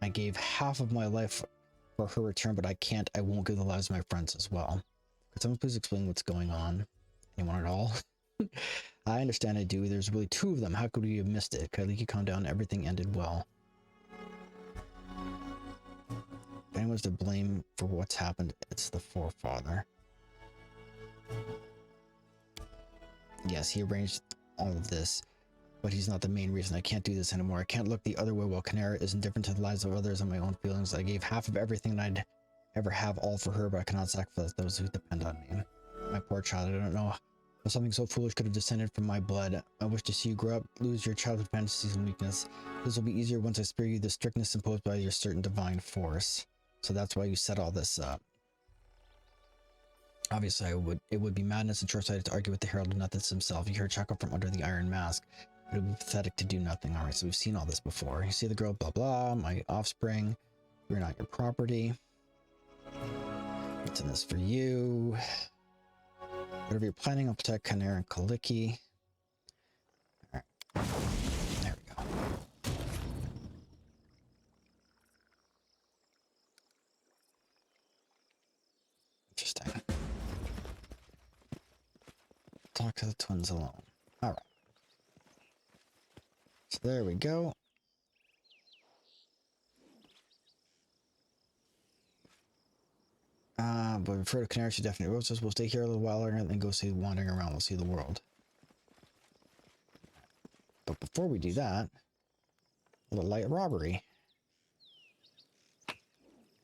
I gave half of my life for her return, but I won't give the lives of my friends as well. Could someone please explain what's going on? Anyone at all? I understand I do. There's really two of them. How could we have missed it? Kailiki, calm down. Everything ended well. If anyone's to blame for what's happened, it's the forefather. Yes, he arranged all of this, but he's not the main reason. I can't do this anymore. I can't look the other way while Kingmaker is indifferent to the lives of others and my own feelings. I gave half of everything I'd ever have all for her, but I cannot sacrifice those who depend on me. My poor child, I don't know how something so foolish could have descended from my blood. I wish to see you grow up, lose your childhood fantasies and weakness. This will be easier once I spare you the strictness imposed by your certain divine force. So that's why you set all this up. Obviously, it would be madness and short-sighted to argue with the Herald of Nethys himself. You heard chuckle from under the iron mask. It would be pathetic to do nothing. Alright, so we've seen all this before. You see the girl, blah blah, my offspring. We're not your property. What's in this for you? Whatever you're planning, I'll protect Kingmaker and Kailiki. Alright. There we go. Interesting. Talk to the twins alone. Alright. So there we go. But refer to Kingmaker, she definitely wrote us. We'll stay here a little while longer and then go see wandering around. We'll see the world. But before we do that, a little light robbery.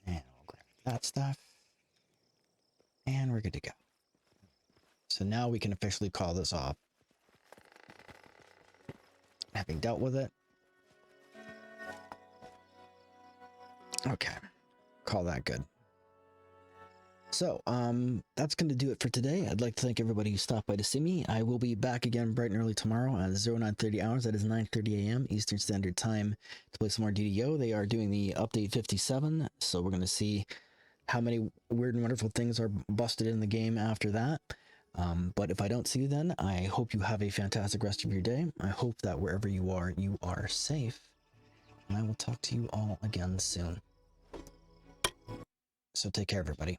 And we'll grab that stuff. And we're good to go. So now we can officially call this off. Having dealt with it. Okay. Call that good. So, that's going to do it for today. I'd like to thank everybody who stopped by to see me. I will be back again bright and early tomorrow at 0930 hours. That is 9:30 a.m. Eastern Standard Time to play some more DDO. They are doing the update 57, so we're going to see how many weird and wonderful things are busted in the game after that. But if I don't see you then, I hope you have a fantastic rest of your day. I hope that wherever you are safe. And I will talk to you all again soon. So take care, everybody.